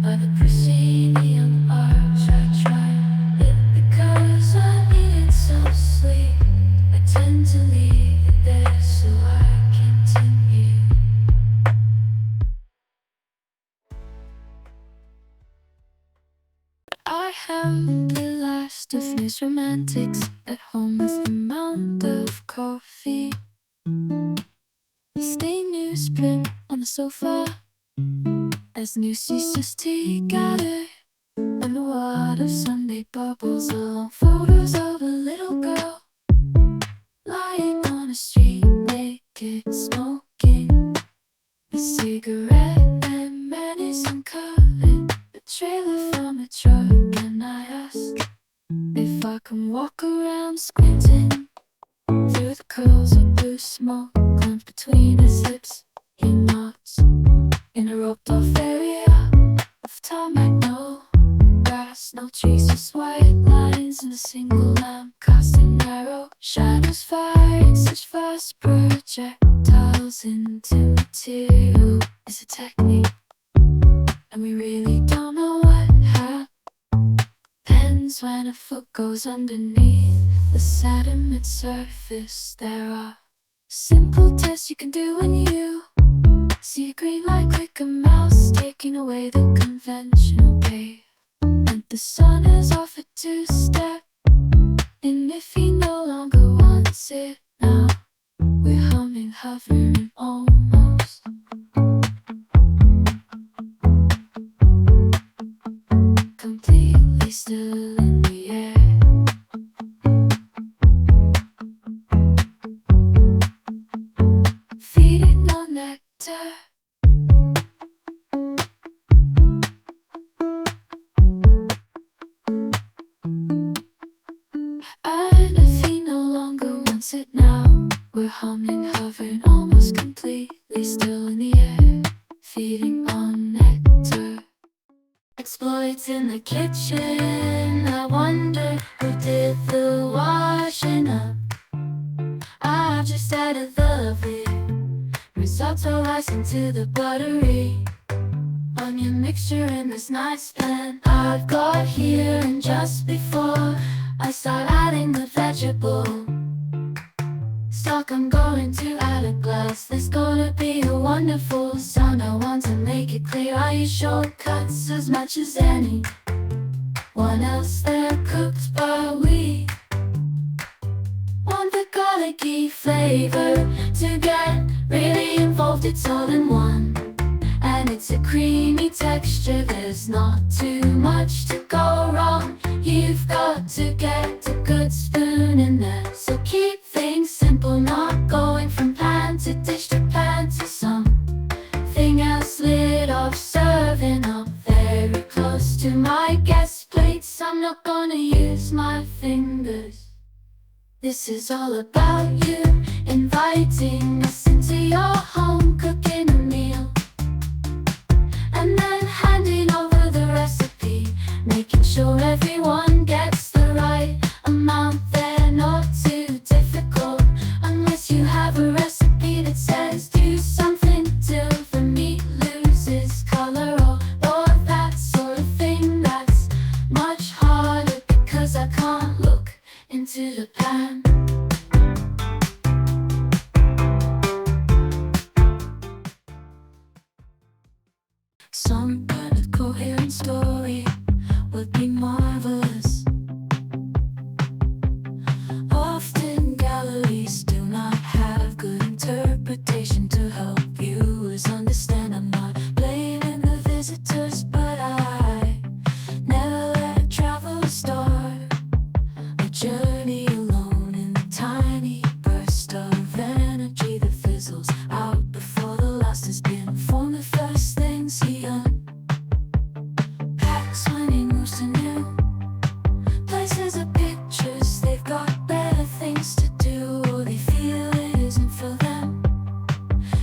by the proscenium arch. I tried it because I needed some sleep. I tend to leave it there so I continue. I am the last of his romantics, at home with a mound of coffee, staying newsprint on the sofa as news ceases to gather, and a wad of Sunday bubbles along photos of a little girl lying on a street naked, smoking a cigarette, and man is uncovered a trailer from a truck. And I ask if I can walk around squinting through the curls of blue smoke clumps between his lips. He nods in a roped off area of tarmac, no grass, no trees, just white lines and a single lamp casting narrow shadows, firing such fast projectiles into material. It's a technique, and we really don't know what happens when a foot goes underneath the sediment surface. There are simple tests you can do when you see a green light, click a mouse, taking away the conventional pave. And the sun has offered to step in if he no longer wants it now. We're humming, hovering, almost completely still in the air. Feeding on nectar, and if he no longer wants it now, we're humming, hovering, almost completely still in the air. Feeding on nectar. Exploits in the kitchen, I wonder who did the washing up. I've just added the lovely risotto rice into the buttery onion mixture in this nice pan I've got here. And just before I start adding the vegetable stock, I'm going to add a glass. There's gonna be a wonderful sound. I want to make it clear I use shortcuts as much as anyone else. They're cooked, but we want the garlicky flavor to get really involved. It's all in one. Add and it's a creamy texture. There's not too much to go wrong. You've got to get a good spoon in there. So keep things simple, not going from pan to dish to pan to something else. Lid off, serving up very close to my guest plates. I'm not gonna use my fingers. This is all about you, inviting us into your home, cooking a meal, and then handing over the recipe, making sure everyone gets the right amount. They're not too difficult, unless you have a recipe that says do something till the meat loses color, or that sort of thing. That's much harder because I can't look into the pan. Some kind of coherent story would be marvelous. Often galleries do not have good interpretation to help viewers understand. I'm not blaming the visitors, but I never let a traveler start a journey alone in the tiny burst of energy that fizzles out before the last has been formed. The first things he unpacks when he moves to new places are pictures. They've got better things to do, or they feel it isn't for them.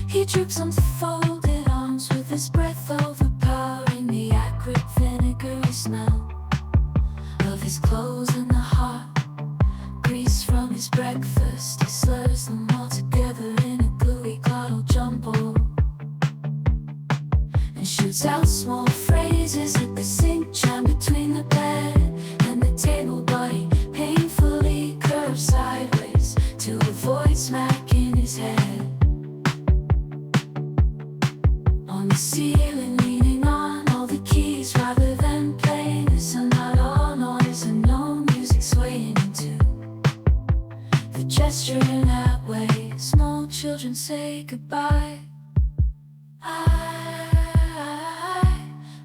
He droops on folded arms with his breath overpowering the acrid vinegary smell of his clothes and the hot grease from his breakfast. He slurs them all together in a gluey glottal jumble and shoots out small phrases at the sink jam between the bed and the table. Body painfully curves sideways to avoid smacking his head on the ceiling, leaning on all the keys rather than playing. This and not all noise and no music swaying into the gesture in that way. Small children say goodbye. I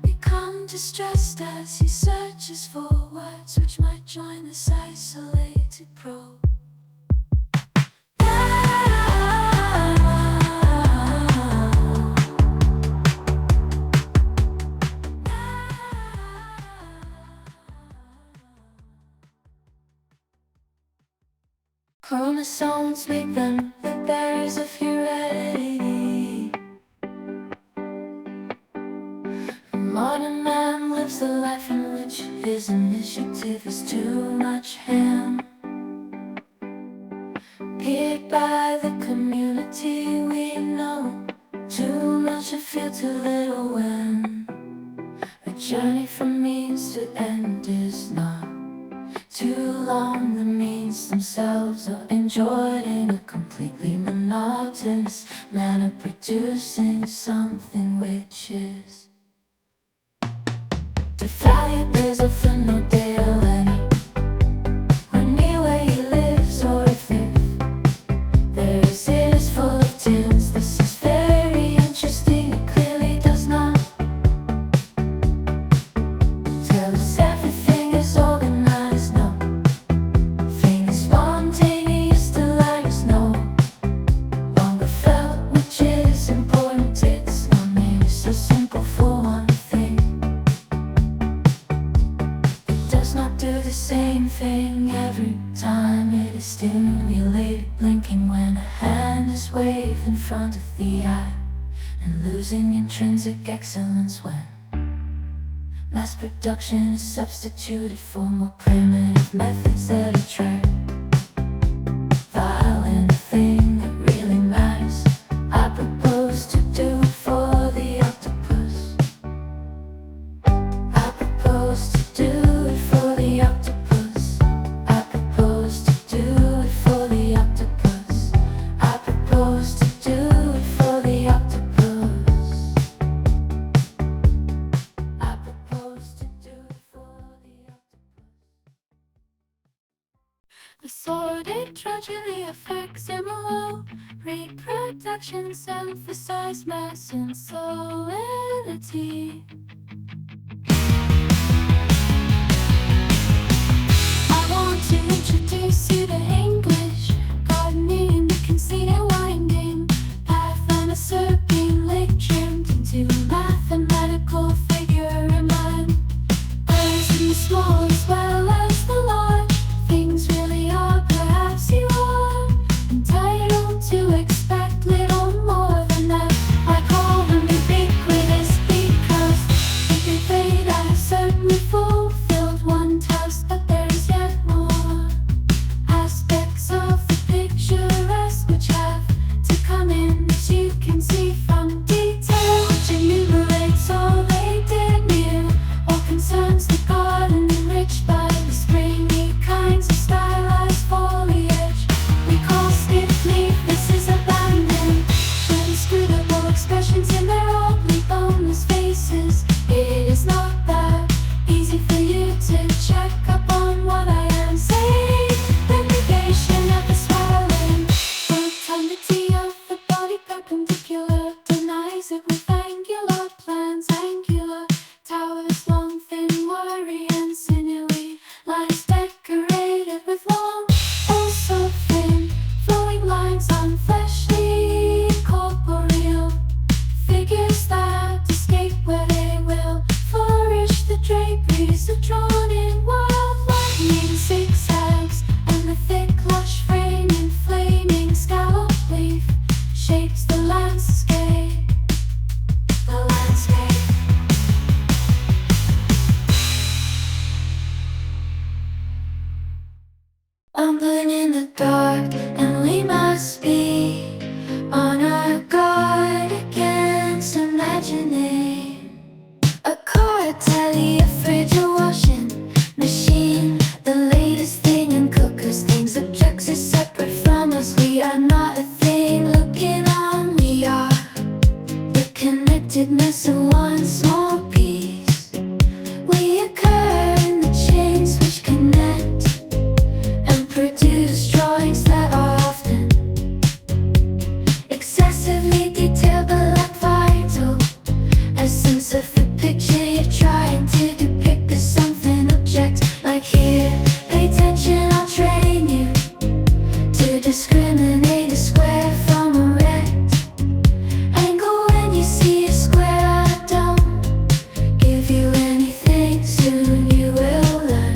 become distressed as he searches for words which might join this isolated probe. Chromosomes make them the bearers of heredity. Modern man lives a life in which his initiative is too much him. Peered by the community we know, too much to feel, too little when a journey from means to end is not too long. The means themselves are enjoyed in a completely monotonous manner, producing something which is the value is of the no dale any when near where he lives, or if there is, it is full of tins. This is very interesting. It clearly does not tell us everything is organized. No thing is spontaneous, delirious. No longer felt, which is important. It's not maybe so simple for one thing. It does not do the same thing every time. It is stimulated, blinking when a hand is waved in front of the eye, and losing intrinsic excellence when mass production is substituted for more primitive methods that attract violent thing that really matters. I propose to do it for the octopus. I propose to do it for the octopus. I propose to do it for the octopus. I propose to do it for the octopus. I propose to do it for the octopus. The sordid drudgery affects immoral Reproductions emphasize mass and solidity. I want to introduce you to English, gardening, conceit and winding, path and a serpent lake trimmed into a mathematical figure in line. Birds in the small as well as the large, things really are perhaps you are entitled to expect little more than that. I call them ubiquitous because they have certainly fulfilled one task, but there is yet more aspects of the picturesque which have to come in, as you can see from detail, which enumerates all they did near, all concerns the garden enriched by the springy kinds of stylized foliage. We call stiff leaf, this is abandoned, inscrutable expressions in their oddly boneless faces. It is not that easy for you to check up on what I am saying. The negation of the swelling, rotundity of the body perpendicular, denies it with angular plans, angular towers, long, thin, wiry, and sinewy lines decorated with long, also thin, flowing lines on fleshly, corporeal figures that escape where they will flourish. The draperies are drawn in wild lightning zigzags, and the thick, lush frame in flaming scallop leaf shapes the landscape. The landscape. Bumbling in the dark, and we must be on our guard against imagining a car, a telly, a fridge, a washing machine, the latest thing in cookers. Things objects are separate from us. We are not a thing looking on. We are the connectedness of one small piece. We occur in the chains which connect and produce drawings that are often excessively detailed but lack vital essence of the picture you're trying to depict. There's something object, like here, pay attention, I'll train you to discriminate a square from a rectangle. When you see a square, I don't give you anything, soon you will learn.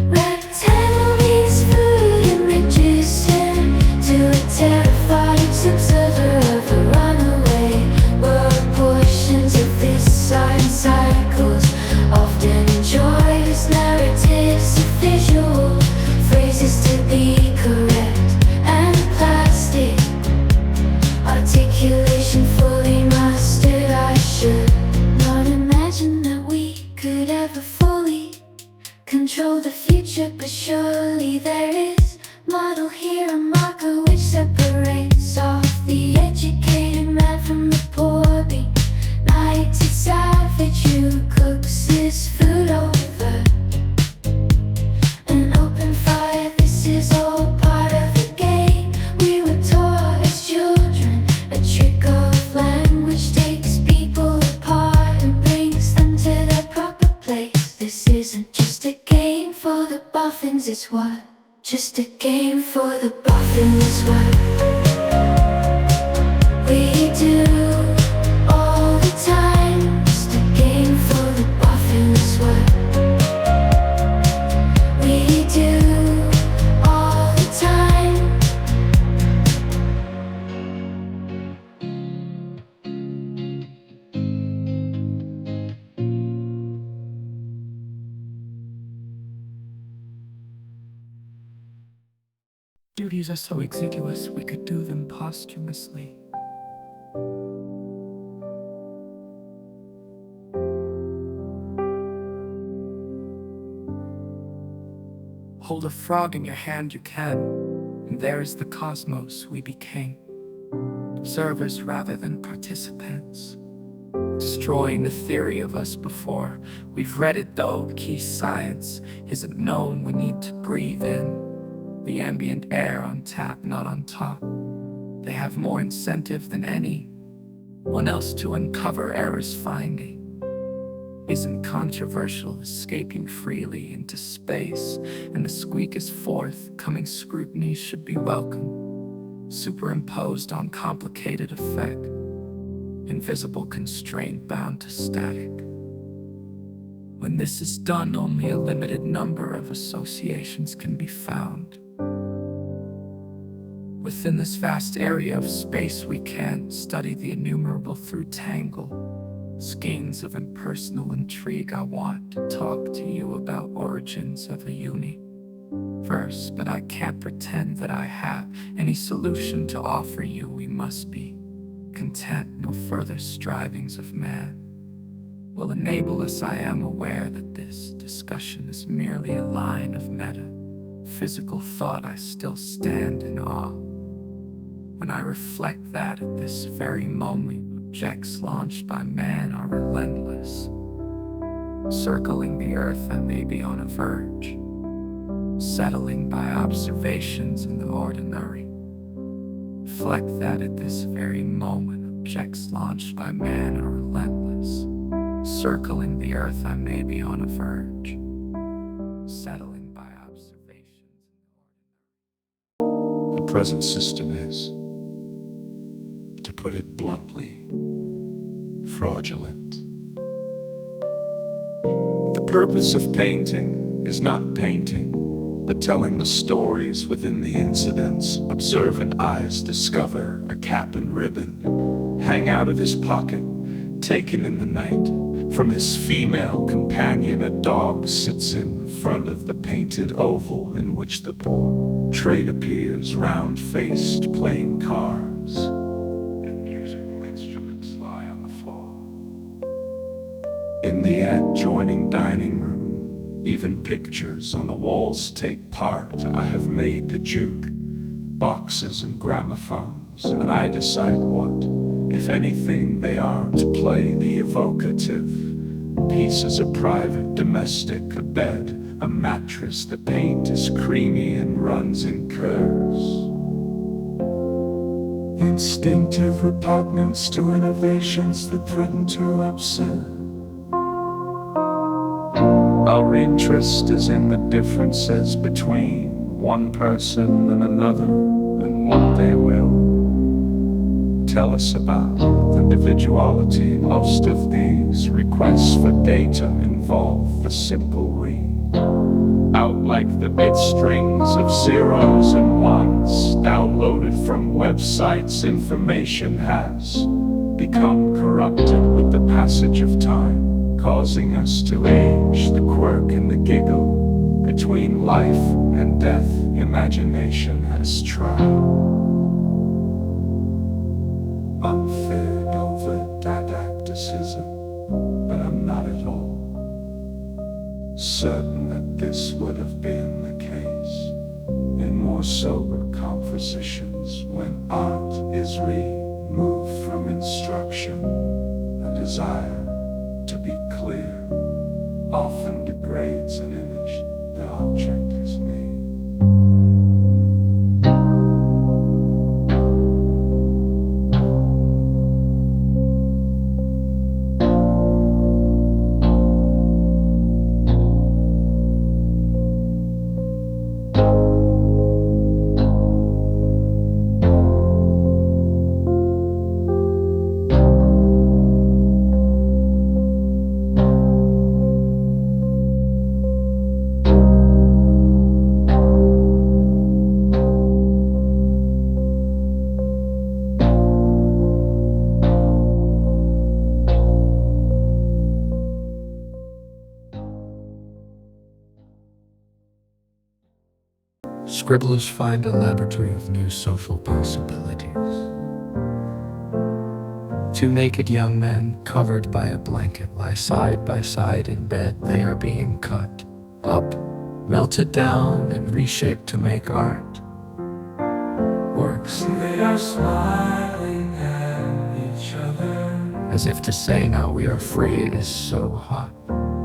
Rectangle means food and reducing to a terrified observer of a runaway world. Portions of this side cycles often enjoys narratives of visual phrases to be correct and plastic articulation fully mastered. I should not imagine that we could ever fully control the future, but surely there is model here, a marker which separates off the educated man from the poor benighted savage who cooks his food over an open fire. This is all part of the game we were taught as children. A trick of language takes people apart and brings them to their proper place. This isn't just a game for the boffins, it's what? Just a game for the boffins, it's what we do all the time. Just a game for the boffins, it's what we do all the time. Duties are so exiguous, we could do them posthumously. Hold a frog in your hand you can, and there is the cosmos we became. Observers rather than participants, destroying the theory of us before we've read it, though key science isn't known. We need to breathe in the ambient air on tap, not on top. They have more incentive than anyone else to uncover errors. Finding isn't controversial, escaping freely into space, and the squeak is forthcoming. Scrutiny should be welcome, superimposed on complicated effect, invisible constraint bound to static. When this is done, only a limited number of associations can be found. Within this vast area of space, we can study the innumerable through tangle skeins of impersonal intrigue. I want to talk to you about origins of a universe, but I can't pretend that I have any solution to offer you. We must be content. No further strivings of man will enable us. I am aware that this discussion is merely a line of metaphysical thought. I still stand in awe when I reflect that at this very moment, objects launched by man are relentless, circling the earth. I may be on a verge, settling by observations in the ordinary. Reflect that at this very moment, objects launched by man are relentless, circling the earth. I may be on a verge, settling by observations. The present system is, to put it bluntly, fraudulent. The purpose of painting is not painting, but telling the stories within the incidents. Observant eyes discover a cap and ribbon hang out of his pocket, taken in the night from his female companion. A dog sits in front of the painted oval in which the portrait appears, round-faced, playing cards, and musical instruments lie on the floor. In the adjoining dining room, even pictures on the walls take part. I have made the juke boxes and gramophones, and I decide what, if anything, they are to play. The evocative pieces, a private domestic, a bed, a mattress. The paint is creamy and runs in curves. Instinctive repugnance to innovations that threaten to upset. Our interest is in the differences between one person and another, and what they will tell us about individuality. Most of these requests for data involve a simple read out, like the bit strings of zeros and ones downloaded from websites. Information has become corrupted with the passage of time, causing us to age. The quirk and the giggle between life and death. Imagination has tried. Unfair over didacticism, but I'm not at all certain that this would have been the case in more sober compositions. When art is removed from instruction, a desire to be clear often degrades an image. The object is me. Scribblers find a laboratory of new social possibilities. Two naked young men covered by a blanket lie side by side in bed. They are being cut up, melted down, and reshaped to make art works. They are smiling at each other, As if to say, now we are free, it is so hot.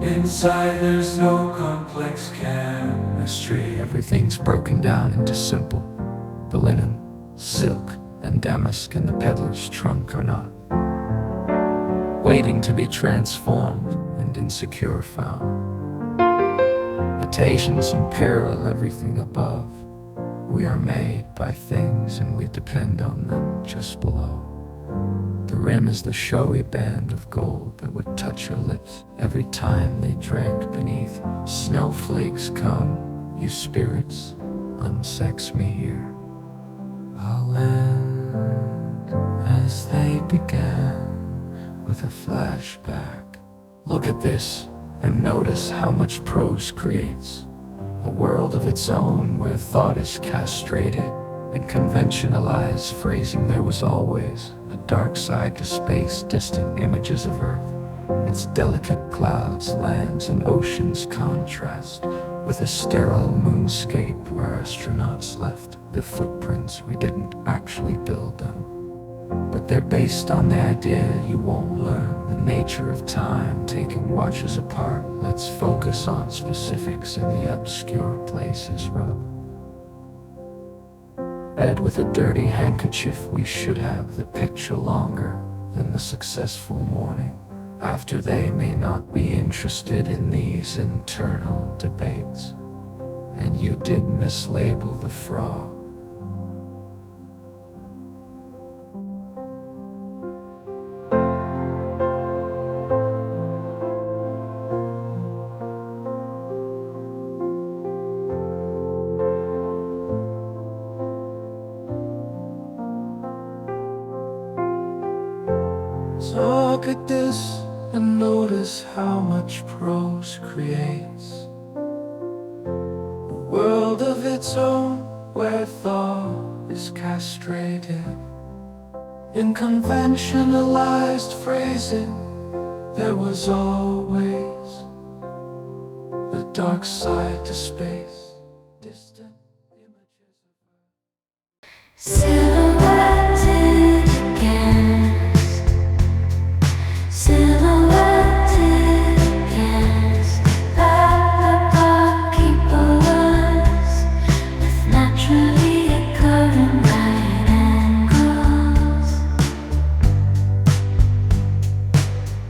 inside there's no complex chemistry. Everything's broken down into simple. The linen, silk, and damask in the peddler's trunk are not waiting to be transformed and insecure found. Mutations imperil everything above. We are made by things and we depend on them just below. The rim is the showy band of gold that would touch your lips every time they drank beneath. Snowflakes come, you spirits, unsex me here. I'll end as they began with a flashback. Look at this and notice how much prose creates. A world of its own where thought is castrated and conventionalized phrasing. There was always a dark side to space, distant images of Earth. Its delicate clouds, lands, and oceans contrast with a sterile moonscape where astronauts left the footprints. We didn't actually build them, but they're based on the idea you won't learn the nature of time, taking watches apart. Let's focus on specifics in the obscure places. Rub bed with a dirty handkerchief. We should have the picture longer than the successful morning after. They may not be interested in these internal debates, and you did mislabel the frog. Look at this and notice how much prose creates. A world of its own where thought is castrated. In conventionalized phrasing, there was always the dark side to space. Distant images of Silhouetted against, silhouetted against that people was with naturally occurring right angles.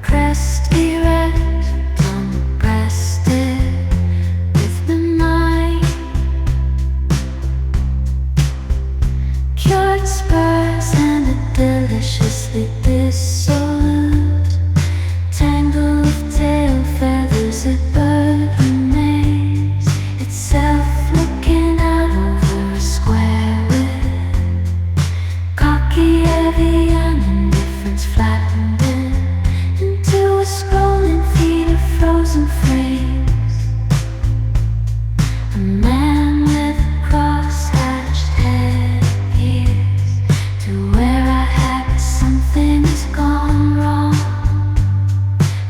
Crest erect, tongue-breasted with benign cured spurs and a deliciously dissolute tangle of tail feathers. A bird remains itself, looking out over a square with cocky, heavy, and indifference flattened into a scrolling feed of frozen frames. A man with a cross-hatched headpiece to where I had something has gone wrong.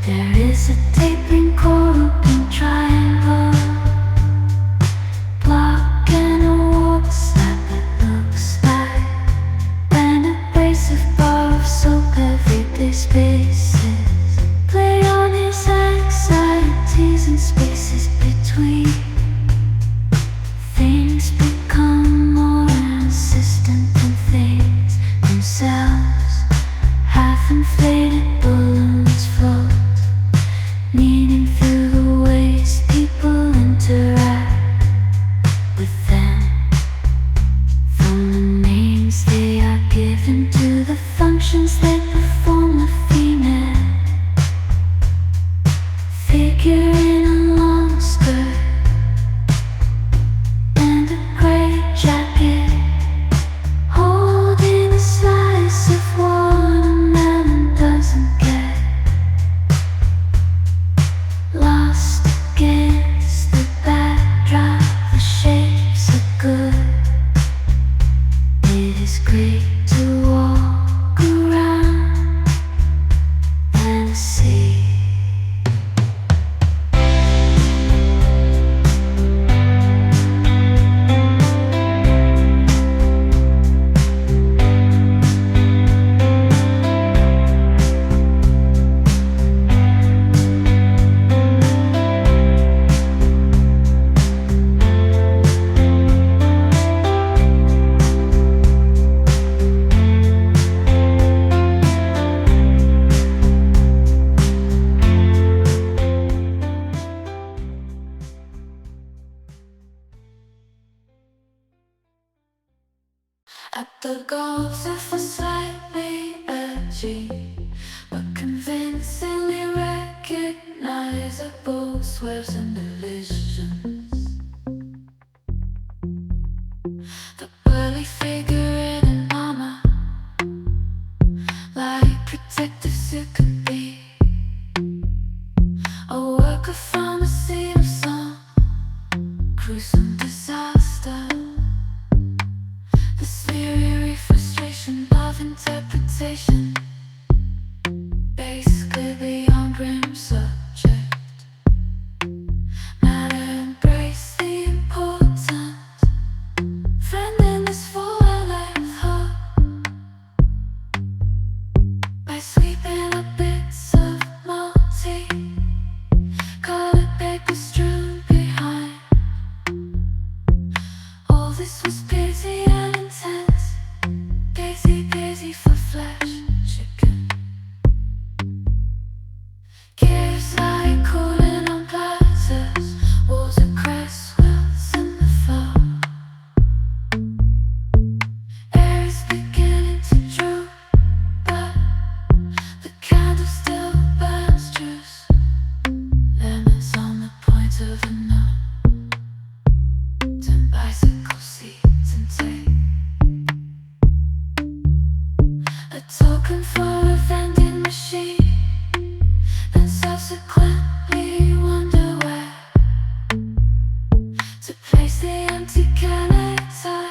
There is a tapering coral pink triangle block and a warp slap that looks like an abrasive bar of soap. Everyday spaces play on his anxieties and spaces between. Things become more insistent than things themselves. Half-inflated balloons float, meaning through the ways people interact with them. From the names they are given to the functions they perform, the female figure in a long skirt and a gray jacket, holding a slice of watermelon, doesn't get lost against the backdrop. The shapes are good. It is great to walk around and see. The goals are slightly edgy, but convincingly recognizable swerves and elisions. The burly figure in an armor, like protectives it could be, a worker from a scene of some gruesome disaster. The smeary frustration of interpretation, basically beyond grim subject matter. Embrace the important friend in this four-length hub by sweeping up bits of multi-colored paper strewn behind. All this was busy and intense, busy for flesh chicken. Gears like cooling on plazas, walls of cresswells in the fog. Air is beginning to droop, but the candle still burns juice. Lemons on the point of a nut, and bicycle seats and tape. A token for a vending machine, then subsequently wonder where to place the empty connector.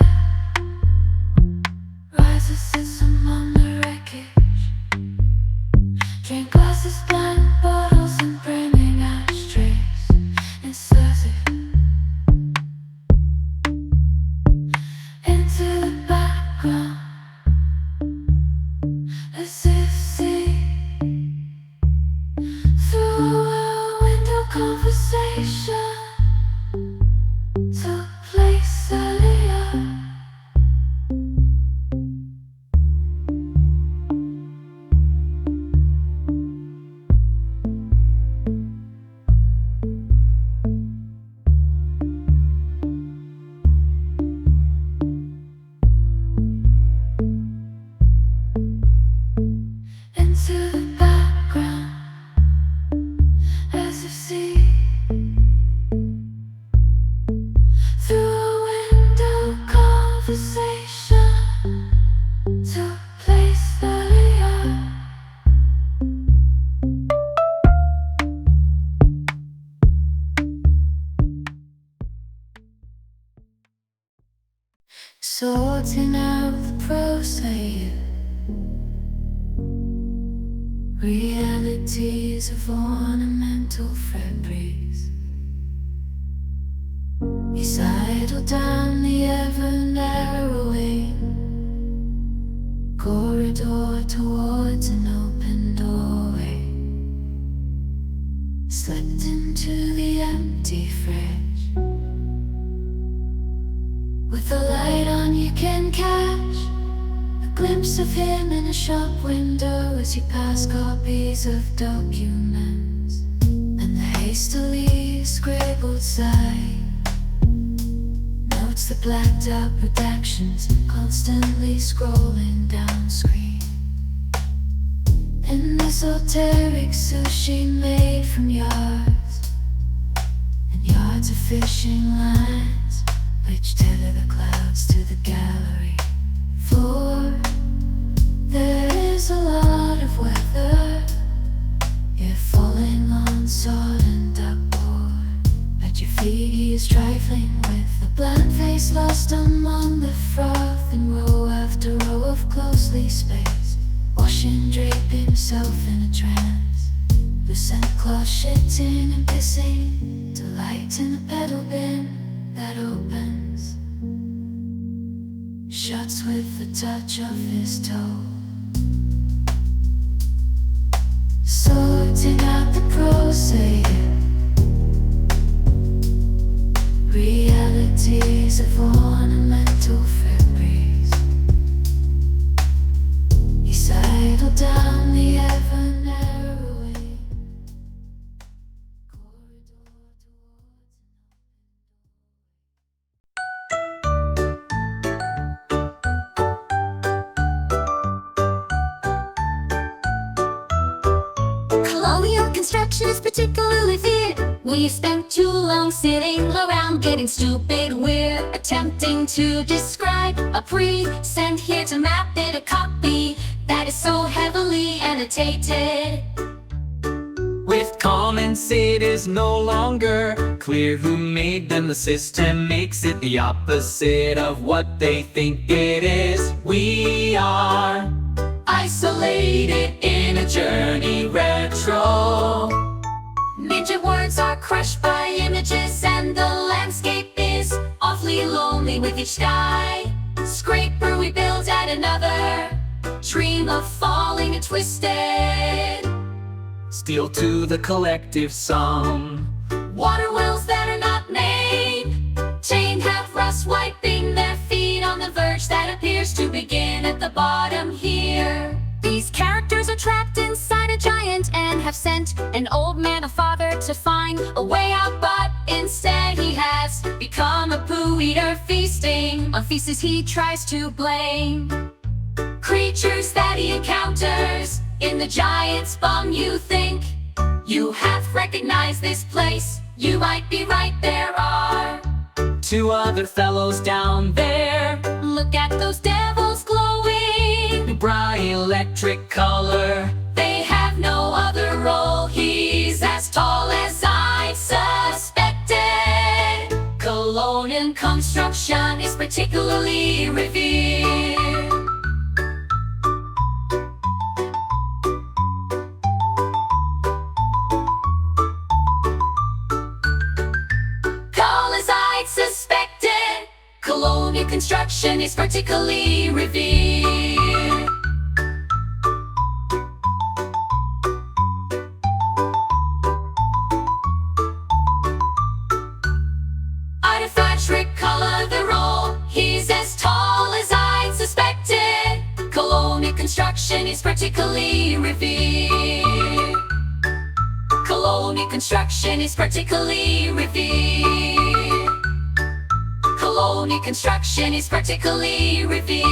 Rises sits among the wreckage, drink glasses, blind bottles, and brimming ashtrays inserted into the background, as if see through a window. Conversation took place earlier. Into the background, as if see through a window. Conversation took place earlier. Sorting out the prosaic realities of ornamental fabrics. He sidled down the ever-narrowing corridor towards an open doorway, slipped into the empty fridge. With the light on you can catch a glimpse of him in a shop window as he passed copies of documents and the hastily scribbled side notes, the blacked out redactions constantly scrolling down screen. An esoteric sushi made from yards and yards of fishing lines which tether the clouds to the gallery floor. There is a lot of weather, you're falling on sodden duckboard. At your feet he is trifling with a bland face lost among the froth in row after row of closely spaced washing, draping himself in a trance. Lucent cloth shitting and pissing, delight in a pedal bin that opens, shuts with the touch of his toe. Sorting out the prosaic realities of ornamental fabrics. He sidled down the ever-narrowing corridor towards construction is particularly feared. We've spent too long sitting around getting stupid. We're attempting to describe a pre-sent here to map it, a copy that is so heavily annotated. With comments it is no longer clear who made them. The system makes it the opposite of what they think it is. We are isolated in a journey retro. Midget words are crushed by images, and the landscape is awfully lonely with each skyscraper we build at another. Dream of falling and twisted. Steal to the collective sum. Water wells that are not named, chained have rust wiping their feet on the verge that appears to begin at the bottom here. These characters are trapped inside a giant and have sent an old man, a father, to find a way out, but instead he has become a poo eater, feasting on feces he tries to blame. Creatures that he encounters in the giant's bum. You think you have recognized this place? You might be right, there are Two other fellows down there. Look at those devils glowing, Bright electric color. they have no other role. He's as tall as I suspected. Colonial construction is particularly revered. Suspected, colonial construction is particularly revered. Artifact color the roll. He's as tall as I'd suspected. Colonial construction is particularly revered. Colonial construction is particularly revered. Colonial construction is particularly revered.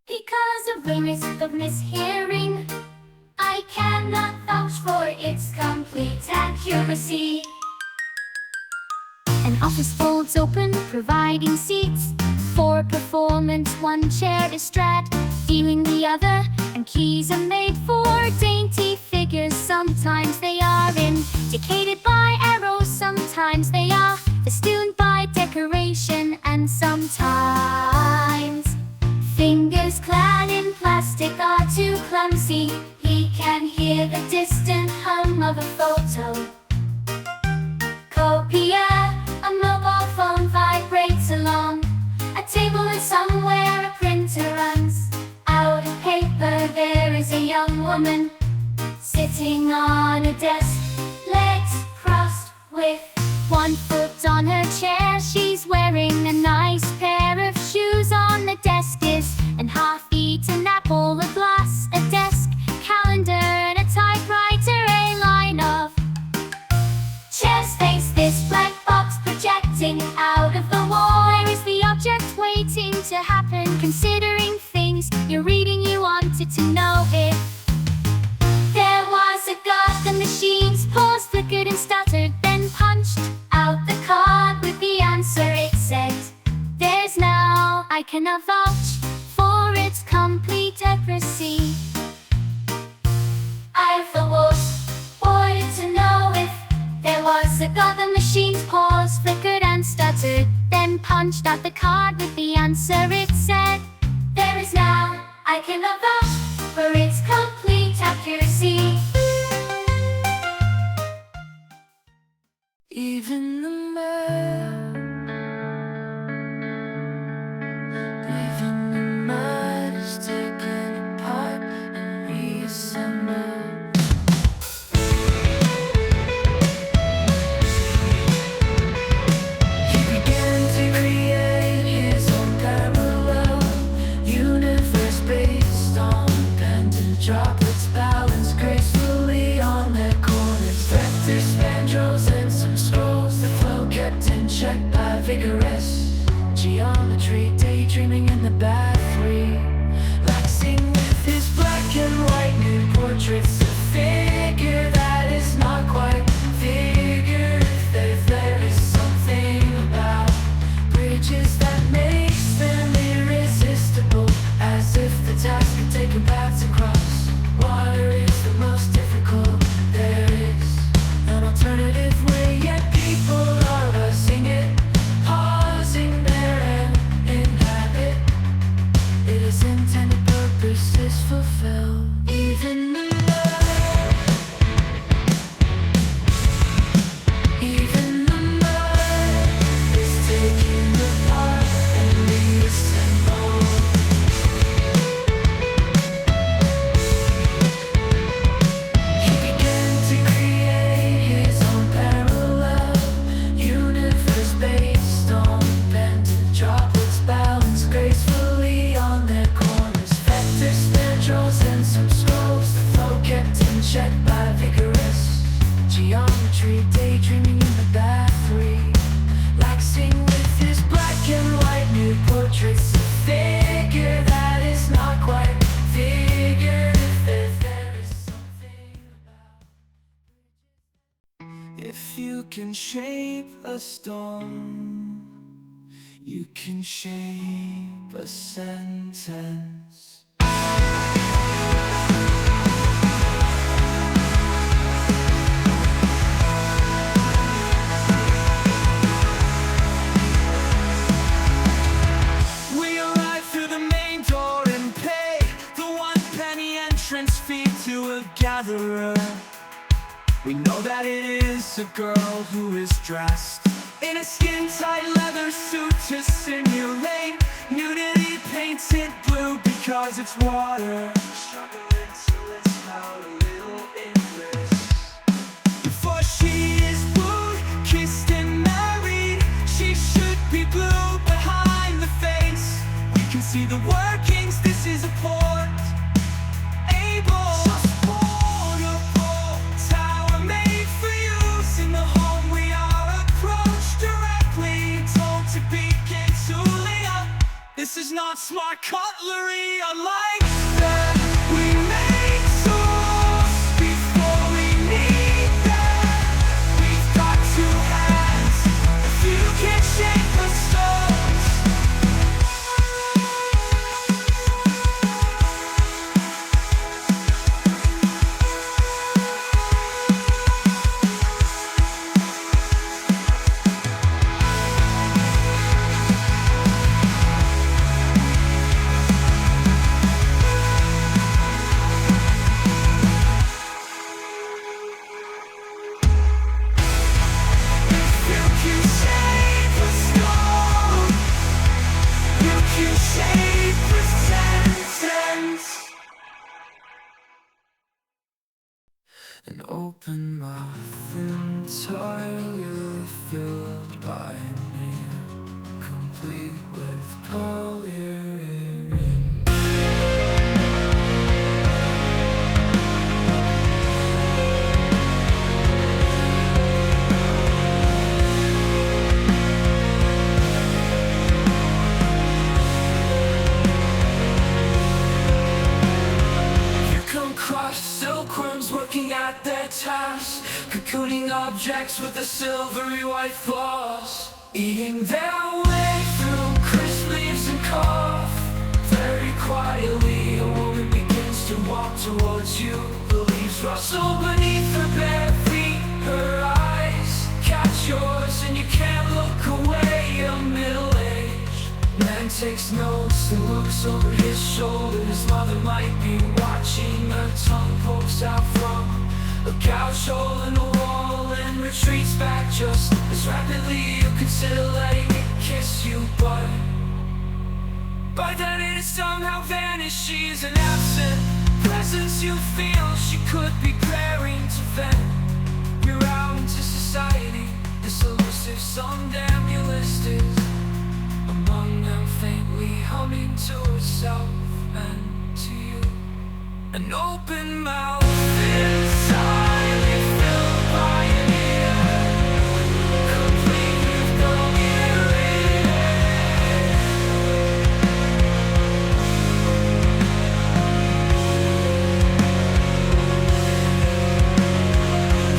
Because of the risk of mishearing, I cannot vouch for its complete accuracy. An office folds open, providing seats for performance. One chair is straddling the other, and keys are made for dainty figures. Sometimes they are indicated by arrows, sometimes they are festooned by decoration, and sometimes fingers clad in plastic are too clumsy. He can hear the distant hum of a photocopier. A mobile phone vibrates along a table, and somewhere a printer runs out of paper. There is a young woman sitting on a desk, legs crossed with one foot on her chair. She's wearing a nice pair of shoes. On the desk is an half-eaten apple, a glass, a desk calendar, and a typewriter. A line of chairs face this black box projecting out of the wall. Where is the object waiting to happen? Considering things you're reading, you wanted to know if there was a god. The machine's paused, flickered and stuttered, then punched out the card with the answer. It said, "There's now." I cannot vouch for its complete accuracy. I've always wanted to know if there was a god. The machine's paused, flickered and stuttered, then punched out the card with the answer. It said, "There is now." I cannot vouch for its complete accuracy. Even the mud, even the mud is taken apart and reassembled. He began to create his own parallel universe based on pendant droplets balanced gracefully on their corners. Vectors, spandrels, and some scrolls. The flow kept in check by vigorous geometry. Daydreaming in the bathroom, doors and some scrolls. The flow kept in check by vigorous geometry. Daydreaming in the bathroom, relaxing with his black and white nude portraits. A figure that is not quite figurative. There is something about If you can shape a storm, you can shape a sentence. We arrive through the main door and pay the 1 penny entrance fee to a gatherer. We know that it is a girl who is dressed in a skin-tight leather suit to simulate nudity painted blue because it's water. Struggling to list out a little English. Before she is wooed, kissed and married, she should be blue behind the face. We can see the workings, this is a port. Able, portable tower made for use in the home. We are approached directly, told to begin tooling up. This is not smart cutlery, unlike that. We make tools before we need them. We've got 2 hands, if you can shape the stones. An open mouth entirely filled by me, complete with coherent. You come across silkworms working at their task, cocooning objects with the silvery white flaws, eating their way through crisp leaves and cough. Very quietly a woman begins to walk towards you. The leaves rustle beneath her bare feet. Her eyes catch yours and you can't look away. A middle-aged man takes notes and looks over his shoulder. His mother might be watching. Her tongue pokes out from a gouge hole in the wall and retreats back just as rapidly. You consider letting it kiss you, but by then it has somehow vanished. She is an absent presence you feel. She could be preparing to vent. You're out into society. This elusive somnambulist is among them, faintly humming to herself and to you. An open mouth entirely filled by an ear, complete with coherent.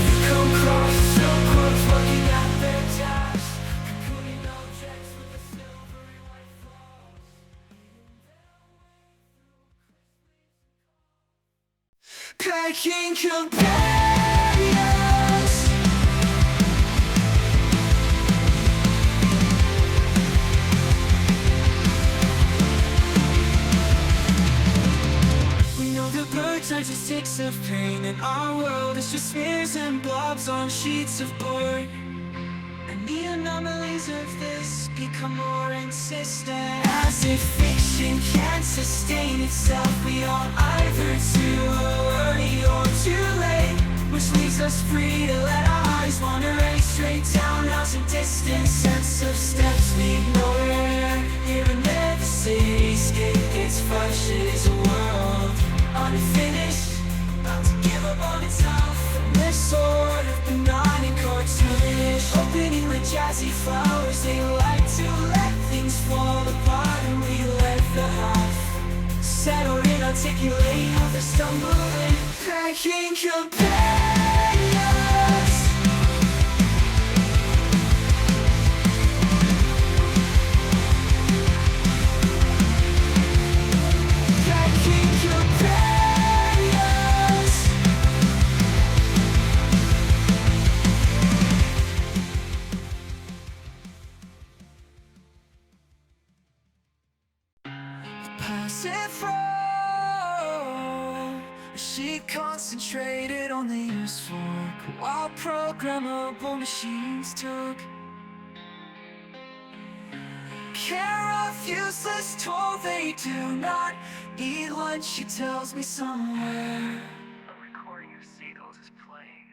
You come across silkworms looking at their tasks, cocooning objects with the silvery white flaws. Pecking companions. We know the birds are just sticks of pain, and our world is just smears and blobs on sheets of board. And the anomalies of this become more insistent, as if fiction can't sustain itself beyond either too early or too late, which leaves us free to let our eyes wander a straight townhouse and distant sense of steps we ignore. Here and there the cityscape, it's fresh, it is a world unfinished, about to give up on itself. And this sort of benign and cartoonish, opening with jazzy flowers. They like to let things fall apart, and we let the half set or inarticulate how they're stumbling, pecking companions. Pecking companions. Passive role, she concentrated on the useful work, while programmable machines took care of useless toll. They do not eat lunch, she tells me somewhere. A recording of seagulls is playing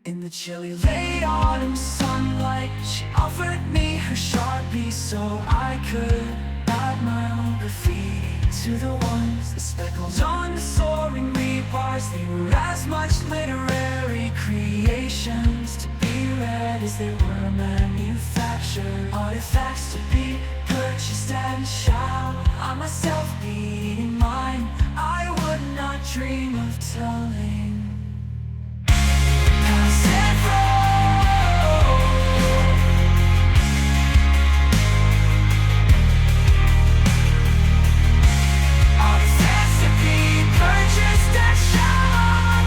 in the chilly late autumn sunlight. She offered me her Sharpie so I could add my own graffiti to the ones, the speckles on the soaring rebars. They were as much literary creations to be read as they were manufactured artifacts to be purchased and shall I myself be in mine. I would not dream of telling. Passive role. Artifacts to be purchased and shall I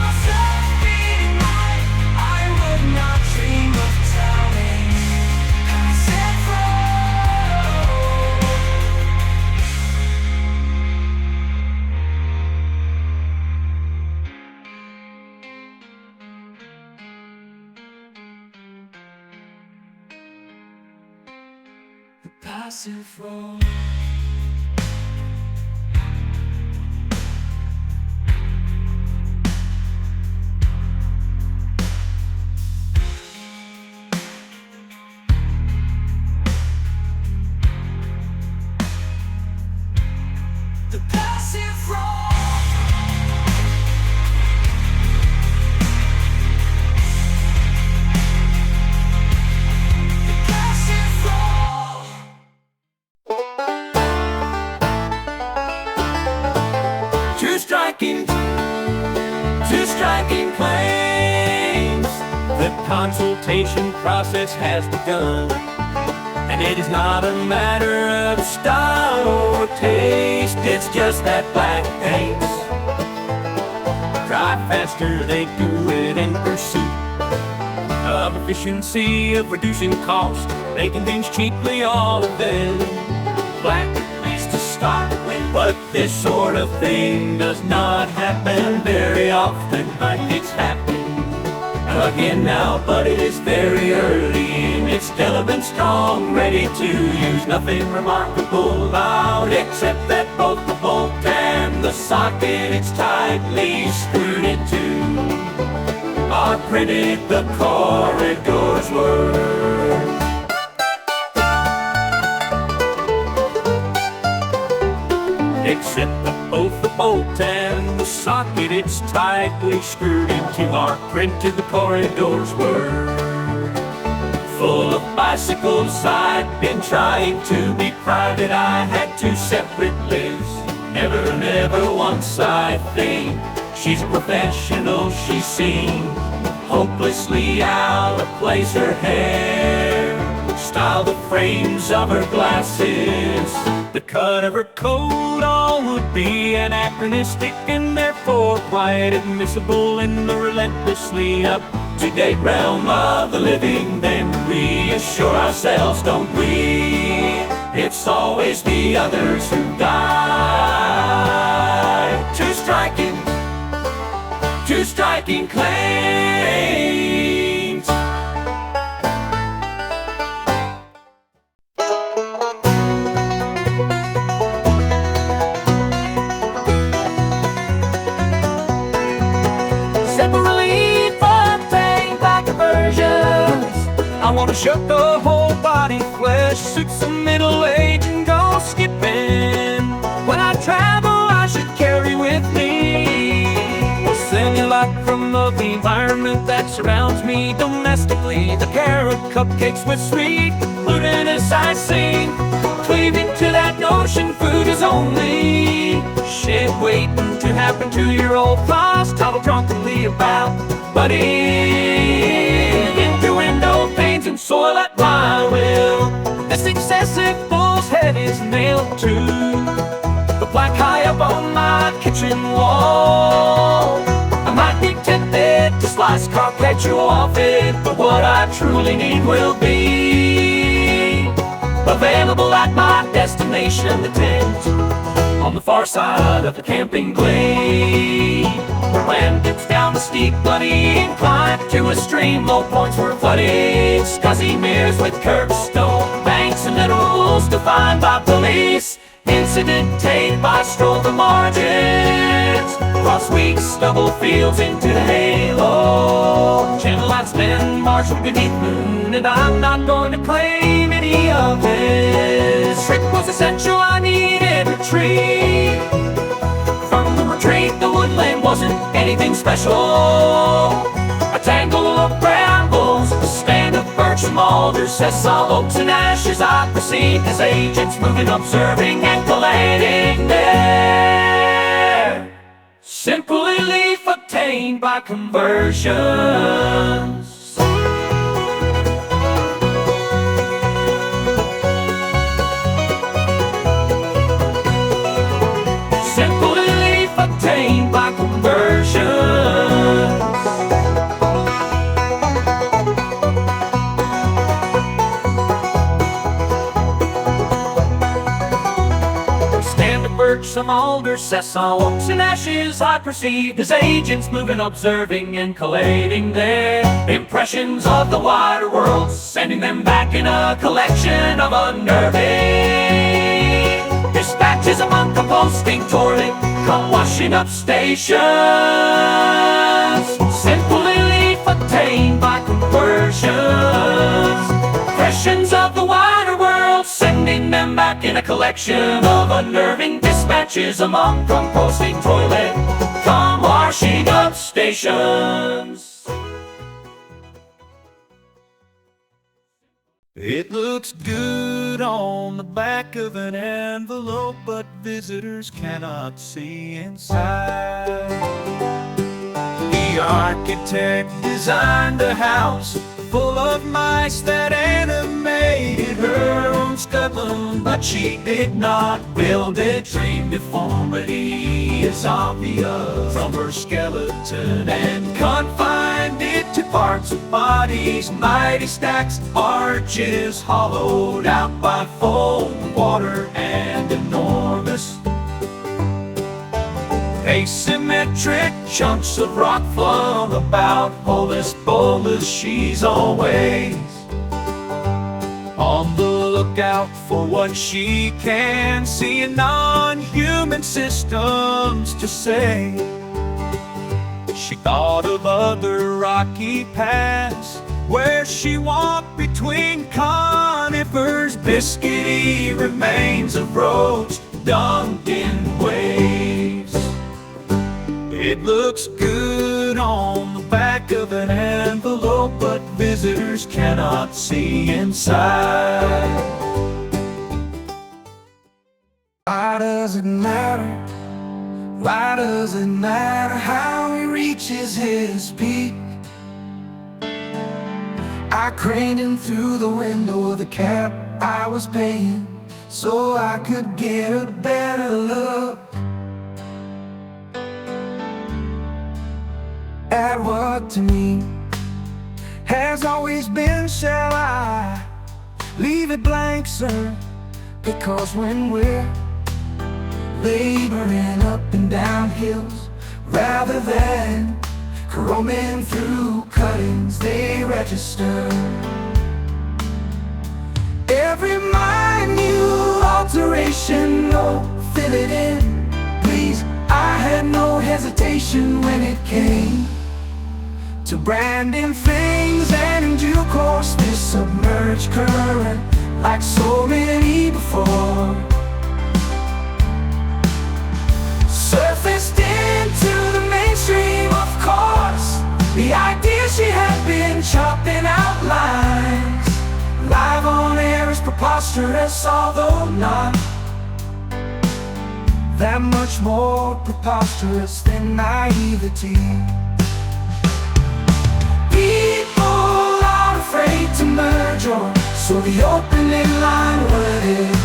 myself be in mine. I would not dream of telling. Passive role. The passive role. The passive role. The passive role. Two striking claims. The consultation process has begun, and it is not a matter of style or taste. It's just that black paints dry faster. They do it in pursuit of efficiency, of reducing cost, making things cheaply all of them. Black is to start with. But this sort of thing does not happen very often. It's happening again now, but it is very early and it's still been strong, ready to use. Nothing remarkable about except that both the bolt and the socket it's tightly screwed into are printed the corridor's word. Except that both the bolt and the socket it's tightly screwed into are printed the corridor's word. Full of bicycles, I'd been trying to be private. I had two separate lives, never once I think. She's a professional, she seemed hopelessly out of place. Her hair, style, the frames of her glasses, the cut of her coat, all would be anachronistic and therefore quite admissible in the relentlessly up-to-date realm of the living. Then we assure ourselves, don't we? It's always the others who die. Two striking claims. Separately for paying back aversions, I wanna shut the whole body flesh, suit some middle age and go skipping. When I travel I should carry with me the environment that surrounds me domestically. The carrot cupcakes with sweet glutinous icing, cleaving to that notion food is only shit waiting to happen to your old boss. Talk drunkenly about buddy innuendo, pains and soil at my will. This excessive bull's head is nailed to the plaque high up on my kitchen wall. I might be tempted to slice carpaccio off it, but what I truly need will be available at my destination, the tent on the far side of the camping glade. When dips down the steep, bloody incline to a stream, low points were flooded, scuzzy mirrors with curbstone banks and little defined by police. Incidentate by stroll the margins, cross weak stubble fields into the halo. Channel lights men marshal beneath moon, and I'm not going to claim any of this. Trick was essential, I needed retreat. From the retreat, the woodland wasn't anything special. A tangle of brambles, a stand of birch and alders, sessile oaks and ashes. I perceived as agents moving, observing and collating there. Simply leaf obtained by conversions. Simply leaf obtained by conversions. Some alders, sessile oaks and ashes I perceived as agents moving, observing and collating their impressions of the wider world, sending them back in a collection of unnerving dispatches among composting toilet, come washing up stations. Simply leaf obtained by conversions, impressions of the wider world, sending them back in a collection of unnerving dispatches among composting toilet, come washing up stations. It looks good on the back of an envelope, but visitors cannot see inside. The architect designed a house full of mice that animated her own scuttling, but she did not build it. Dream deformity is obvious from her skeleton, and confined it to parts of bodies, mighty stacks, arches hollowed out by foam, water, and enormous asymmetric chunks of rock flung about. Holus bolus, she's always on the lookout for what she can see in non-human systems to say. She thought of other rocky paths where she walked between conifers, biscuity remains of roads dunked in waves. It looks good on the back of an envelope, but visitors cannot see inside. Why does it matter? Why does it matter how he reaches his peak? I craned in through the window of the cab I was paying, so I could get a better look at what to me has always been. Shall I leave it blank, sir? Because when we're laboring up and down hills rather than roaming through cuttings, they register every minute alteration. No, fill it in, please. I had no hesitation when it came to branding things, and in due course this submerged current, like so many before, surfaced into the mainstream. Of course, The idea she had been chopped in outlines. Live on air is preposterous, although not that much more preposterous than naivety. People are afraid to merge, or so the opening line would hit.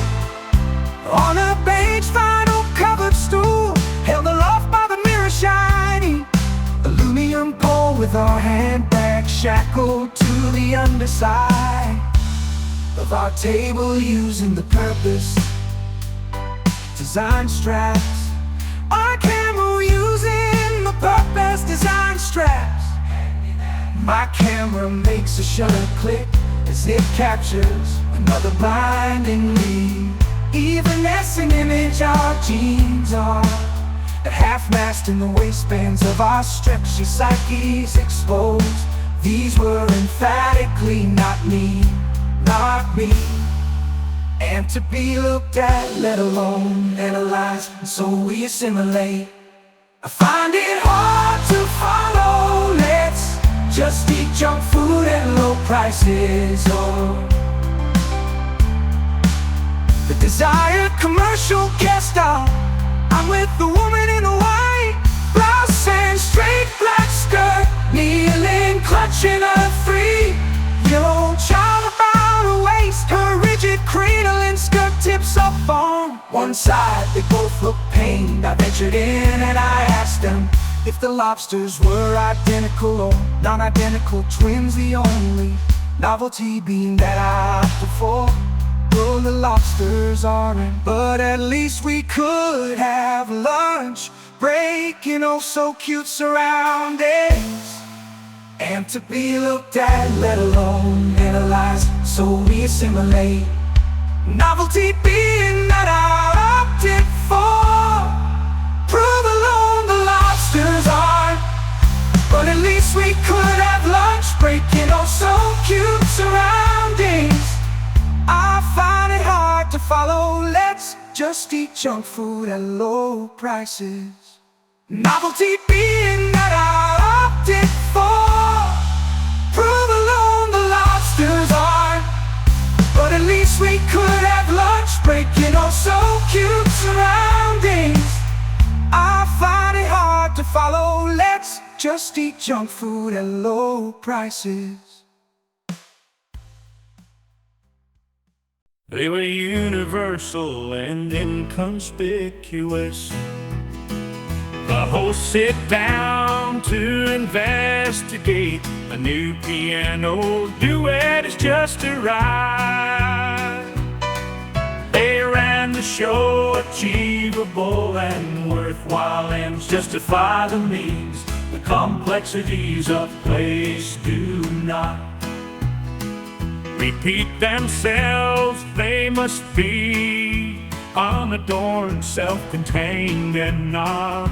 On a beige vinyl covered stool, held aloft by the mirror shiny aluminum pole, with our handbag shackled to the underside of our table, using the purpose design straps. Our camera using the purpose design straps. My camera makes a shutter click as it captures another blinding lead. Evanescent image our jeans are, at half-mast in the waistbands of our stretchy psyches exposed. These were emphatically not me, not me. And to be looked at, let alone analyzed, and so we assimilate. I find it hard to follow. Let's just eat junk food at low prices, or the desired commercial guest star. I'm with the woman in the white blouse and straight black skirt, kneeling, clutching a 3-year-old child about her waist, her rigid cradle and skirt tips up on one side. They both look pained. I ventured in and I asked them if the lobsters were identical or non-identical twins. The only novelty being that I opted for, well, the lobsters aren't, but at least we could have lunch break in oh so cute surroundings. And to be looked at, let alone analyzed, so we assimilate. Novelty being that I opted for, prove alone the lobsters aren't, but at least we could have lunch break in oh so cute surroundings. I find it hard to follow. Let's just eat junk food at low prices. Novelty being that I opted for, prove alone the lobsters aren't, but at least we could have lunch break in oh so cute surroundings. I find it hard to follow. Let's just eat junk food at low prices. They were universal and inconspicuous. The host sit down to investigate. A new piano duet is just arrived. They ran the show, achievable and worthwhile ends justify the means. The complexities of place do not repeat themselves. They must be unadorned, self-contained, and not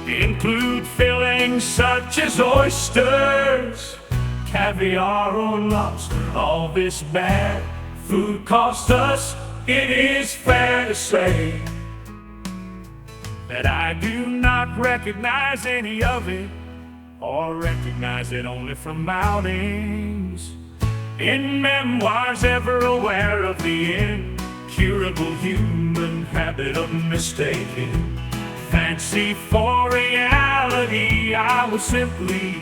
include fillings such as oysters, caviar, or lobster. All this bad food cost us. It is fair to say that I do not recognize any of it, or recognize it only from outings in memoirs, ever aware of the incurable human habit of mistaking fancy for reality. I will simply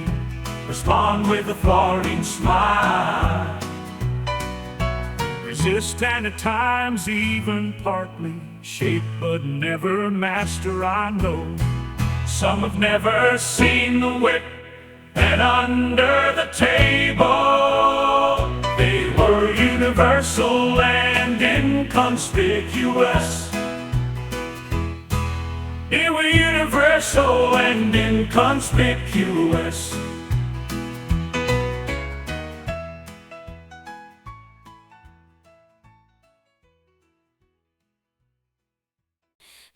respond with a flaunting smile, resist and at times even partly shape, but never master. I know some have never seen the wit and under the table. They were universal and inconspicuous. They were universal and inconspicuous.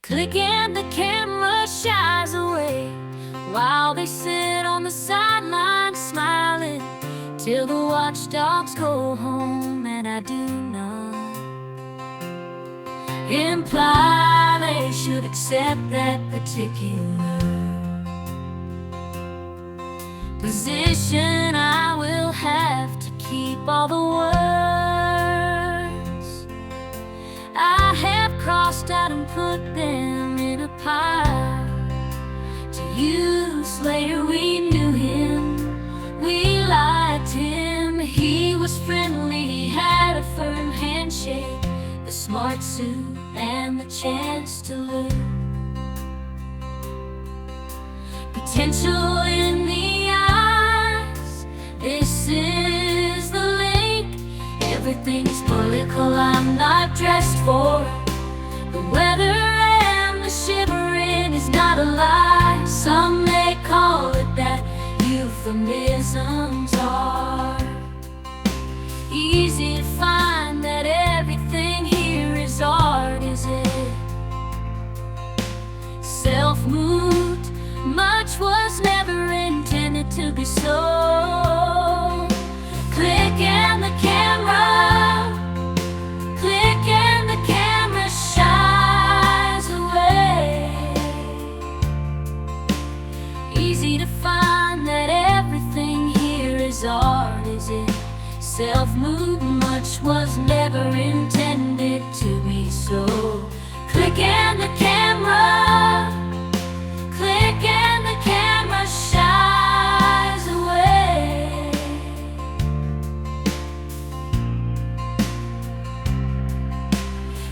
Clicking, the camera shies away while they sit on the sideline smiling till the watchdogs go home. And I do not imply they should accept that particular position. I will have to keep all the words I have crossed out and put them in a pile to use later. We knew him, we liked him. He was friendly, he had a firm handshake, the smart suit and the chance to live. Potential in the eyes, this is the link. Everything's political, I'm not dressed for the weather, and the shivering is not a lie. Some may call it that, euphemisms are easy to find. That everything here is art, is it? Self-moved, much was never intended to be so. Click and the camera, click and the camera shies away. Easy to find that everything here is art, is it? Self-moved, much was never intended to be so. Click and the camera, click and the camera shies away.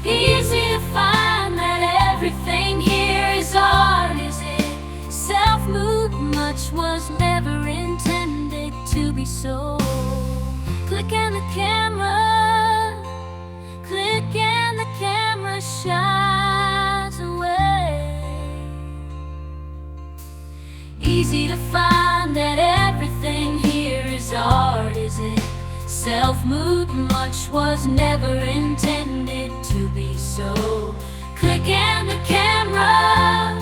Easy to find that everything here is art, is it? Self-moved, much was never intended to be so. Click and the camera, click and the camera shies away. Easy to find that everything here is art, is it? Self-moved, much was never intended to be so. Click and the camera,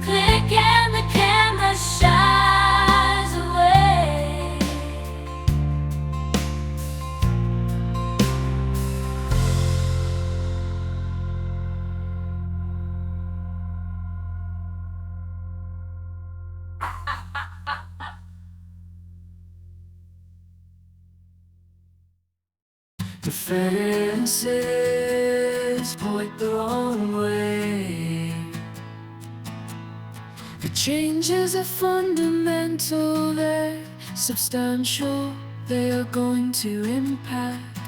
click and the camera shies away. The fences point the wrong way. The changes are fundamental, they're substantial, they are going to impact.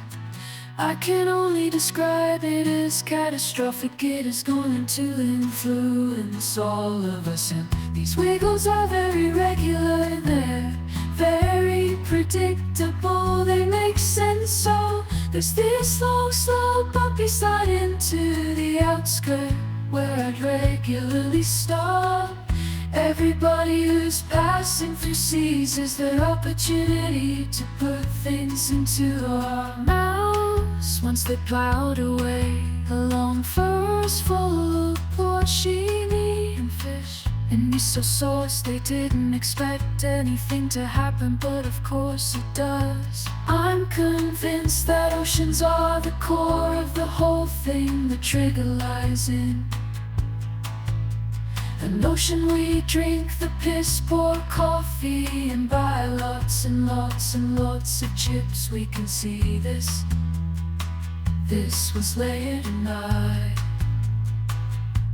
I can only describe it as catastrophic. It is going to influence all of us, and these wiggles are very regular, they're very predictable, they make sense. So there's this long slow bumpy slide into the outskirt where I'd regularly stop. Everybody who's passing through seizes their opportunity to put things into our mouths. Once they plowed away along furrows full of porcini and fish and miso sauce, they didn't expect anything to happen, but of course it does. I'm convinced that oceans are the core of the whole thing, the trigger lies in an ocean. We drink the piss poor coffee and buy lots and lots and lots of chips. We can see this was layered, and I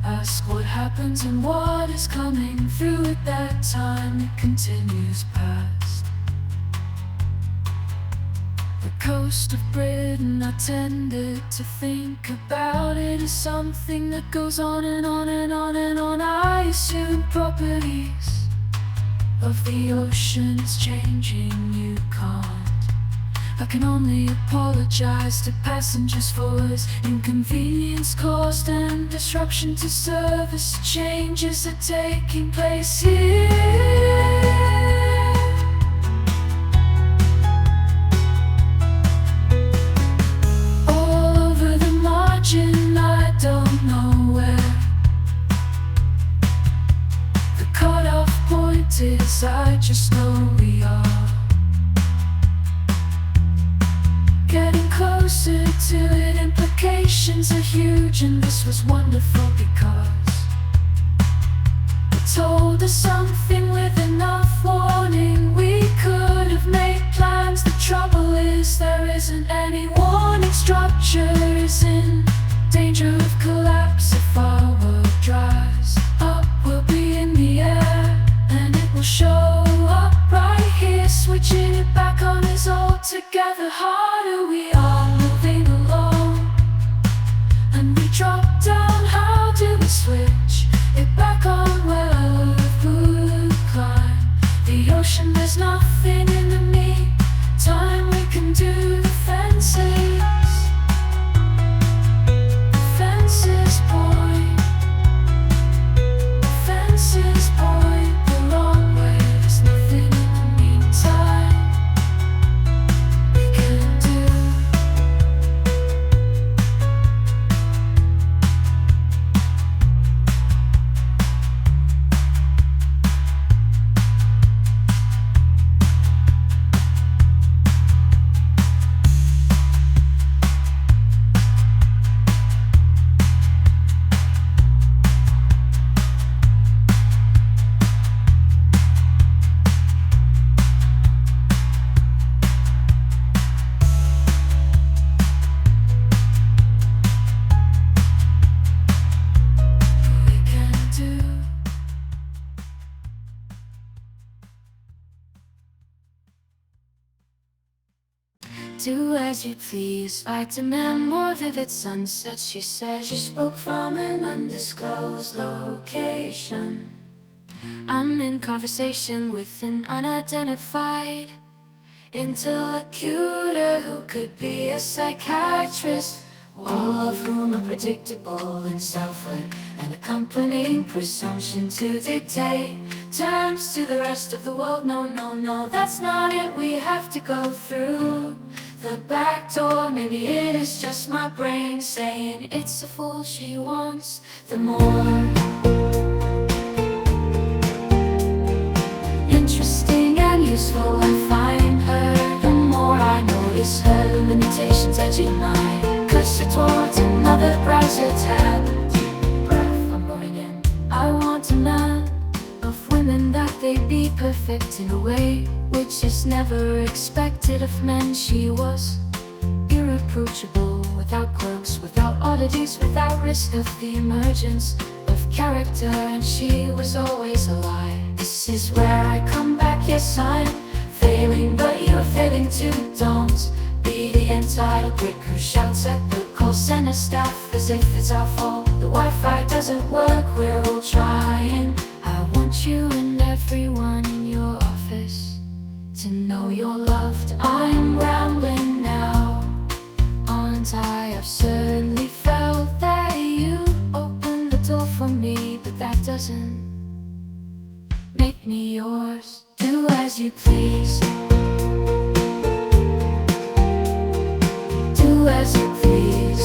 ask what happens and what is coming through at that time. It continues past the coast of Britain. I tended to think about it as something that goes on and on and on and on. I assume properties of the ocean is changing, you can't. I can only apologize to passengers for this inconvenience caused and disruption to service. Changes are taking place here. All over the margin, I don't know where the cutoff point is, I just know we are getting closer to it. Implications are huge, and this was wonderful because it told us something with enough warning. Do as you please, I demand more vivid sunsets. She says you spoke from an undisclosed location. I'm in conversation with an unidentified interlocutor who could be a psychiatrist, all of whom are predictable and self-led, an accompanying presumption to dictate terms to the rest of the world. No, no, no, that's not it. We have to go through the back door. Maybe it is just my brain saying it's a fool she wants. The more interesting and useful I find her, the more I notice her limitations edging mine. Cursor towards another browser tab. Deep breath, I'm going in. I want to none of women that they be perfect in a way which is never expected of men. She was irreproachable, without quirks, without oddities, without risk of the emergence of character, and she was always alive. This is where I come back. Yes, I'm failing, but you're failing too. Don't be the entitled prick who shouts at the call center staff as if it's our fault. The Wi-Fi doesn't work, we're all trying. I want you and everyone in your office to know you're loved. I'm rambling now, aren't I? I've certainly felt that you opened the door for me, but that doesn't make me yours. Do as you please. Do as you please.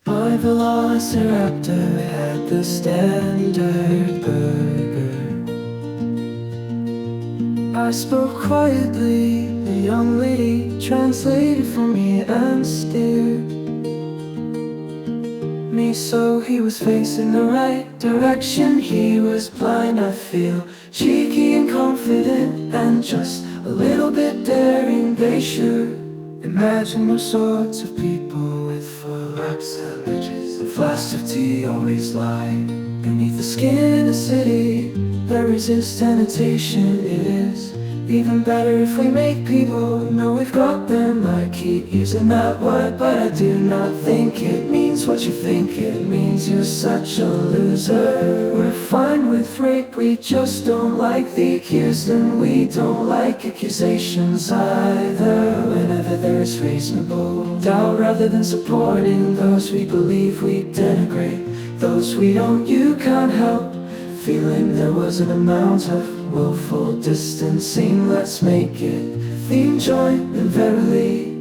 My velociraptor had the standard burger. I spoke quietly, the young lady translated for me and steered me so he was facing the right direction. He was blind, I feel cheeky and confident and just a little bit daring. They should imagine those sorts of people with full-up sandwiches and flasks of tea always lie beneath the skin. A city that resists annotation is even better if we make people know we've got them. I keep using that word, but I do not think it means what you think it means. You're such a loser. We're fine with rape, we just don't like the accused, and we don't like accusations either. Whenever there's reasonable doubt, rather than supporting those we believe, we denigrate those we don't. You can't help feeling there was an amount of willful distancing. Let's make it theme joint, and verily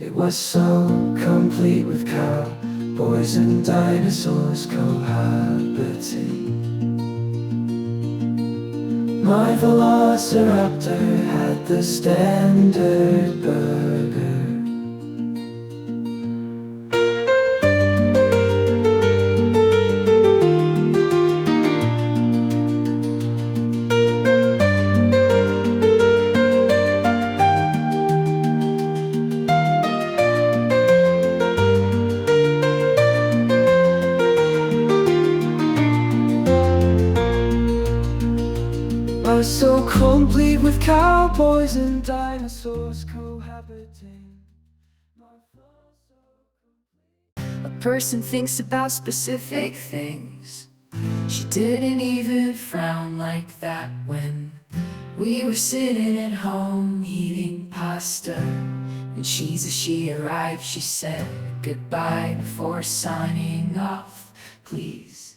it was so complete with cowboys and dinosaurs cohabiting. My velociraptor had the standard burger. So complete with cowboys and dinosaurs cohabiting. A person thinks about specific things. She didn't even frown like that when we were sitting at home eating pasta. And as she arrived, she said goodbye before signing off. Please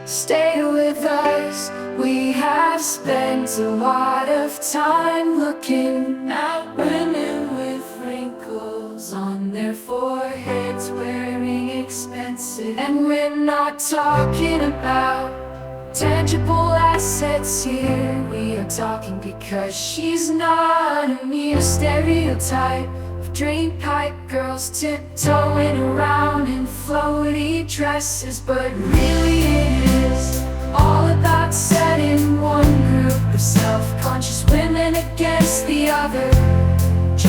stay with us. We have spent a lot of time looking at women with wrinkles on their foreheads, wearing expensive. And we're not talking about tangible assets here. We are talking because she's not a mere stereotype of drain pipe girls tiptoeing around in floaty dresses. But really it is all about setting one group of self-conscious women against the other.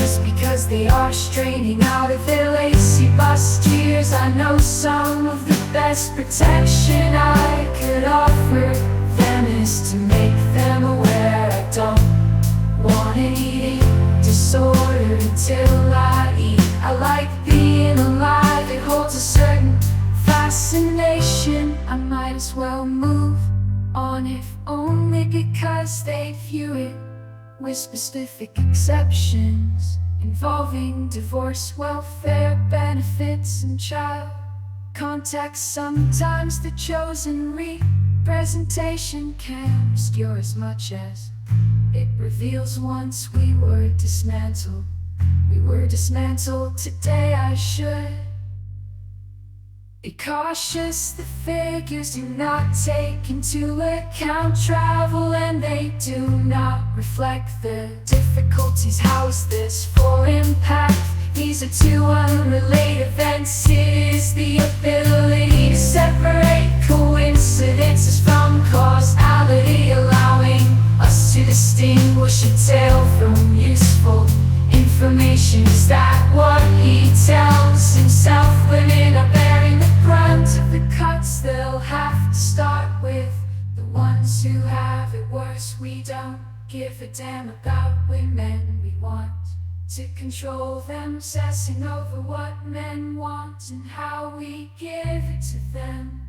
just because they are straining out of their lacy bustiers. I know some of the best protection I could offer them is to make them aware I don't want an eating disorder until I eat. I like being alive, it holds a certain fascination. I might as well move on, if only because they view it with specific exceptions involving divorce, welfare benefits, and child context. Sometimes the chosen representation can obscure as much as it reveals. Once we were dismantled, today I should be cautious. The figures do not take into account travel, and they do not reflect the difficulties. How's this for impact? These are two unrelated events. It is the ability to separate coincidences from causality, allowing us to distinguish a tale from useful information. Is that what he tells himself? Women are bearing the brunt of the cuts. They'll have to start with the ones who have it worse. We don't give a damn about women. We want to control them, obsessing over what men want and how we give it to them.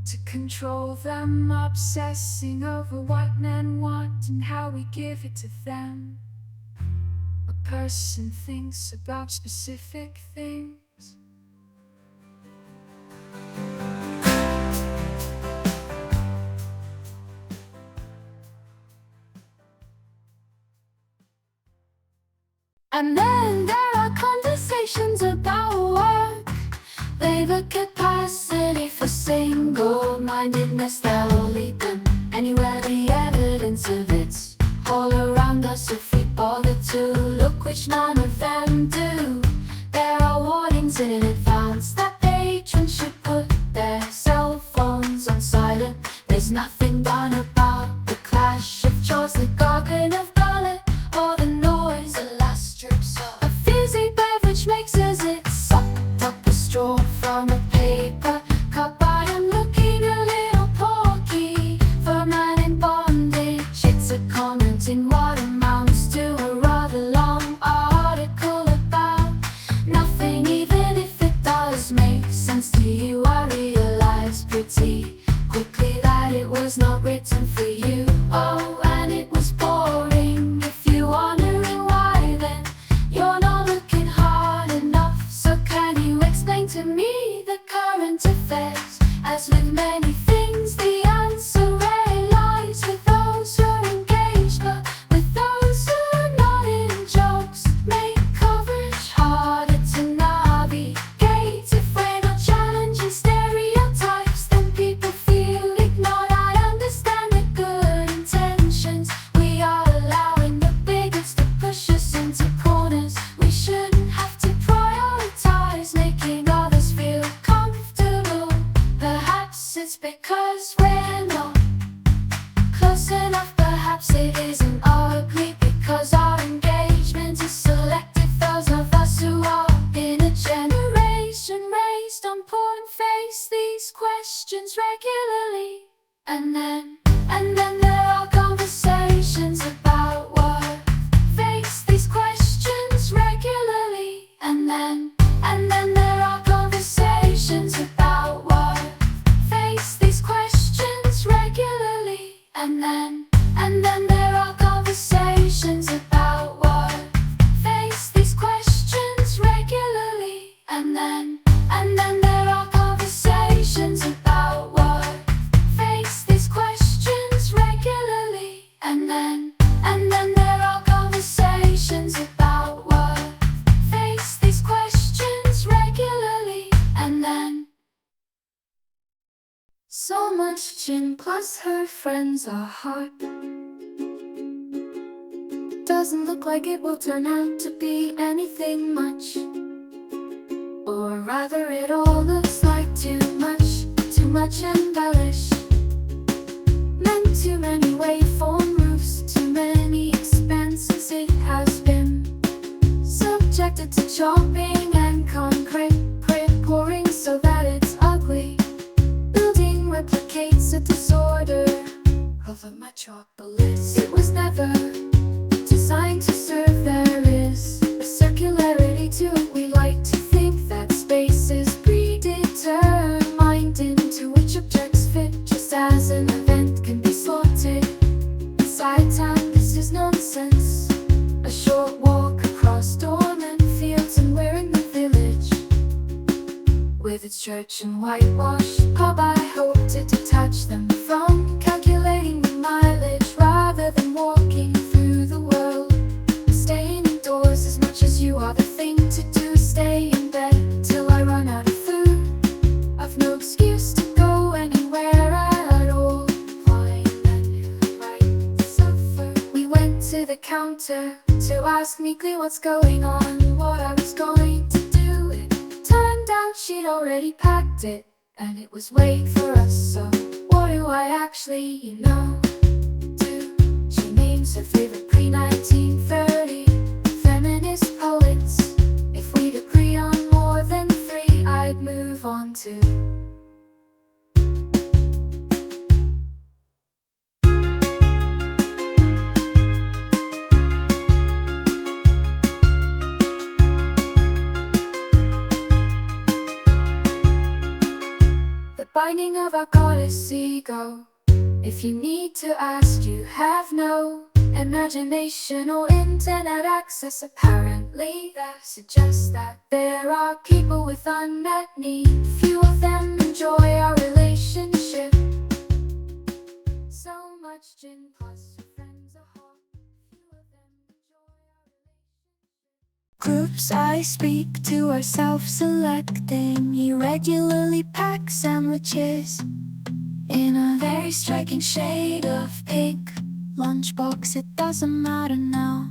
To control them, obsessing over what men want and how we give it to them. A person thinks about specific things. And then there are conversations about work. They've a capacity for single-mindedness that'll lead them anywhere. The evidence of it's all around us if we bother to look, which none of them do. There are warnings in advance that patrons should put their cell phones on silent. There's nothing done about the clash of jaws, the gargling of gullet, or the noise the last drips of a fizzy beverage makes as it sucked up a straw from a paper cup. I am looking a little porky for a man in bondage. It's a comment in what amounts to a rather long article about nothing, even if it does make sense to you. I realized pretty quickly that it was not written for you. Oh, and it was boring. If you're wondering why, then you're not looking hard enough. So can you explain to me the current affairs? As with many things, the answer rarely lies with those who are engaged, but with those who are not in jokes make coverage harder to navigate. If we're not challenging stereotypes, then people feel ignored. I understand the good intentions. We are allowing the bigots to push us into corners. We shouldn't have to prioritize making others feel comfortable. Perhaps it's because we're not close enough. Perhaps it isn't ugly because our engagement is selective. Those of us who are in a generation raised on porn face these questions regularly. And then there are conversations about work. Face these questions regularly. And then there are conversations about work. Face these questions regularly. And then there are conversations about work. Face these questions regularly. And then there are conversations about work. Face these questions regularly. And then there are conversations about work. Face these questions regularly. And then so much gin plus her friends are hot. Doesn't look like it will turn out to be anything much. Or rather it all looks like too much embellished. Meant too many waveform roofs, too many expansions. a metropolis. It was never designed to serve. There is a circularity to it. We like to think that space is predetermined into which objects fit, just as an event can be slotted inside time. This is nonsense. A short walk across dormant fields and we're in the village with its church and whitewash pub. I hope to detach them from calculating the mileage rather than walking through the world. Staying indoors as much as you are the thing to do. Stay in bed till I run out of food. I've no excuse to go anywhere at all. Blind men who might suffer. We went to the counter to ask meekly what's going on, what I was going to do. It turned out she'd already packed it, and it was wait for us. So what do I actually, do? She names her favorite pre-1930 feminist poets. If we'd agree on more than three, I'd move on to the binding of our goddess ego. If you need to ask, you have no imagination or internet access. Apparently that suggests that there are people with unmet need. Few of them enjoy our relationship. So much gin plus your friends are hot. Few of them enjoy our relationship. Groups I speak to are self-selecting. He regularly packs sandwiches in a very striking shade of pink. Lunchbox, it doesn't matter now.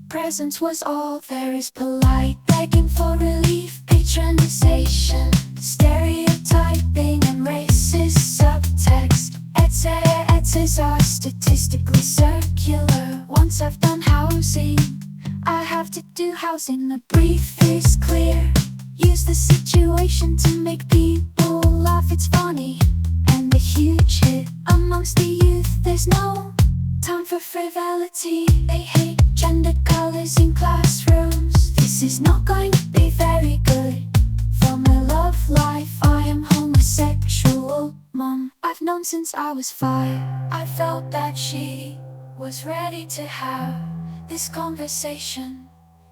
Presence was all there is. Polite begging for relief, patronization, stereotyping and racist subtext. Essays are statistically circular. Once I've done housing, I have to do housing. The brief is clear. Use the situation to make people laugh. It's funny and a huge hit amongst the youth. There's no time for frivolity. They hate gendered colors in classrooms. This is not going to be very good for my love life. I am homosexual, mom. I've known since I was 5. I felt that she was ready to have this conversation.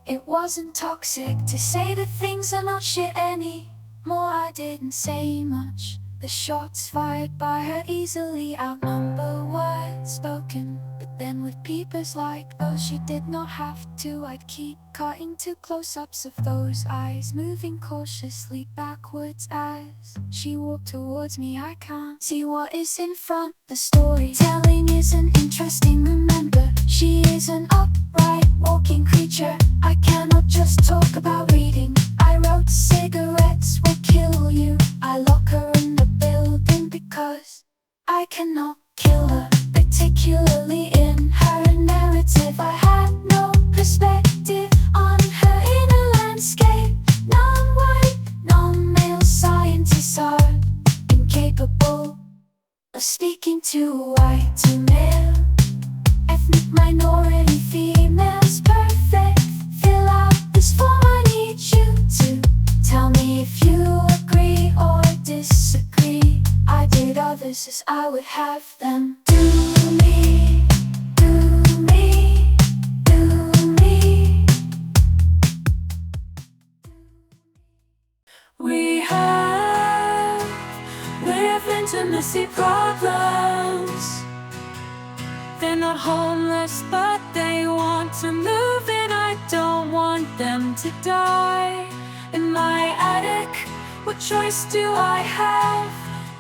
It wasn't toxic to say that things are not shit anymore. I didn't say much. The shots fired by her easily outnumber words spoken. But then with peepers like those, she did not have to. I'd keep cutting to close-ups of those eyes, moving cautiously backwards as she walked towards me. I can't see what is in front. The storytelling isn't interesting. Remember, she is an upright walking creature. I cannot just talk about reading. I wrote cigarettes will kill you. I lock her in the building because I cannot kill her, particularly in her narrative. I had no perspective on her inner landscape. Non-white, non-male scientists are incapable of speaking to white, to male, ethnic minority females. Perfect, fill out this form. I need you to tell me if you agree or disagree. I did others as I would have them do me, do me, do me. We have with intimacy problems. They're not homeless, but they want to move in. I don't want them to die in my attic. What choice do I have?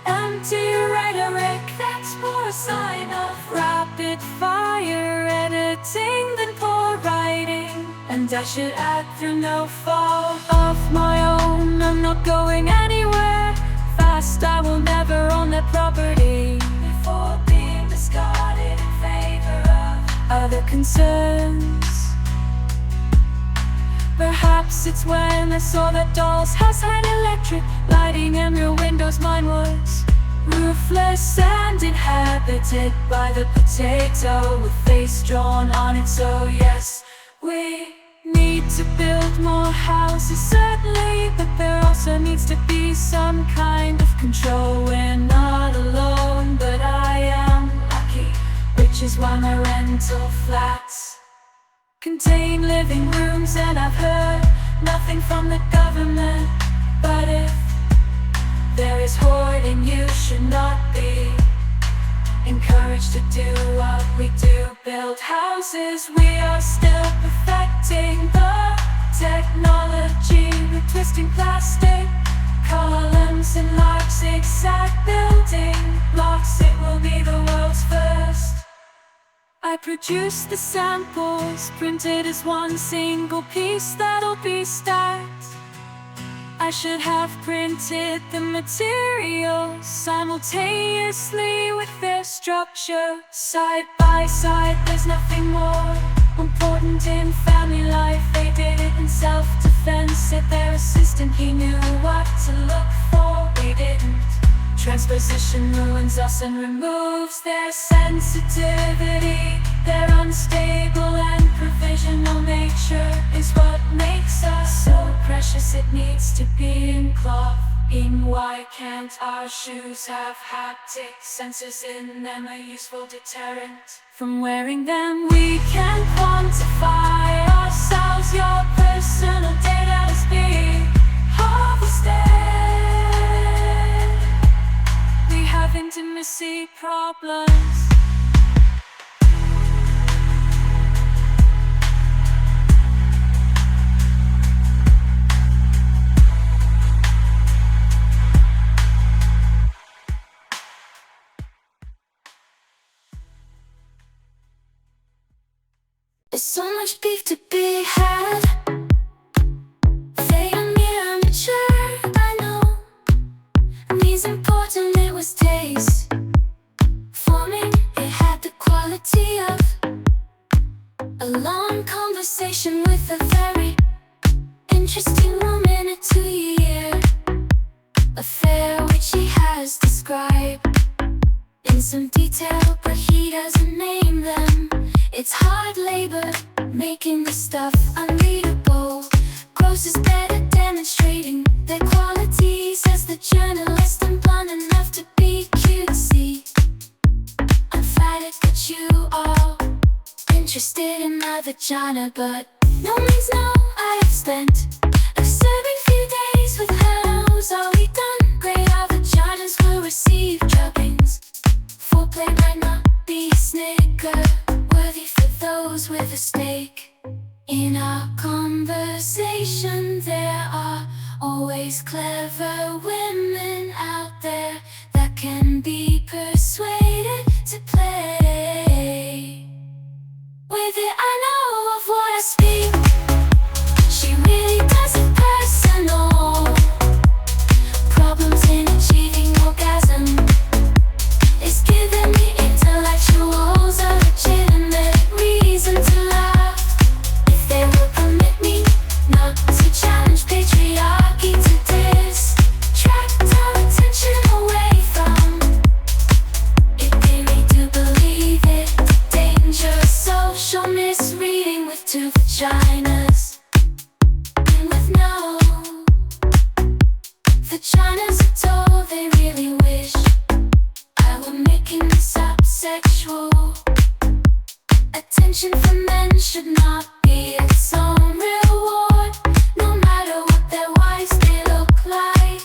Empty rhetoric, that's more a sign of rapid fire editing than poor writing. And I should add, through no fault of my own, I'm not going anywhere fast. I will never own that property before being discarded in favor of other concerns. Perhaps it's when I saw that doll's house had electric lighting and rear windows. Mine was roofless and inhabited by the potato with face drawn on it. So yes, we need to build more houses, certainly, but there also needs to be some kind of control. We're not alone, but I am lucky, which is why my rental flats contain living rooms, and I've heard nothing from the government. But if there is hoarding, you should not be encouraged to do what we do, build houses. We are still perfecting the technology. We're twisting plastic columns in large zigzag building blocks. It will be the world's first. I produced the samples, printed as one single piece that'll be stacked. I should have printed the materials simultaneously with their structure, side by side. There's nothing more important in family life. They did it in self-defense, said their assistant he knew what to look for. We didn't. Transposition ruins us and removes their sensitivity. Their unstable and provisional nature is what makes us so precious. It needs to be in cloth. Why can't our shoes have haptic sensors in them? A useful deterrent from wearing them. We can quantify ourselves. Your personal data is being harvested. We have intimacy problems. There's so much beef to be had. They are mere amateur, I know. And these important, it was taste forming. It had the quality of a long conversation with a very interesting woman, a 2-year affair which he has described in some detail, but he doesn't name them. It's hard labor, making the stuff unreadable. Gross is better demonstrating their qualities as the journalist, and blunt enough to be cutesy. I'm flattered that you are interested in my vagina, but no means no. I have spent a disturbing few days with her. Was already done. Great, our vaginas will receive drubbings. Foreplay might not be a snigger, worthy for those with a stake. In our conversation there are always clever women out there that can be persuaded to play with it. I know of what I speak. She really does it personal. Problems in achieving orgasm is giving me intellectuals a legitimate reason to laugh. If they will permit me not to challenge patriarchy, to distract our attention away from it, they really do believe it. Dangerous social misreading with 2 vaginas and with no vaginas at all. They really wish I were making this up sexual. Attention from men should not be its own reward, no matter what their wives may look like.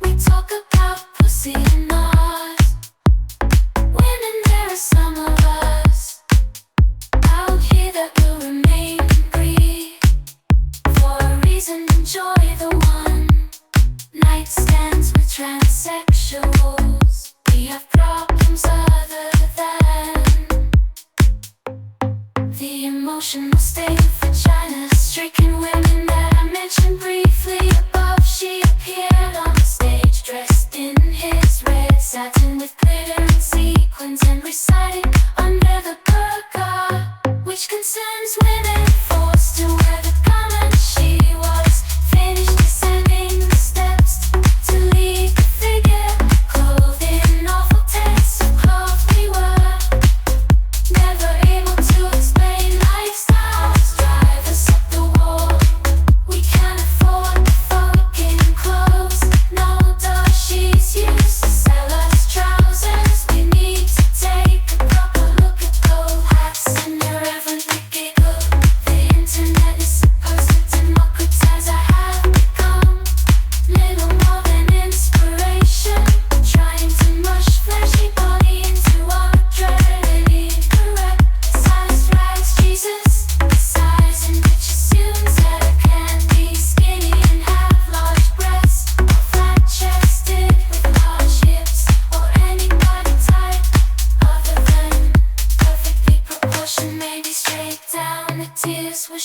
We talk about pussy and Mars. Women, there are some of us out here that will remain free for a reason. Enjoy the one night stands with transsexuals. We have problems other than the emotional state of vaginas. Stricken women that I mentioned briefly above. She appeared on the stage dressed in his red satin with glitter and sequins, and recited under the burqa, which concerns women forced to wear the garment. She was finished descending the steps to leave the figure, clothed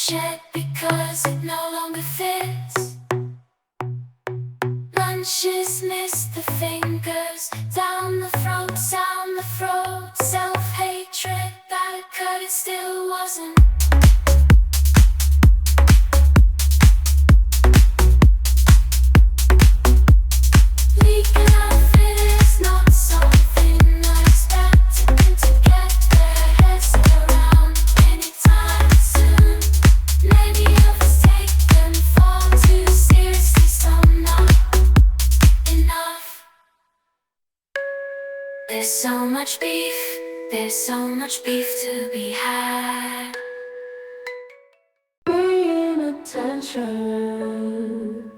shed because it no longer fits. Lunches miss the fingers, down the throat, self-hatred that occurred, it still wasn't. Leaking outfit is not something I expect them to get their heads around anytime soon. Many of us take them far too seriously, some not enough. There's so much beef to be had. Paying attention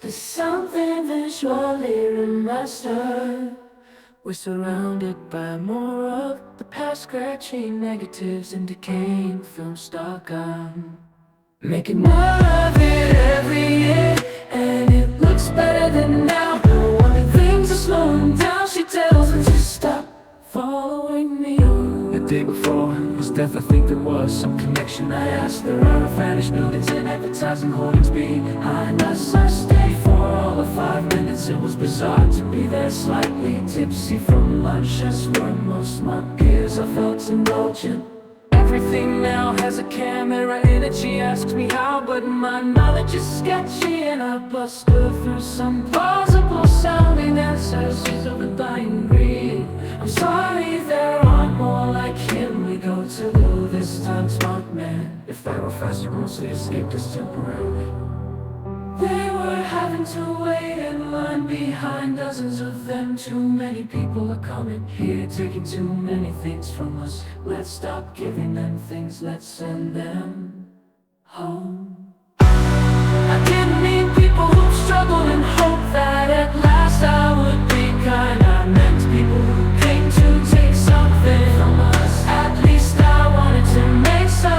to something visually remastered. We're surrounded by more of the past, scratching negatives and decaying film stock. I'm making more of it every year, and it looks better than now. No wonder things are slowing down. She tells me to stop following me. The day before was death, I think there was some connection. I asked, there are vanished buildings and advertising hoardings behind us. I stayed for all of 5 minutes. It was bizarre to be there, slightly tipsy from lunch, as were most my peers. I felt indulgent. Everything now has a camera in it. She asks me how, but my knowledge is sketchy, and I bust her through some plausible sounding answers. She's of a dying breed. I'm sorry, there aren't more like him. We go to do this time, smart man. If they were faster, mostly escaped us temporarily. They were having to wait in line behind dozens of them. Too many people are coming here, taking too many things from us. Let's stop giving them things, let's send them home. I didn't mean people who struggled and hoped that at last I would be kind. I meant people who came to take something from us. At least I wanted to make some.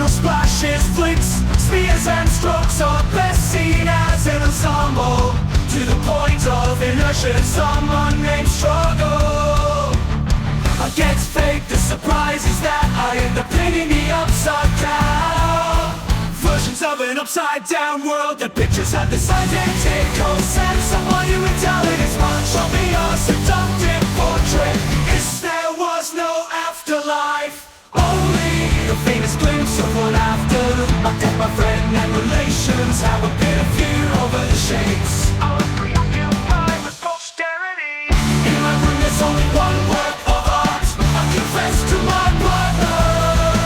Splashes, flicks, spears and strokes are best seen as an ensemble. To the point of inertia, some unnamed struggle against fate. The surprise is that I end up painting the upside down versions of an upside down world. The pictures have this identical sense. I want you to tell it as much. Show me a seductive portrait. If there was no afterlife, only a famous glimpse of one after. My death, my friend, and relations have a bit of view over the shades. I was preoccupied with posterity. In my room there's only one work of art. I confess to my partner,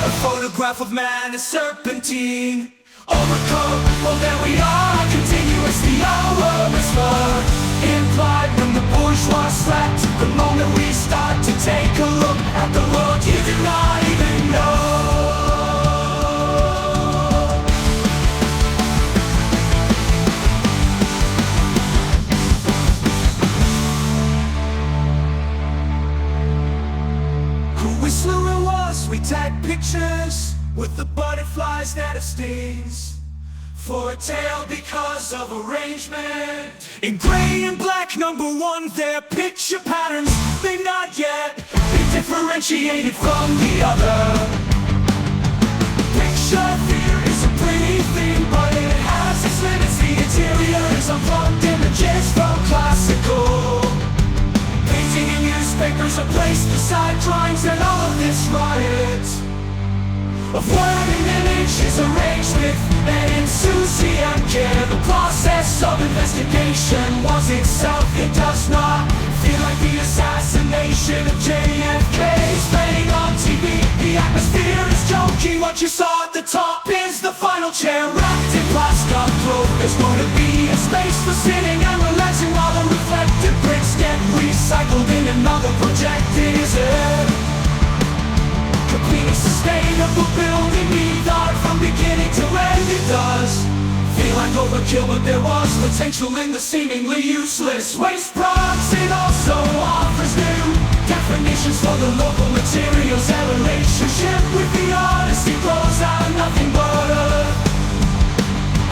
a photograph of man is serpentine. Overcoat, well there we are, continuous, the hour is slurred. Implied when the bourgeois slept. The moment we start to take a look at the world you do not even know. Who Whistler was we tag pictures with the butterflies that it stings for a tale because of arrangement. In gray and black, number one, their picture patterns may not yet be differentiated from the other. Picture fear is a pretty thing, but it has its limits. The interior is unplugged images from classical painting and newspapers are placed beside drawings, and all of this riot of word and image is arranged with an insouciant care. The process of investigation was itself, it does not feel like the assassination of JFK's playing on TV. The atmosphere is jokey, what you saw at the top is the final chair wrapped in plastic cloth. There's going to be a space for sitting and relaxing while the reflective prints get recycled in another projected completely sustainable building, need art from beginning to end. It does feel like overkill, but there was potential in the seemingly useless waste products. It also offers new definitions for the local materials and relationship with the artist. It grows out of nothing but earth,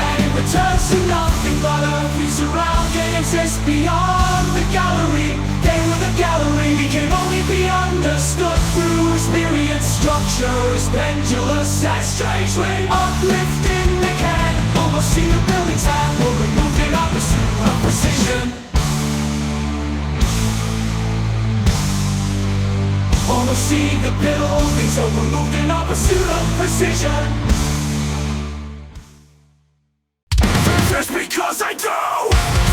and it returns to nothing but earth. We surround and exist beyond the gallery. They were the gallery. We can only be understood through experience. Structure is pendulous and strangely uplifting. They can almost see the buildings that were removed in our pursuit of precision. Almost see the buildings that were removed in our pursuit of precision. Just because I do,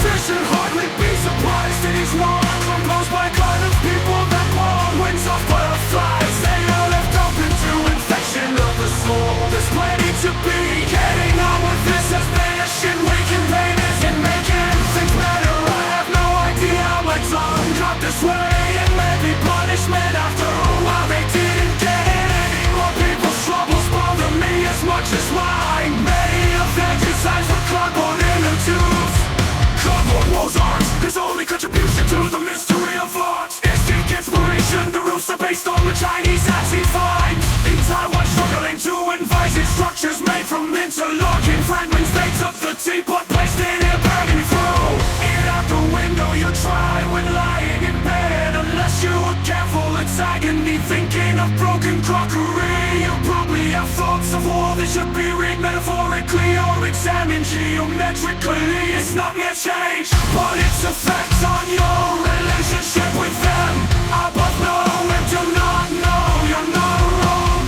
fish should hardly be surprised. It is one composed by a kind of people that blow wings off butterflies. They are left open to infection of the soul. There's plenty to be getting on with this as vanishing. We can paint it and making things better. I have no idea how my tongue got this way. It may be punishment after a while. They didn't get it anymore. People's troubles bother me as much as mine. Many of their designs were cardboard inner tubes. Cardboard walls aren't his only contribution to the mystery of art. Instinct inspiration, the roots are based on the Chinese as he finds in Taiwan, struggling to invite his structures made from interlocking fragments. They took the teapot, placed it in a burning through it out the window. You try when lying in bed, unless you were careful. It's agony thinking of broken crockery. You probably have thoughts of war that should be read metaphorically or examined geometrically. It's not yet changed, but its effects on your relationship with them. I both know and do not know. You're not wrong.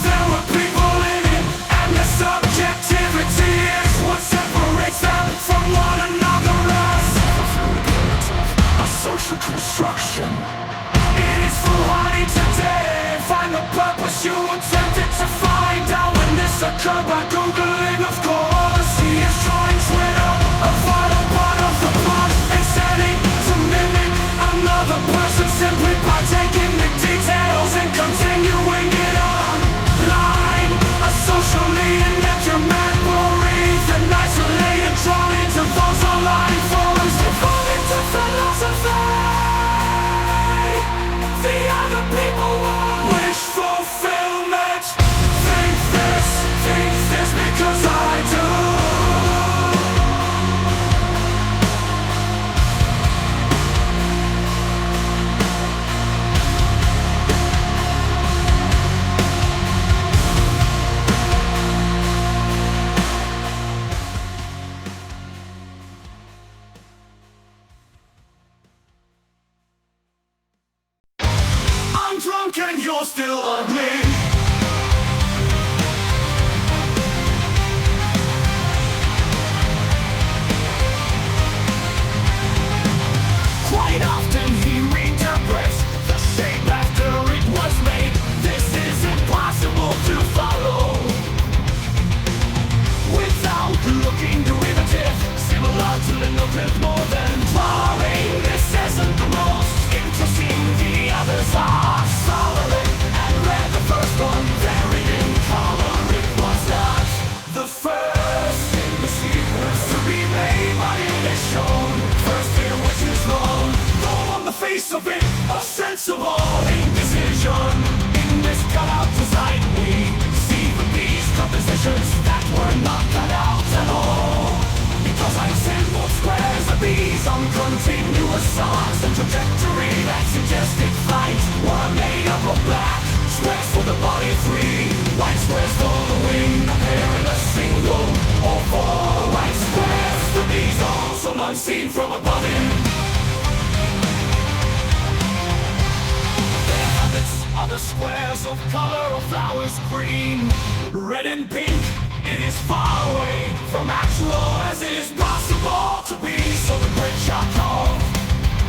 There were people in it, and the subjectivity is what separates them from one another. As a social construction, it is foolhardy today. Find the purpose you attempted to find out when this occurred by Googling, of course. He is drawing Twitter, a vital part of the plot, and setting to mimic another person simply by taking the details and continuing it online. A socially inept memory, then isolated, drawn into those online forums, devoted to philosophy. The other people want wish fulfillment. Think this because I do. I'm drunk and you're still ugly. Quite often he reinterprets the shape after it was made. This is impossible to follow without looking derivative, similar to linguistic more than drawing. This isn't the most interesting, the others are solid and read the first one varied in color. It was not the first in the sequence to be made, but it is shown first in which is known. Though on the face of it, a sensible indecision in this cutout design. pictures that were not cut out at all. Because I assembled squares of these on continuous arcs and trajectory that suggested flight were made up of black squares for the body, 3 white squares for the wing, a pair in a single, or 4 white squares for these, also unseen from above him. Their habits are the squares of color of flowers, green, red and pink. It is far away from actual as it is possible to be. So the great shock of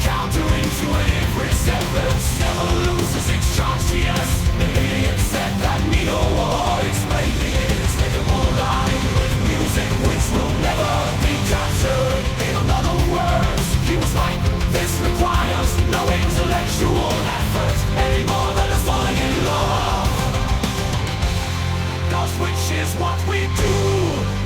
counterintuitive resemblance never loses its charge to us. The idiot said that Nino war explaining his little line with music which will never be captured. In other words, he was like, this requires no intellectual effort any more than us falling in love. Which is what we do.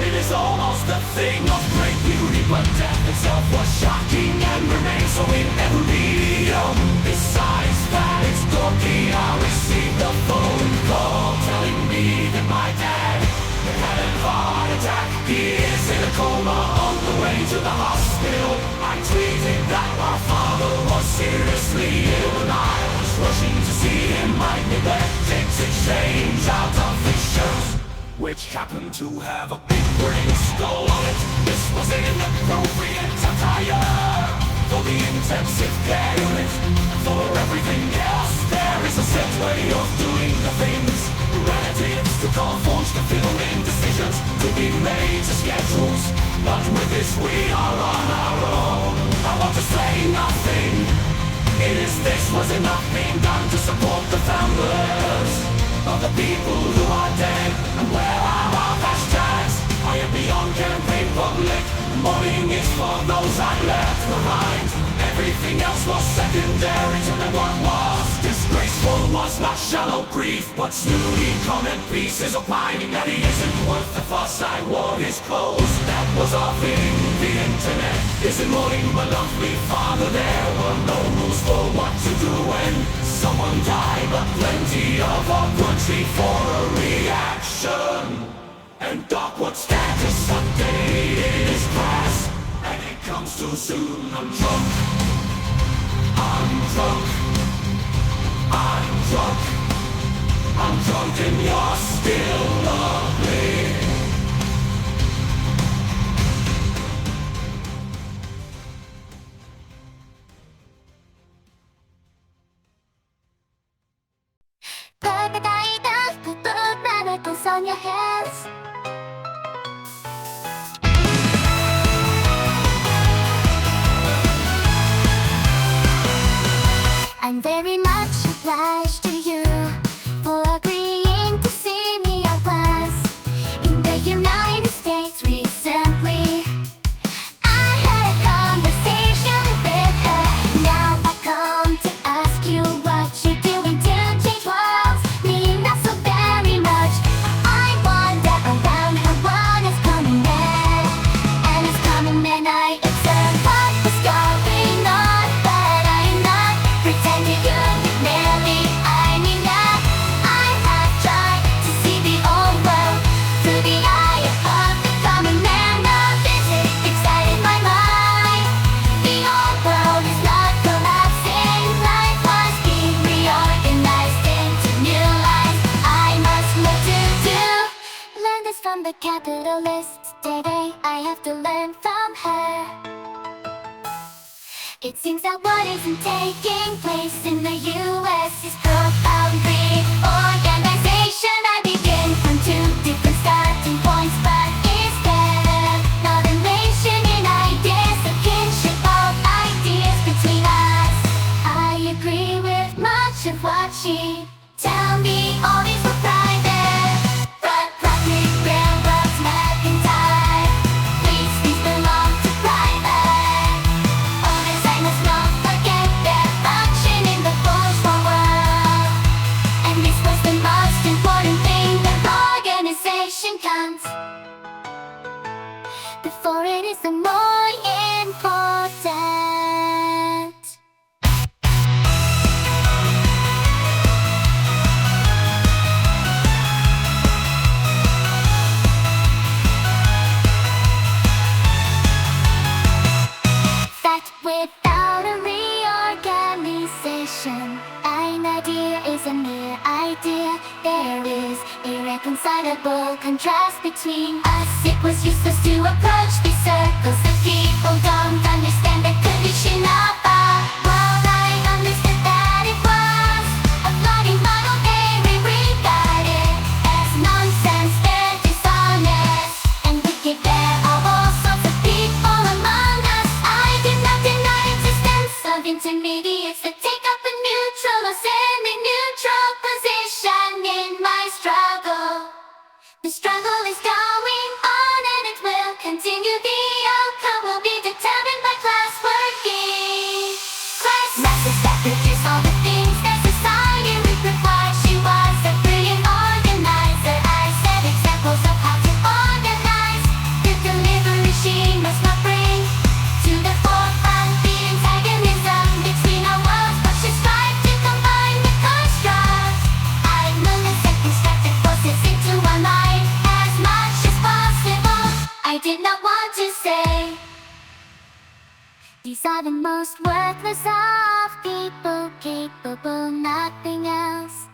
It is almost a thing of great beauty, but death itself was shocking and remains so in every medium. Besides that, it's dorky. I received a phone call telling me that my dad had a heart attack. He is in a coma on the way to the hospital. I tweeted that our father was seriously ill and I was rushing to see him. My neglected to change out of pictures, which happened to have a big brain skull on it. This was an inappropriate attire for the intensive care unit. For everything else, there is a set way of doing the things. Relatives to conform to fill in decisions to be made to schedules. But with this we are on our own. I want to say nothing. It is this was enough being done to support the founders of the people who are dead. And where are our hashtags? I am beyond campaign public. Mourning is for those I left behind. Everything else was secondary to them. What was disgraceful was not shallow grief, but snooty comment pieces opining that he isn't worth the fuss. I wore his clothes, that was our thing. The internet isn't mourning my lovely father. There were no rules for what to do when someone died, but plenty of awkwardity for a reaction. And awkward status updated his class, and it comes too soon. I'm drunk, I'm drunk, I'm drunk, I'm drunk and you're still lovely. Put the diamonds, put the miracles on your hands. I'm very much obliged to you for agreeing to see me out west in the United States recently. I had a conversation with her. Now I come to ask you what you're doing to change worlds. Me not so very much. I wander around her world is coming in, and it's coming in. I observe what was going on, but I'm not pretending you near me. I mean that I have tried to see the old world through the eye of the common man. The visit excited my mind. The old world is not collapsing. Life was being reorganized into new lines. I must look to learn this from the capitalists. Today I have to learn from her. It seems that what isn't taking place in the US is profound reorganization. I begin from 2 different starting points, but is there not a relation in ideas, a kinship of ideas between us? I agree with much of what she tell me. All these were private, but profit railroads, mercantile. These belong to private owners. I must not forget their function in the bourgeois world. And this was the most important thing. The organization comes before it is the more important. illusion. An idea is a mere idea. There is irreconcilable contrast between us. It was useless to approach these circles. The people don't understand the condition of our world. I understood that it was a floating model. They regard it as nonsense. They're dishonest and wicked. There are all sorts of people among us. I did not deny existence of intermediates that take up a neutral or semi-neutral position in my struggle. The struggle is going on and it will continue. The outcome will be determined by class working. Class masses that produce all the things that society would require. She was a brilliant organizer. I set examples of how to organize. The delivery she must not bring to the forefront the antagonism between our worlds, but she strived to combine the construct. I moved and constructed forces into one mind as much as possible. I did not want to say these are the most worthless of people, capable nothing else.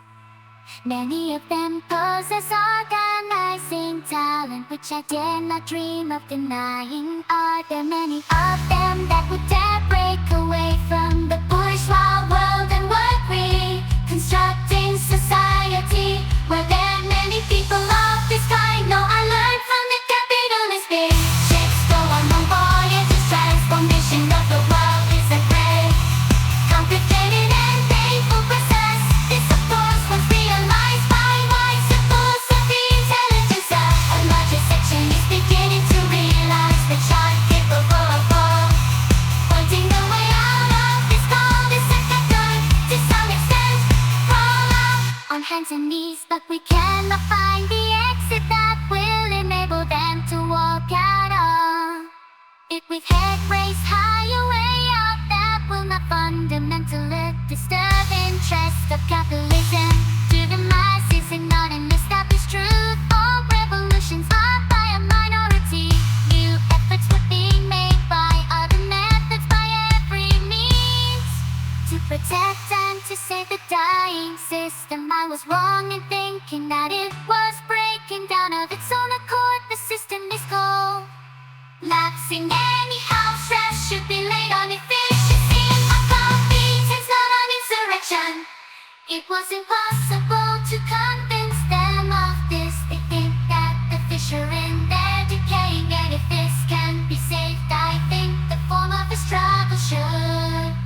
Many of them possess organizing talent, which I dare not dream of denying. Are there many of them that would dare break away from the bourgeois world and work reconstructing society? Were there many people of this kind? No, I learned from the capitalist big ships go on long voyages. Transformation of the world is a great, complicated and painful process. This of course was realized by wise suppose of the intelligence. A larger section is beginning to realize that you're capable of all. Pointing the way out of this cul-de-sac that could, to some extent, crawl out on hands and knees, but we cannot find the exit that will enable them to walk out on it with head raised high, a way out that will not fundamentally disturb interest of capitalism. To the masses and not an established truth, all revolutions are by a minority. New efforts were being made by other methods, by every means, to protect and to save the dying system. I was wrong in thinking that it was breaking down of its own accord. The system is collapsing anyhow. Stress should be laid on efficiency and on competence, not on insurrection. It was impossible to convince them of this. They think that the fissure in their decaying edifice can be saved. I think the form of the struggle should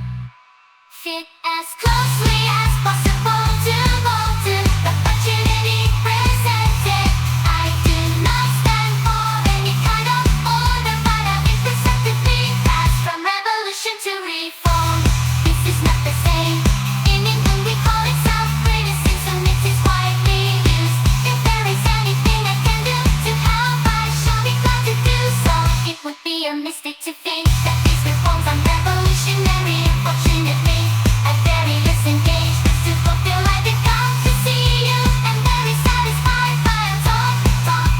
fit as closely as possible to molten the opportunity presented. I do not stand for any kind of order, but I've imperceptibly passed from revolution to reform. This is not the same. In England we call it self-criticism. It is widely used. If there is anything I can do to help, I shall be glad to do so. It would be a mistake to think that these reforms are revolutionary. Unfortunately, I'm very disengaged to fulfill. I did come to see you and very satisfied by a talk,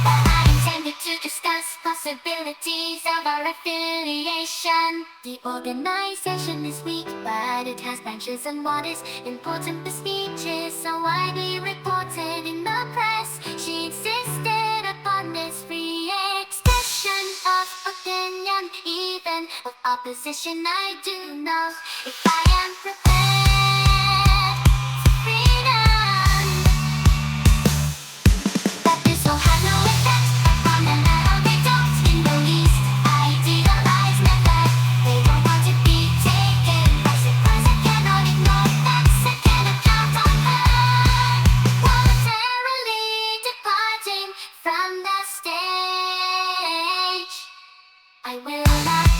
but I intended to discuss possibilities of our affiliation. The organization is weak, but it has branches, and what is important, the speech is so widely reported in the press. She insisted upon this free expression of opinion, even of opposition. I do know if I am prepared for freedom, that this will have no effect upon them at all. They don't in the least idealize method. They don't want to be taken by surprise. I cannot ignore facts. I cannot count on her voluntarily departing from the stage. I will not.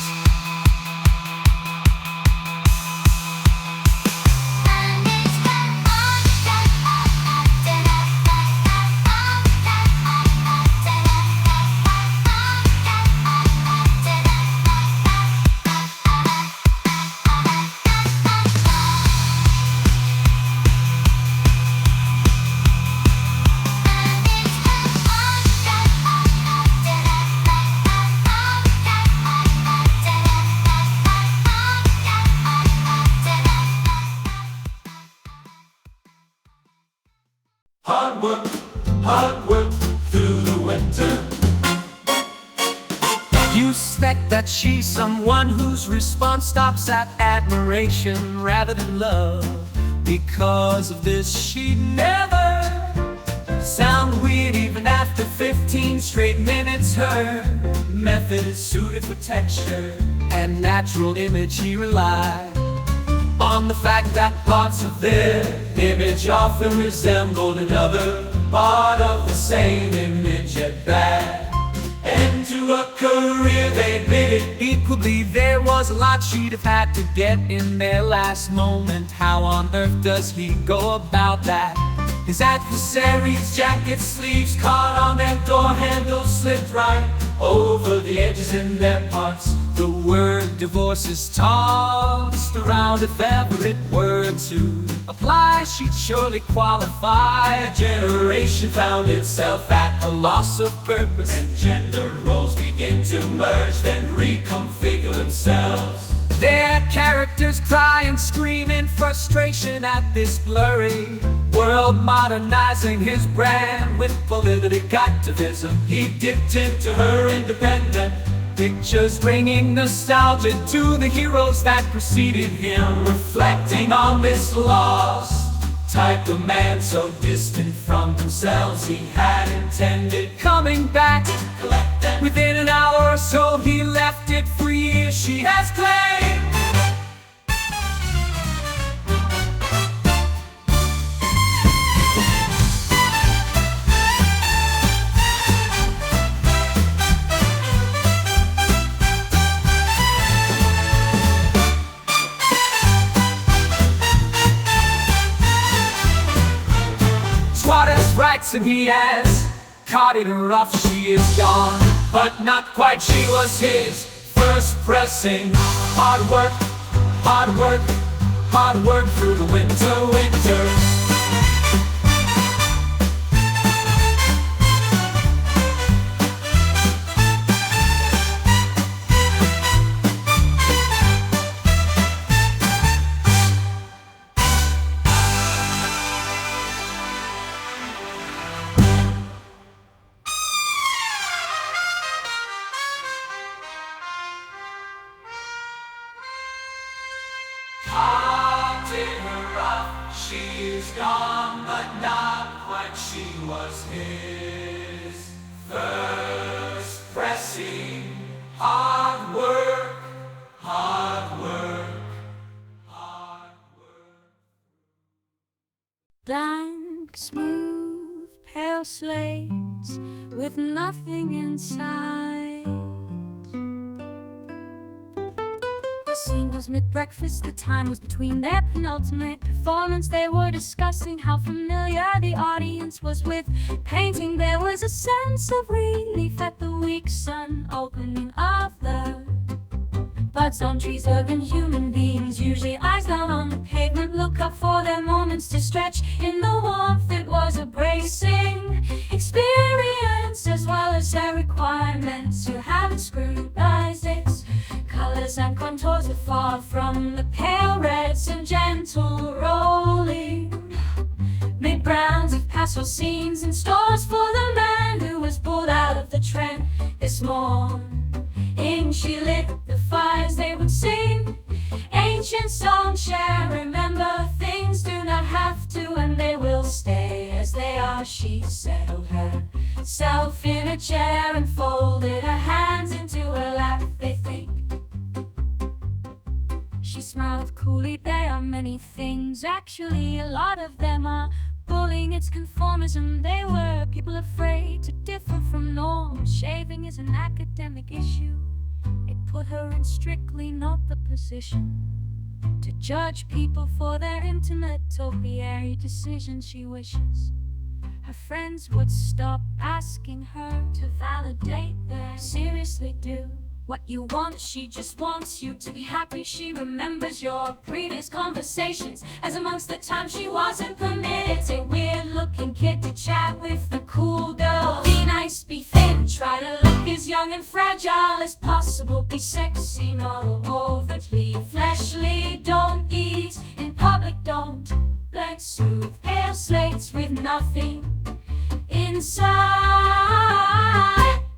hard work through the winter. You suspect that she's someone whose response stops at admiration rather than love. Because of this, she'd never sound weird even after 15 straight minutes. Her method is suited for texture and natural image. She relied on the fact that parts of their image often resembled another part of the same image at bad. And to a career they made it equally. There was a lot she'd have had to get in their last moment. How on earth does he go about that? His adversary's jacket sleeves caught on their door handles, slipped right over the edges in their parts. The word divorce is tossed around. If ever it were to apply, she'd surely qualify. A generation found itself at a loss of purpose, And gender roles begin to merge, then reconfigure themselves. their characters cry and scream in frustration at this blurry world, modernizing his brand with politic activism. He dipped into her independent Pictures bringing nostalgia to the heroes that preceded him, reflecting on this lost type of man, so distant from themselves he had intended coming back. collect them. Within an hour or so he left it free, as she has claimed. Squatters' rights, and he has caught it rough. She is gone, but not quite. She was his first pressing. Hard work, hard work, hard work through the winter. Caught in her rough, she's gone, but not quite. She was his first pressing. Hard work, hard work, hard work. Blank, smooth, pale slates with nothing inside. The scene was mid-breakfast, the time was between their penultimate performance. They were discussing how familiar the audience was with painting. There was a sense of relief at the weak sun opening of the buds on trees. Urban human beings, usually eyes down on the pavement, look up for their moments to stretch in the warmth. It was a bracing experience, as well as a requirement to have it scrutinized. Its colors and contours were far from the pale reds and gentle rolling mid-browns of pastoral scenes in stores for the man who was pulled out of the trend this morning. She lit the fires, they would sing ancient songs, share, remember. Things do not have to, and they will stay as they are. She settled herself in a chair and folded her hands into her lap. They think she smiled coolly. There are many things, actually a lot of them are bullying. It's conformism. They were people afraid to differ from norms. Shaving is an academic issue. It put her in strictly not the position to judge people for their intimate topiary decisions. She wishes her friends would stop asking her to validate their seriously do what you want. She just wants you to be happy. She remembers your previous conversations, as amongst the time she wasn't permitted a weird looking kid to chat with the cool girl. Be nice, be thin, try to look as young and fragile as possible. Be sexy, not overtly fleshly. Don't eat in public, don't. Black smooth pale slates with nothing inside.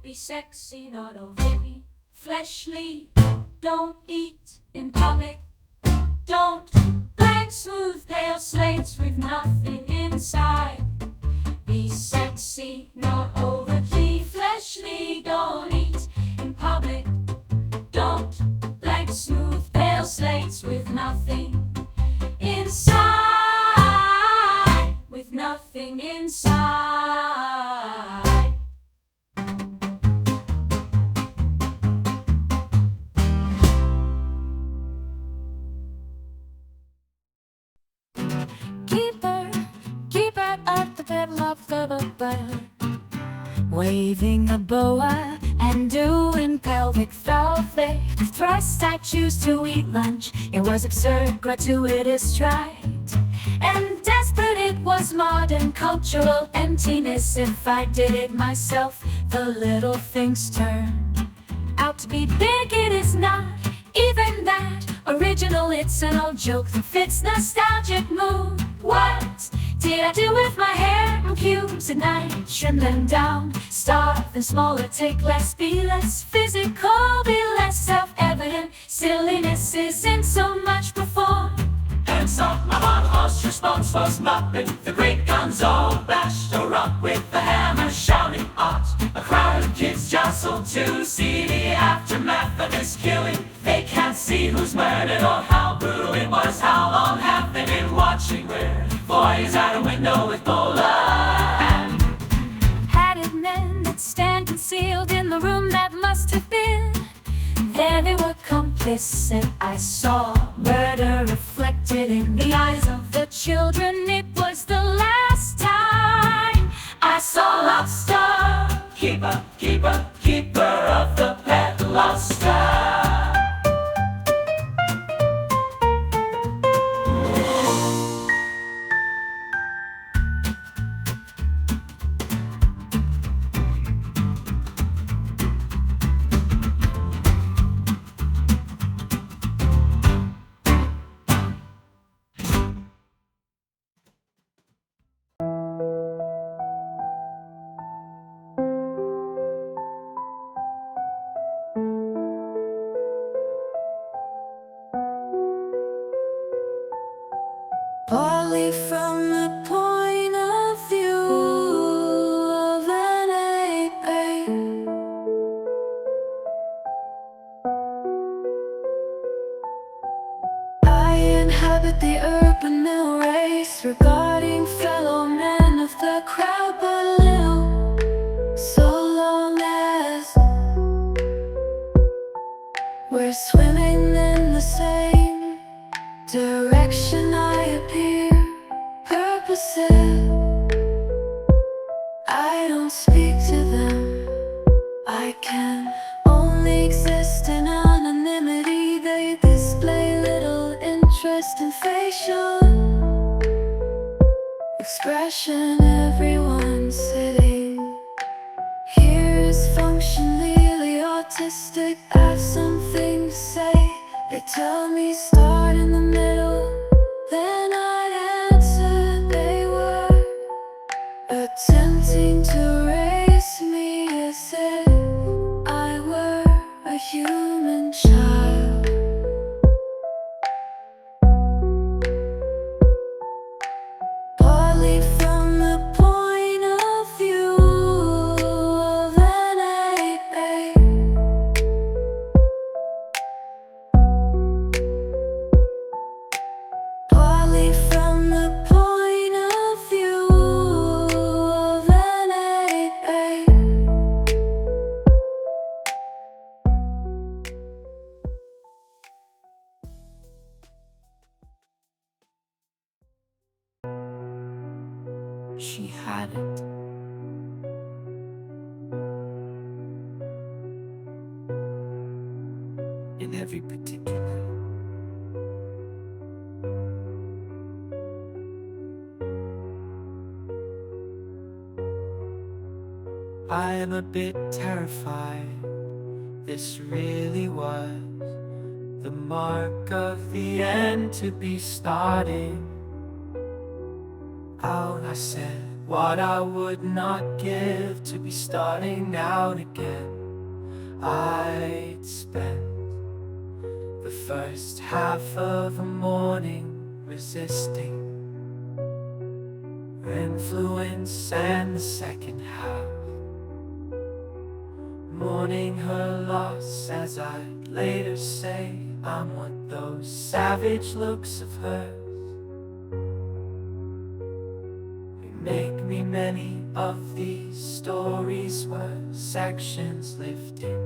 Be sexy, not overly fleshly. Don't eat in public. Don't blank smooth pale slates with nothing inside. Be sexy, not overly fleshly. Don't eat in public. Don't blank smooth pale slates with nothing inside. With nothing inside. Keep her at the pedal of the button, waving a boa and doing pelvic velvet. Thrust I choose to eat lunch. It was absurd, gratuitous, trite, and desperate. It was modern cultural emptiness. If I did it myself, the little things turn out to be big. It is not even that original. It's an old joke that fits nostalgic mood. What did I do with my hair and pubes at night? Trim them down, starve them smaller, take less, be less physical, be less self-evident. Silliness isn't so much performed. And so my one-horse response was mopping. The great Gonzo bashed a rock with the hammer, shouting art. A crowd of kids jostled to see the aftermath of his killing. They can't see who's murdered or how brutal it was. How long have they been watching? Where boys at a window with bowler and hatted men that stand concealed in the room that must have been. There they were complicit. I saw murder reflected in the eyes of the children. It was the last time I saw lobster. keeper, keeper, keeper of the Balustrade. Partly from the point of view of an ape. I inhabit the urban mill race, regarding fellow men of the crowd but little, so long as we're swimming in the same direction. I appear purposive. I don't speak to them. I can only exist in anonymity. They display little interest in facial expression. Everyone sitting here is functionally autistic. I have something to say. They tell me start in the middle, then I'd answer. They were attempting to raise me as if I were a human child. Partly from the point of view of an ape. Partly from the point of view of an ape. She had it. In every particular. I am a bit terrified. This really was the mark of the end to be starting out. I said what I would not give to be starting out again. I'd spend the first half of the morning resisting her influence, and the second half mourning her loss. As I'd later say, I'm what those savage looks of hers make me. Many of these stories were sections lifted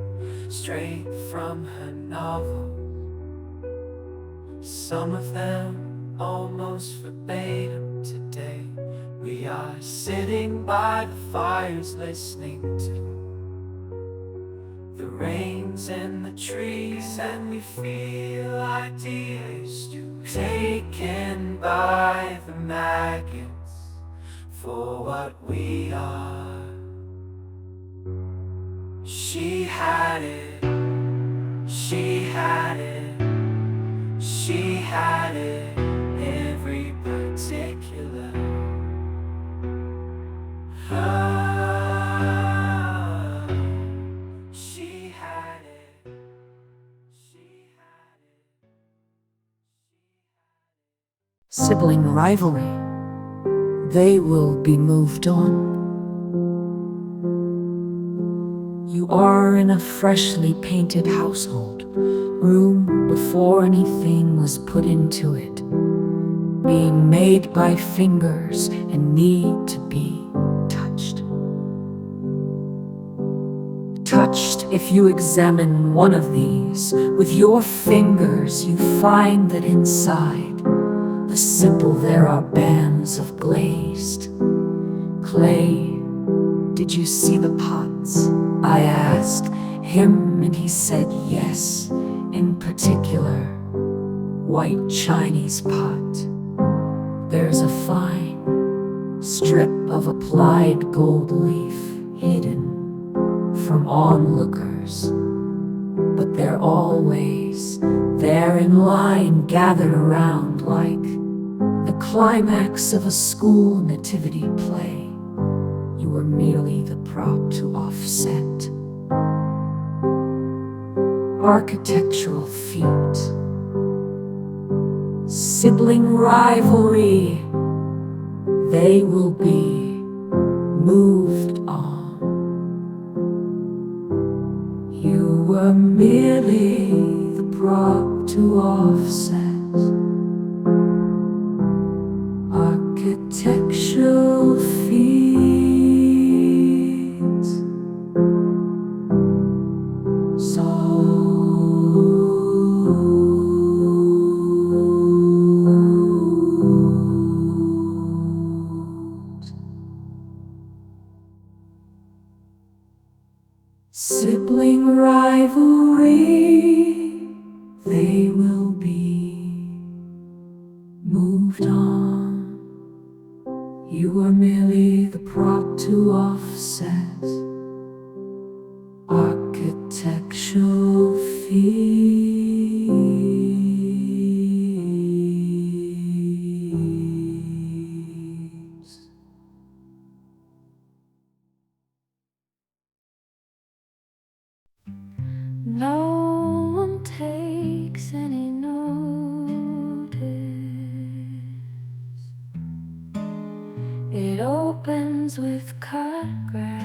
straight from her novel, some of them almost verbatim. Today we are sitting by the fires listening to the rains in the trees, and we feel ideas taken by the maggots for what we are. She had it, she had it, she had it, every particular. She had it, she had it. Sibling rivalry, they will be moved on. You are in a freshly painted household, room before anything was put into it, being made by fingers and need to be touched. Touched, if you examine one of these with your fingers, you find that inside the simple there are bands of glazed clay. Did you see the pots? I asked him, and he said yes. In particular, white Chinese pot. There's a fine strip of applied gold leaf hidden from onlookers, but they're always there in line, gathered around like the climax of a school nativity play. You were merely the prop to offset architectural feat. Sibling rivalry, they will be moved on. You were merely the prop to offset architectural feats. Sibling rivalry, they will be moved on. You were merely the prop to offset architectural feats. No one takes any notice. It opens with cut grass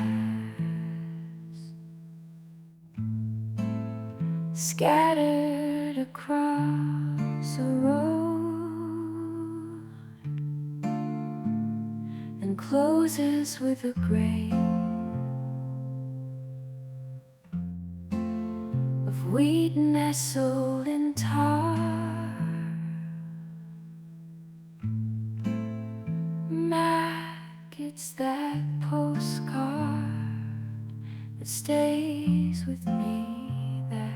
scattered across a road, and closes with a grave of wheat nestled in tar. It's that postcard that stays with me there,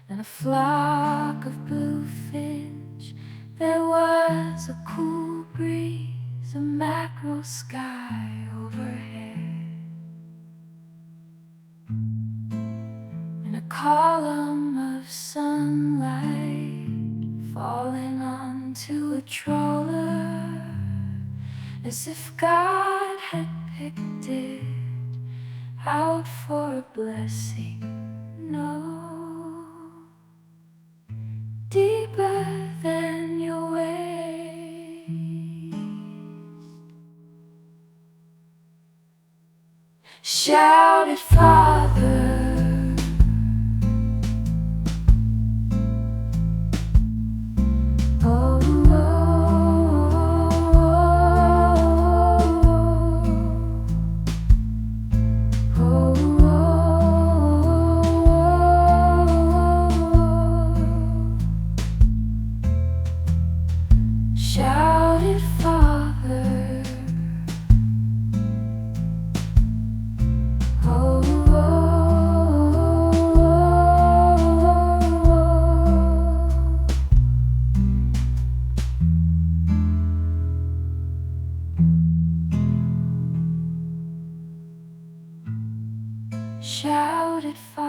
and a flock of bluefinch. There was a cool breeze, a mackerel sky overhead, and a column of sunlight falling onto a trawler as if God had picked it out for a blessing. No, deeper than your waist. Shouted Father, oh, shouted Father, oh, shouted Father.